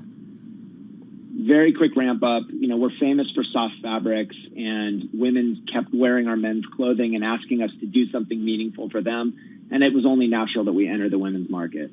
Very quick ramp up. We're famous for soft fabrics, and women kept wearing our men's clothing and asking us to do something meaningful for them. And it was only natural that we enter the women's market.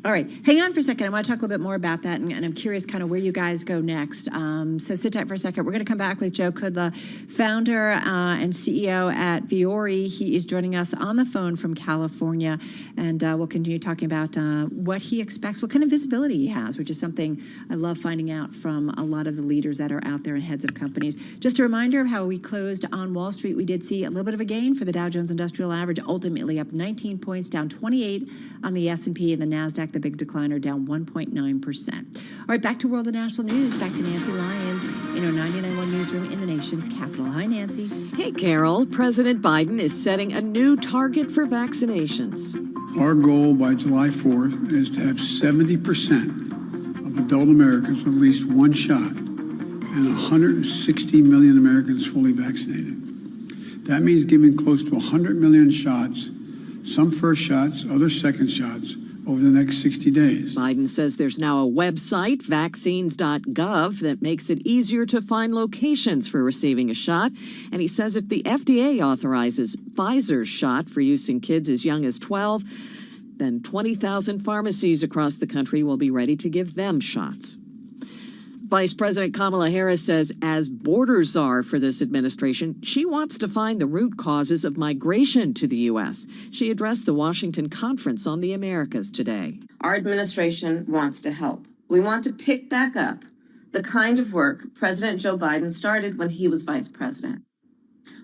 All right, hang on for a second. I want to talk a little bit more about that, and I'm curious kind of where you guys go next. So sit tight for a second. We're going to come back with Joe Kudla, founder and CEO at Viore. He is joining us on the phone from California, and we'll continue talking about what he expects, what kind of visibility he has, which is something I love finding out from a lot of the leaders that are out there and heads of companies. Just a reminder of how we closed on Wall Street. We did see a little bit of a gain for the Dow Jones Industrial Average, ultimately up 19 points, down 28 on the S&P, and the NASDAQ, the big decliner, down 1.9%. All right, back to World and National News. Back to Nancy Lyons in our 99.1 newsroom in the nation's capital. Hi, Nancy. Hey, Carol. President Biden is setting a new target for vaccinations. Our goal by July 4th is to have 70% of adult Americans with at least one shot and 160 million Americans fully vaccinated. That means giving close to 100 million shots, some first shots, other second shots, over the next 60 days. Biden says there's now a website, vaccines.gov, that makes it easier to find locations for receiving a shot. And he says if the FDA authorizes Pfizer's shot for use in kids as young as 12, then 20,000 pharmacies across the country will be ready to give them shots. Vice President Kamala Harris says as border czar for this administration, she wants to find the root causes of migration to the U.S. She addressed the Washington Conference on the Americas today. Our administration wants to help. We want to pick back up the kind of work President Joe Biden started when he was vice president.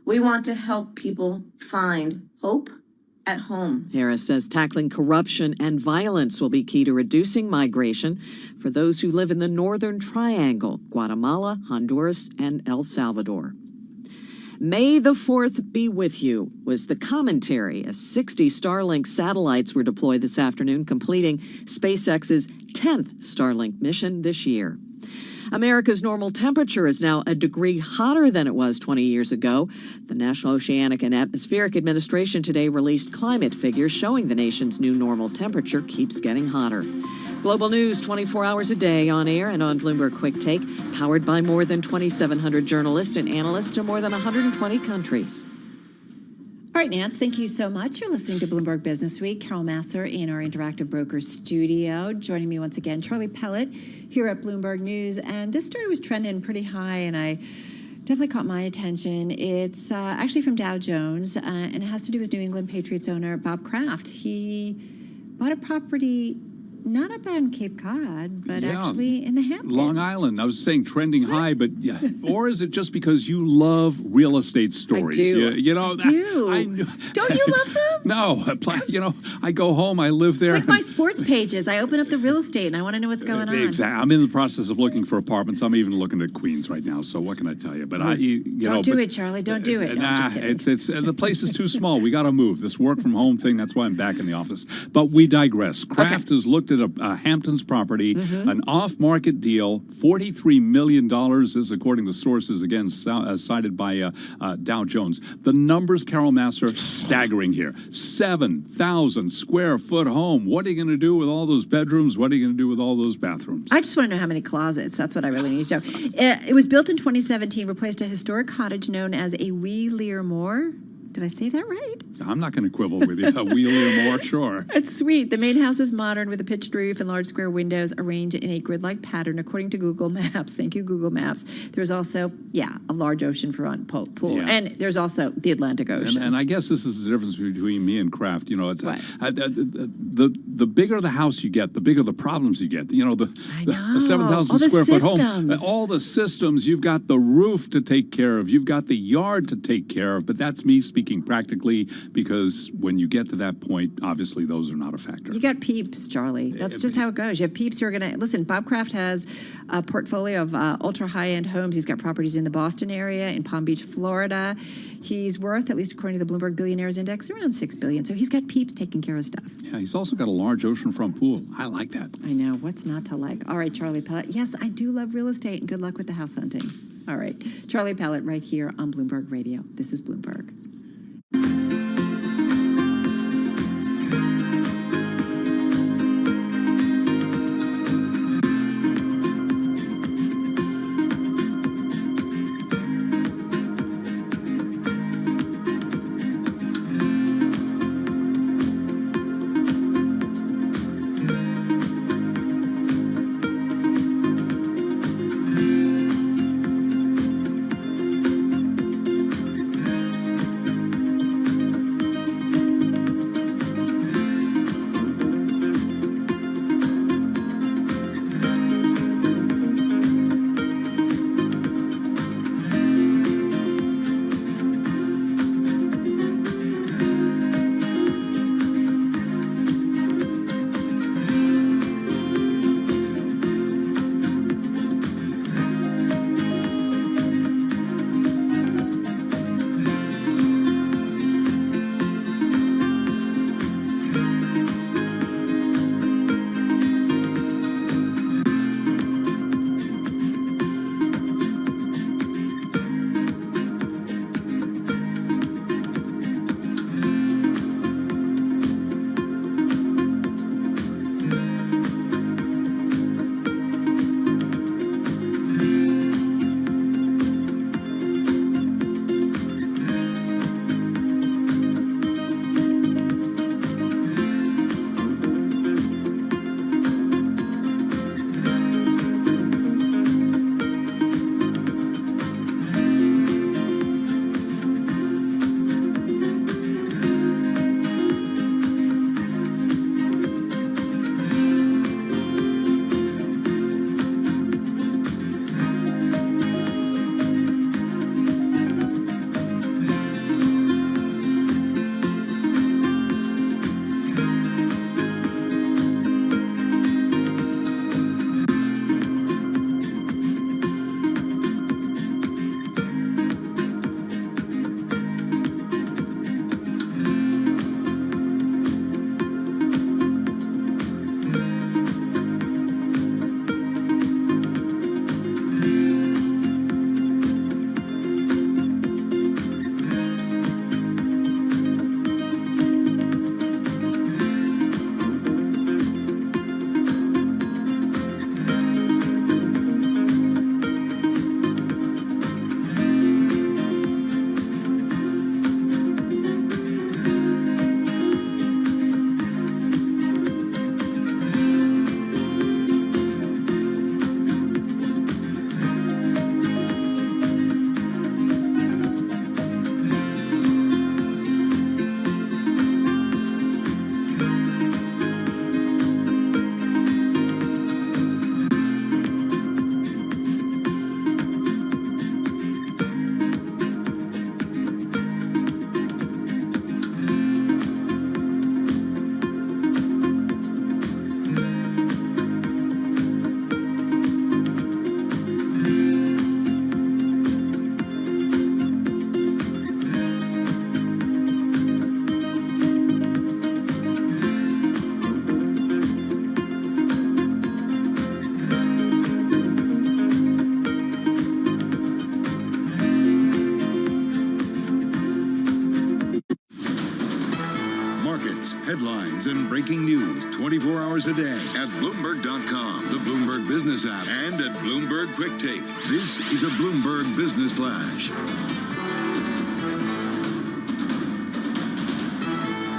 We want to help people find hope at home. Harris says tackling corruption and violence will be key to reducing migration for those who live in the Northern Triangle, Guatemala, Honduras, and El Salvador. May the 4th be with you was the commentary as 60 Starlink satellites were deployed this afternoon, completing SpaceX's 10th Starlink mission this year. America's normal temperature is now a degree hotter than it was 20 years ago. The National Oceanic and Atmospheric Administration today released climate figures showing the nation's new normal temperature keeps getting hotter. Global news 24 hours a day on air and on Bloomberg Quick Take, powered by more than 2,700 journalists and analysts in more than 120 countries. All right, Nance, thank you so much. You're listening to Bloomberg Business Week. Carol Masser in our Interactive Brokers studio. Joining me once again, Charlie Pellet here at Bloomberg News. And this story was trending pretty high, and I definitely caught my attention. It's actually from Dow Jones, and it has to do with New England Patriots owner Bob Kraft. He bought a property not up on Cape Cod, but actually in the Hamptons. Long Island. I was saying trending high, but yeah. Or is it just because you love real estate stories? I do. You know, I do. Don't you love them? No. You know, I go home, I live there. It's like my sports pages. I open up the real estate and I want to know what's going on. Exactly. I'm in the process of looking for apartments. I'm even looking at Queens right now. So what can I tell you? But Don't do it, Charlie. Don't do it. No, I'm just kidding. It's the place is too small. We got to move. This work from home thing. That's why I'm back in the office. But we digress. Kraft has looked at a Hamptons property, an off-market deal. $43 million is according to sources again cited by Dow Jones. The numbers, Carol Masser, staggering here. 7,000 square foot home. What are you going to do with all those bedrooms? What are you going to do with all those bathrooms? I just want to know how many closets. That's what I really need to know. It was built in 2017, replaced a historic cottage known as a Wee Lear Moor. Did I say that right? I'm not going to quibble with you. Wheelie or more, sure. It's sweet. The main house is modern with a pitched roof and large square windows arranged in a grid-like pattern according to Google Maps. Thank you, Google Maps. There's also, a large oceanfront pool. Yeah. And there's also the Atlantic Ocean. And I guess this is the difference between me and Kraft. You know, it's the bigger the house you get, the bigger the problems you get. You know, the 7,000 square foot home. All the systems. You've got the roof to take care of. You've got the yard to take care of. But that's me speaking practically, because when you get to that point, obviously those are not a factor. You got peeps, Charlie. That's just how it goes. You have peeps who are going to listen. Bob Kraft has a portfolio of ultra high-end homes. He's got properties in the Boston area, in Palm Beach, Florida. He's worth, at least according to the Bloomberg Billionaires Index, around $6 billion. So he's got peeps taking care of stuff. Yeah, he's also got a large oceanfront pool. I like that. I know. What's not to like? All right, Charlie Pellet. Yes, I do love real estate, and good luck with the house hunting. All right, Charlie Pellet right here on Bloomberg Radio. This is Bloomberg. breaking news 24 hours a day at Bloomberg.com, the Bloomberg Business app, and at Bloomberg Quick Take. This is a Bloomberg Business Flash.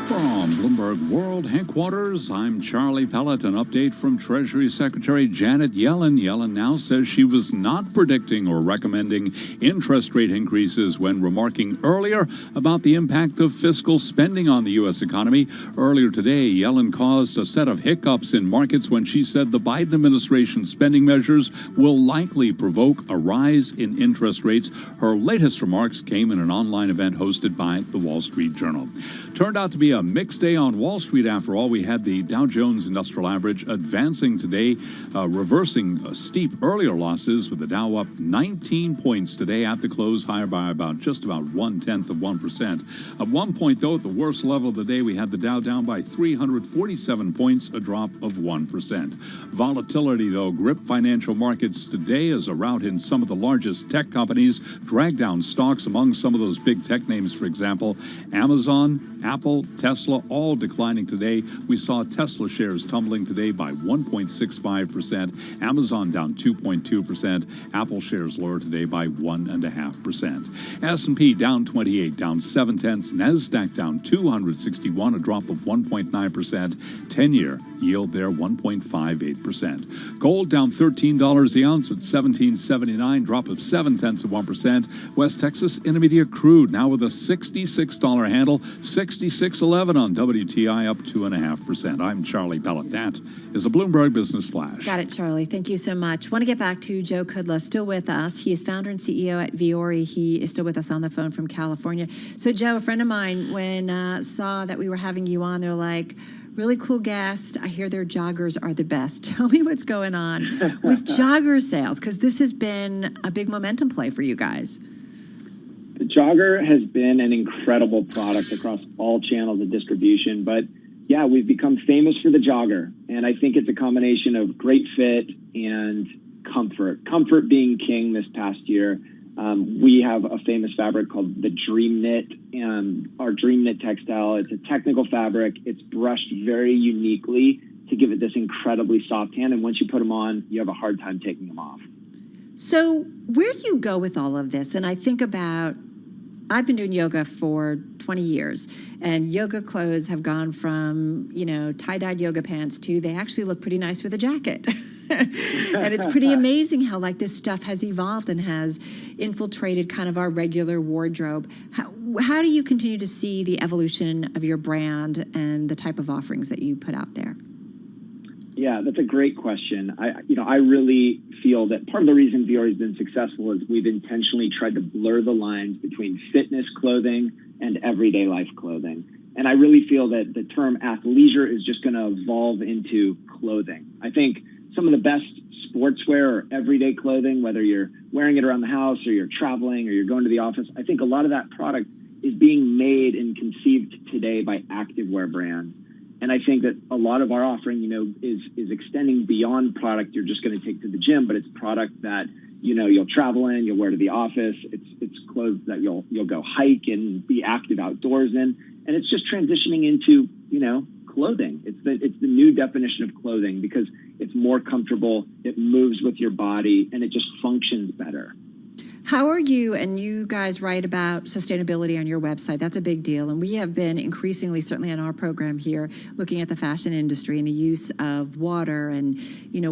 From Bloomberg World Headquarters, I'm Charlie Pellet. An update from Treasury Secretary Janet Yellen. Yellen now says she was not predicting or recommending interest rate increases when remarking earlier about the impact of fiscal spending on the U.S. economy. Earlier today, Yellen caused a set of hiccups in markets when she said the Biden administration's spending measures will likely provoke a rise in interest rates. Her latest remarks came in an online event hosted by the Wall Street Journal. Turned out to be a mixed day on Wall Street after all. We had the Dow Jones Industrial Average advancing today, reversing steep earlier losses, with the Dow up 19 points today at the close, higher by just about 0.1%. At one point, though, at the worst level of the day, we had the Dow down by 347 points, a drop of 1%. Volatility, though, gripped financial markets today as a rout in some of the largest tech companies dragged down stocks. Among some of those big tech names, for example, Amazon, Apple, Tesla, all declining today. We saw Tesla shares tumbling today by 1.65%. Amazon down 2.2%. Apple shares lower today by 1.5%. S&P down 28, down 0.7. NASDAQ down 261, a drop of 1.9%. 10-year yield there 1.58%. Gold down $13 the ounce at $17.79, drop of 0.7%. West Texas Intermediate crude now with a $66 handle, 66.11 on WTI, up 2.5%. I'm Charlie Pellet. That is a Bloomberg Business Flash. Got it, Charlie. Thank you so much. Want to get back to Joe Kudla, still with us. He is founder and CEO at Viore. He is still with us on the phone from California. So, Joe, a friend of mine, when saw that we were having you on, they're like, really cool guest. I hear their joggers are the best. Tell me what's going on with jogger sales, because this has been a big momentum play for you guys. The jogger has been an incredible product across all channels of distribution, but yeah, we've become famous for the jogger. And I think it's a combination of great fit and comfort. Comfort being king this past year. We have a famous fabric called the Dream Knit, our Dream Knit textile. It's a technical fabric. It's brushed very uniquely to give it this incredibly soft hand. And once you put them on, you have a hard time taking them off. So where do you go with all of this? And I think about, I've been doing yoga for 20 years, and yoga clothes have gone from, tie-dyed yoga pants to they actually look pretty nice with a jacket. And it's pretty amazing how this stuff has evolved and has infiltrated kind of our regular wardrobe. How do you continue to see the evolution of your brand and the type of offerings that you put out there? Yeah, that's a great question. I really feel that part of the reason Viore has been successful is we've intentionally tried to blur the lines between fitness clothing and everyday life clothing. And I really feel that the term athleisure is just going to evolve into clothing. I think some of the best sportswear or everyday clothing, whether you're wearing it around the house or you're traveling or you're going to the office, I think a lot of that product is being made and conceived today by activewear brands. And I think that a lot of our offering, is extending beyond product you're just going to take to the gym, but it's product that, you'll travel in, you'll wear to the office. It's clothes that you'll go hike and be active outdoors in. And it's just transitioning into, clothing. It's the new definition of clothing because it's more comfortable, it moves with your body, and it just functions better. How are you, and you guys write about sustainability on your website. That's a big deal. And we have been increasingly, certainly in our program here, looking at the fashion industry and the use of water and,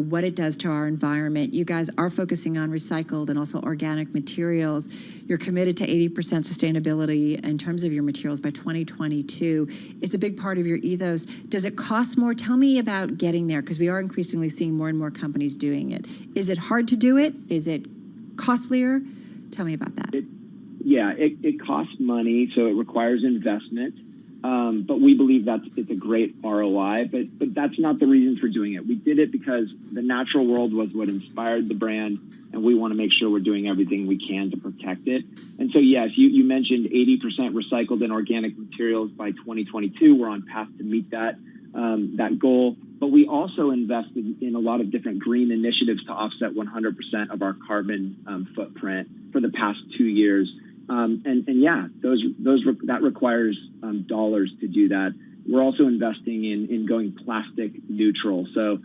what it does to our environment. You guys are focusing on recycled and also organic materials. You're committed to 80% sustainability in terms of your materials by 2022. It's a big part of your ethos. Does it cost more? Tell me about getting there, because we are increasingly seeing more and more companies doing it. Is it hard to do it? Is it costlier? Tell me about that. It costs money, so it requires investment. But we believe it's a great ROI, but that's not the reason for doing it. We did it because the natural world was what inspired the brand, and we want to make sure we're doing everything we can to protect it. And so, yes, you mentioned 80% recycled and organic materials by 2022. We're on path to meet that goal. But we also invested in a lot of different green initiatives to offset 100% of our carbon footprint for the past 2 years. That requires dollars to do that. we're also investing in going plastic neutral. So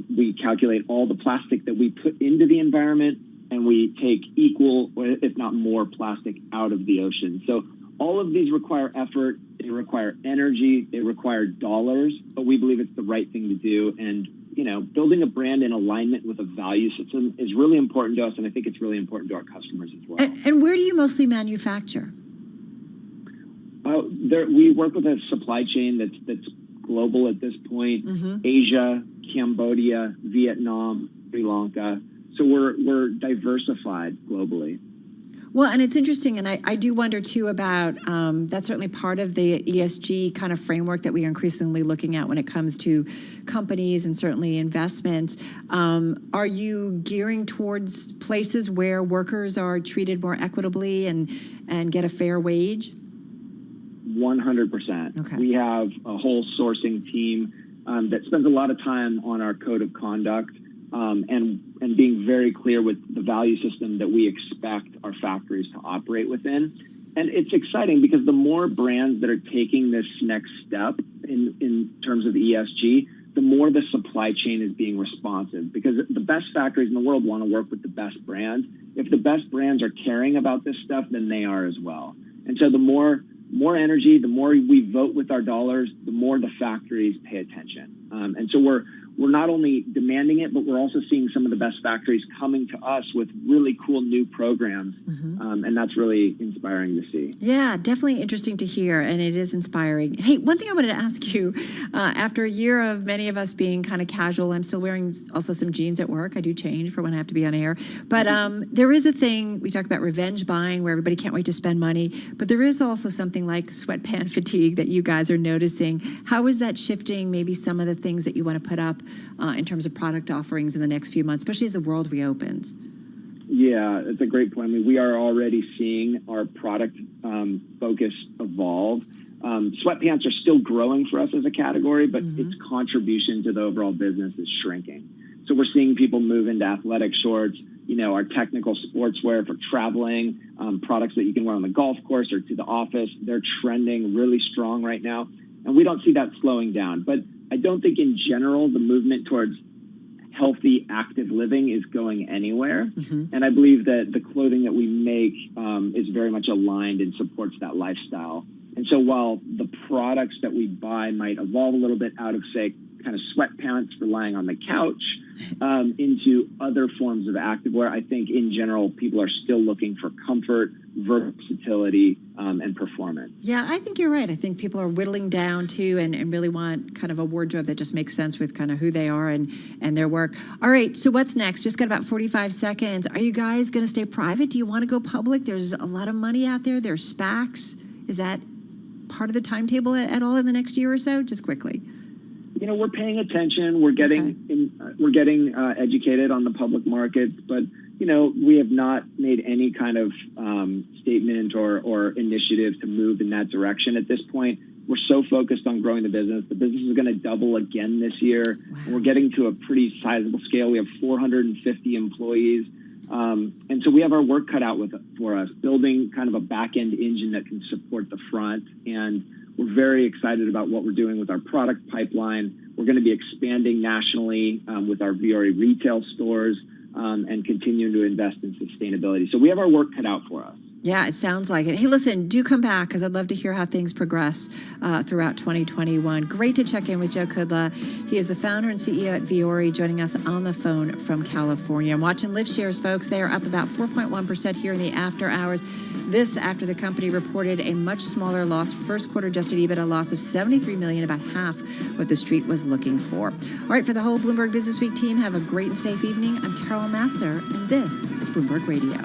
we calculate all the plastic that we put into the environment, and we take equal, if not more, plastic out of the ocean. So all of these require effort, they require energy, they require dollars, but we believe it's the right thing to do. And, you know, building a brand in alignment with a value system is really important to us, and I think it's really important to our customers as well. And where do you mostly manufacture? We work with a supply chain that's global at this point. Asia, Cambodia, Vietnam, Sri Lanka. So we're diversified globally. Well, and it's interesting, and I do wonder, too, about that's certainly part of the ESG kind of framework that we are increasingly looking at when it comes to companies and certainly investments. Are you gearing towards places where workers are treated more equitably and get a fair wage? 100%. Okay. We have a whole sourcing team that spends a lot of time on our code of conduct and being very clear with the value system that we expect our factories to operate within. And it's exciting because the more brands that are taking this next step in terms of ESG, the more the supply chain is being responsive, because the best factories in the world want to work with the best brands. If the best brands are caring about this stuff, then they are as well. And so the more energy, the more we vote with our dollars, the more the factories pay attention. And so we're not only demanding it, but we're also seeing some of the best factories coming to us with really cool new programs. And that's really inspiring to see. Yeah, definitely interesting to hear, and it is inspiring. Hey, one thing I wanted to ask you, after a year of many of us being kind of casual, I'm still wearing also some jeans at work. I do change for when I have to be on air. But there is a thing, we talk about revenge buying, where everybody can't wait to spend money, but there is also something like sweatpant fatigue that you guys are noticing. How is that shifting maybe some of the things that you want to put up in terms of product offerings in the next few months, especially as the world reopens? Yeah, it's a great point. I mean, we are already seeing our product focus evolve. Sweatpants are still growing for us as a category, but its contribution to the overall business is shrinking. So we're seeing people move into athletic shorts, you know, our technical sportswear for traveling, products that you can wear on the golf course or to the office. They're trending really strong right now, and we don't see that slowing down. But I don't think in general the movement towards healthy, active living is going anywhere. And I believe that the clothing that we make is very much aligned and supports that lifestyle. And so while the products that we buy might evolve a little bit out of, say, kind of sweatpants for lying on the couch into other forms of activewear, I think in general people are still looking for comfort, versatility, and performance. Yeah, I think you're right. I think people are whittling down too and really want kind of a wardrobe that just makes sense with kind of who they are and their work. All right, so what's next? Just got about 45 seconds. Are you guys going to stay private? Do you want to go public? There's a lot of money out there. There's SPACs. Is that part of the timetable at all in the next year or so? Just quickly. You know, we're paying attention. We're getting educated on the public markets, but you know, we have not made any kind of statement or initiative to move in that direction at this point. We're so focused on growing the business. The business is going to double again this year. Wow. We're getting to a pretty sizable scale. We have 450 employees. And so we have our work cut out for us, building kind of a back-end engine that can support the front. And we're very excited about what we're doing with our product pipeline. We're going to be expanding nationally with our Viore retail stores and continuing to invest in sustainability. So we have our work cut out for us. Yeah, it sounds like it. Hey, listen, do come back because I'd love to hear how things progress throughout 2021. Great to check in with Joe Kudla. He is the founder and CEO at Viore, joining us on the phone from California. I'm watching Lyft shares, folks. They are up about 4.1% here in the after hours. This after the company reported a much smaller loss, first quarter adjusted EBITDA loss of $73 million, about half what the street was looking for. All right, for the whole Bloomberg Business Week team, have a great and safe evening. I'm Carol Masser, and this is Bloomberg Radio.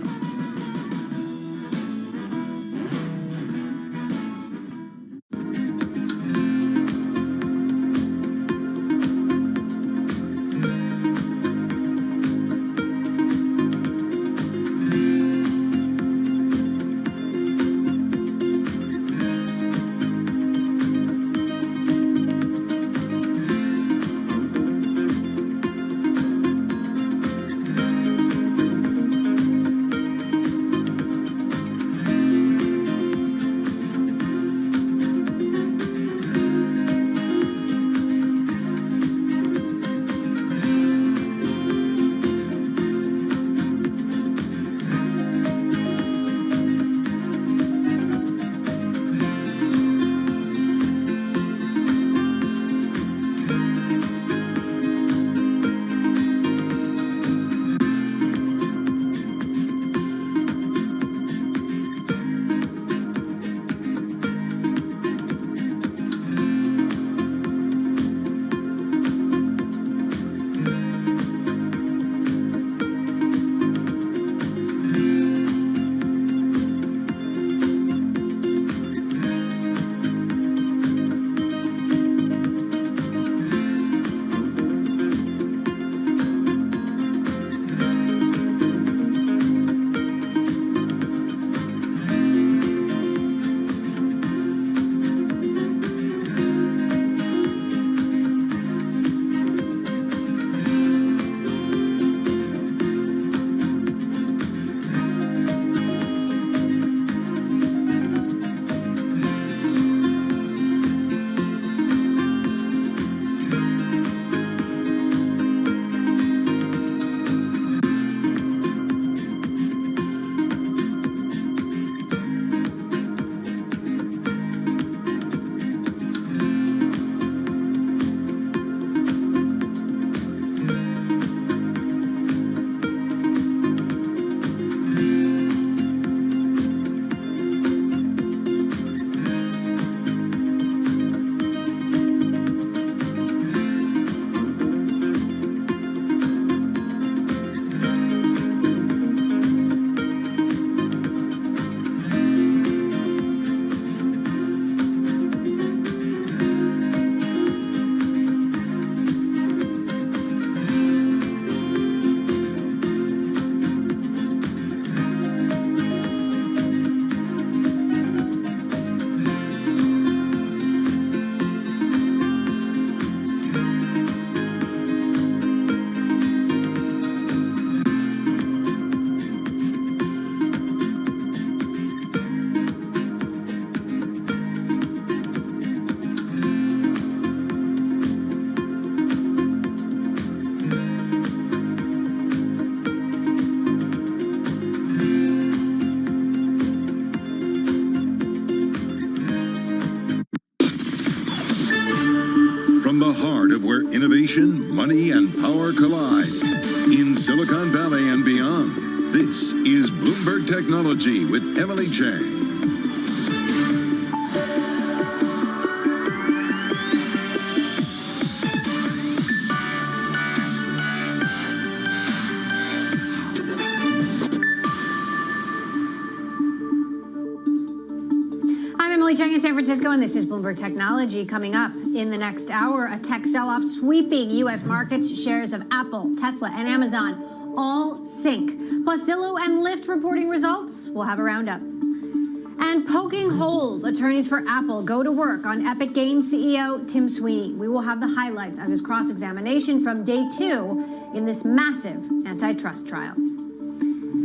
innovation, money, and power collide. In Silicon Valley and beyond, this is Bloomberg Technology with Emily Chang. In San Francisco, and this is Bloomberg Technology. Coming up in the next hour, a tech sell-off sweeping U.S. markets. Shares of Apple, Tesla, and Amazon all sink. Plus Zillow and Lyft reporting results. We'll have a roundup. And poking holes, attorneys for Apple go to work on Epic Games CEO Tim Sweeney. We will have the highlights of his cross-examination from day 2 in this massive antitrust trial.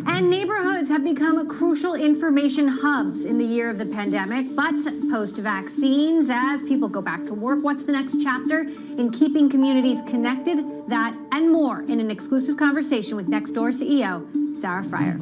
And neighborhoods have become crucial information hubs in the year of the pandemic, but post-vaccines, as people go back to work, what's the next chapter in keeping communities connected? That and more in an exclusive conversation with Nextdoor CEO Sarah Friar.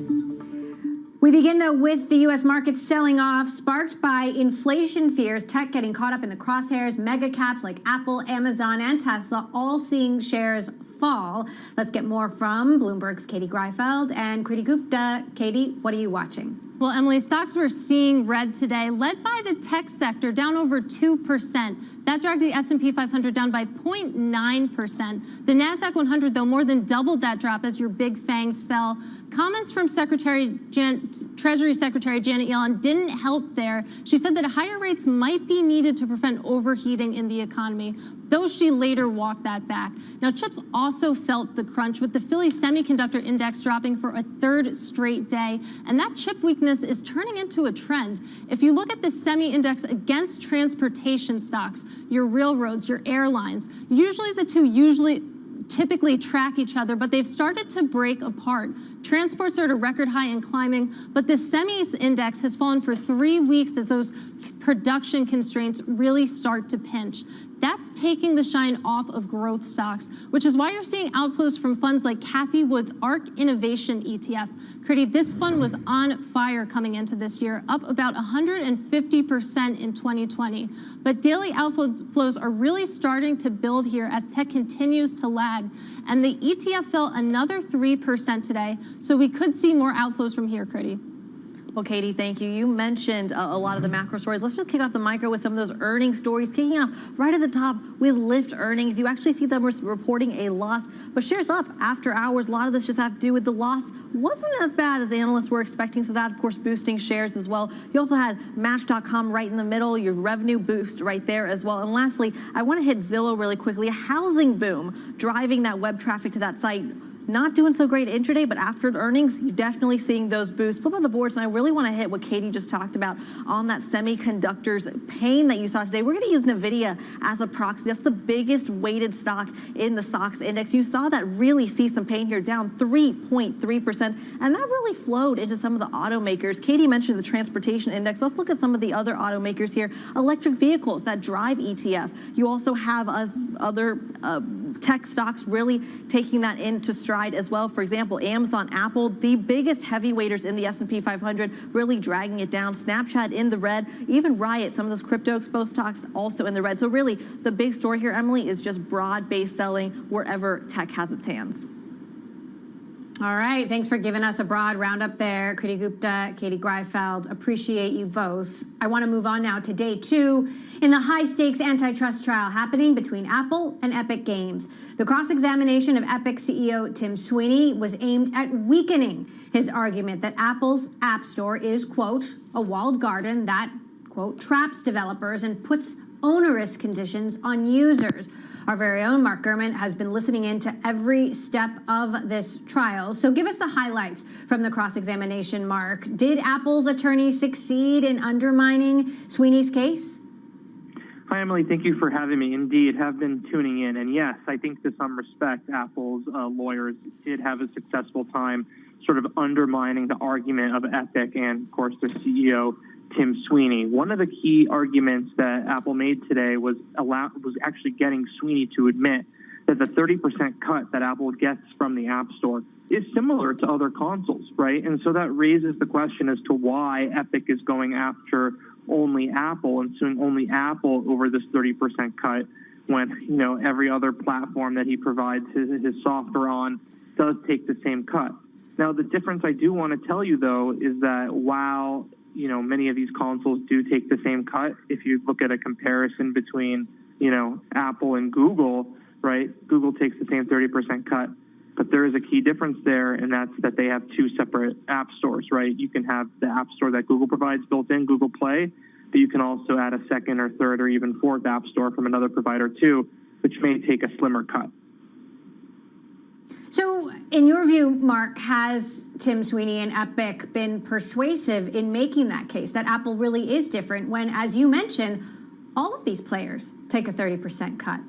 We begin, though, with the U.S. markets selling off, sparked by inflation fears, tech getting caught up in the crosshairs, mega caps like Apple, Amazon, and Tesla all seeing shares fall. Let's get more from Bloomberg's Katie Greifeld and Kriti Gupta. Katie, what are you watching? Well, Emily, stocks we're seeing red today, led by the tech sector, down over 2%. That dragged the S&P 500 down by 0.9%. The NASDAQ 100, though, more than doubled that drop as your big fangs fell. Comments from Treasury Secretary Janet Yellen didn't help there. She said that higher rates might be needed to prevent overheating in the economy, though she later walked that back. Now, chips also felt the crunch, with the Philly Semiconductor Index dropping for a third straight day, and that chip weakness is turning into a trend. If you look at the semi-index against transportation stocks, your railroads, your airlines, usually the two typically track each other, but they've started to break apart. Transports are at a record high and climbing, but the semis index has fallen for 3 weeks as those production constraints really start to pinch. That's taking the shine off of growth stocks, which is why you're seeing outflows from funds like Cathie Wood's ARK Innovation ETF. Kriti, this fund was on fire coming into this year, up about 150% in 2020. But daily outflows are really starting to build here as tech continues to lag. And the ETF fell another 3% today, so we could see more outflows from here, Kriti. Well, Katie, thank you. You mentioned a lot of the macro stories. Let's just kick off the micro with some of those earnings stories. Kicking off right at the top with Lyft earnings. You actually see them reporting a loss, but shares up after hours. A lot of this just have to do with the loss wasn't as bad as analysts were expecting, so that, of course, boosting shares as well. You also had Match.com right in the middle, your revenue boost right there as well. And lastly, I want to hit Zillow really quickly. A housing boom driving that web traffic to that site. Not doing so great intraday, but after earnings, you're definitely seeing those boosts. Flip on the boards, and I really want to hit what Katie just talked about on that semiconductors pain that you saw today. We're going to use NVIDIA as a proxy. That's the biggest weighted stock in the SOX index. You saw that really see some pain here, down 3.3%, and that really flowed into some of the automakers. Katie mentioned the transportation index. Let's look at some of the other automakers here. Electric vehicles that drive ETF. You also have other tech stocks really taking that into stride as well. For example, Amazon, Apple, the biggest heavyweighters in the S&P 500, really dragging it down. Snapchat in the red, even Riot, some of those crypto exposed stocks also in the red. So really, the big story here, Emily, is just broad-based selling wherever tech has its hands. All right, thanks for giving us a broad roundup there, Kriti Gupta, Katie Greifeld. Appreciate you both. I want to move on now to day 2 in the high-stakes antitrust trial happening between Apple and Epic Games. The cross-examination of Epic CEO Tim Sweeney was aimed at weakening his argument that Apple's App Store is, quote, a walled garden that, quote, traps developers and puts onerous conditions on users. Our very own Mark Gurman has been listening into every step of this trial. So give us the highlights from the cross-examination, Mark. Did Apple's attorneys succeed in undermining Sweeney's case? Hi, Emily. Thank you for having me. Indeed, have been tuning in. And yes, I think to some respect, Apple's lawyers did have a successful time sort of undermining the argument of Epic and, of course, their CEO, Tim Sweeney. One of the key arguments that Apple made today was actually getting Sweeney to admit that the 30% cut that Apple gets from the App Store is similar to other consoles, right? And so that raises the question as to why Epic is going after only Apple and suing only Apple over this 30% cut when, every other platform that he provides his software on does take the same cut. Now, the difference I do want to tell you, though, is that while, many of these consoles do take the same cut, if you look at a comparison between, Apple and Google, right, Google takes the same 30% cut. But there is a key difference there, and that's that they have two separate app stores, right? You can have the app store that Google provides built in, Google Play, but you can also add a second or third or even fourth app store from another provider too, which may take a slimmer cut. So, in your view, Mark, has Tim Sweeney and Epic been persuasive in making that case, that Apple really is different when, as you mentioned, all of these players take a 30% cut?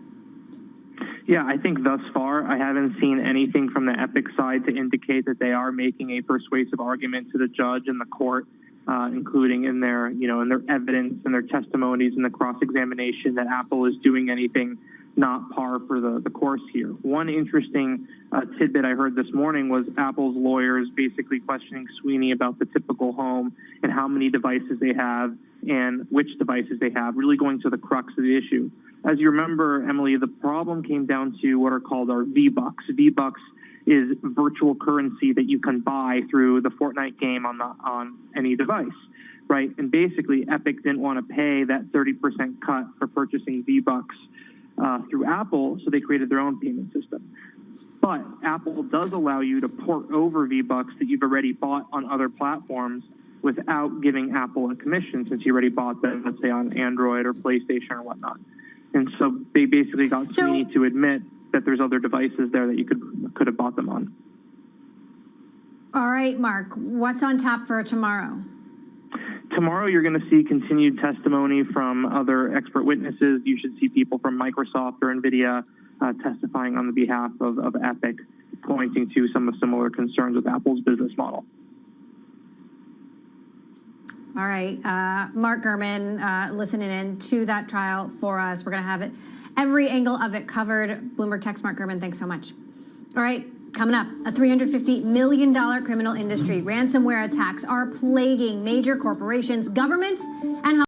Yeah, I think thus far I haven't seen anything from the Epic side to indicate that they are making a persuasive argument to the judge and the court, including in their, in their evidence and their testimonies and the cross-examination that Apple is doing anything not par for the course here. One interesting tidbit I heard this morning was Apple's lawyers basically questioning Sweeney about the typical home and how many devices they have and which devices they have, really going to the crux of the issue. As you remember, Emily, the problem came down to what are called our V-Bucks. V-Bucks is virtual currency that you can buy through the Fortnite game on any device, right? And basically, Epic didn't want to pay that 30% cut for purchasing V-Bucks through Apple, so they created their own payment system. But Apple does allow you to port over V-Bucks that you've already bought on other platforms without giving Apple a commission, since you already bought them, let's say, on Android or PlayStation or whatnot. And so they basically got Sweeney to admit that there's other devices there that you could have bought them on. All right, Mark, what's on tap for tomorrow? Tomorrow, you're going to see continued testimony from other expert witnesses. You should see people from Microsoft or NVIDIA testifying on the behalf of Epic, pointing to some of the similar concerns with Apple's business model. All right, Mark Gurman, listening in to that trial for us. We're going to have it, every angle of it covered. Bloomberg Tech's Mark Gurman, thanks so much. All right, coming up, a $350 million criminal industry. Ransomware attacks are plaguing major corporations, governments, and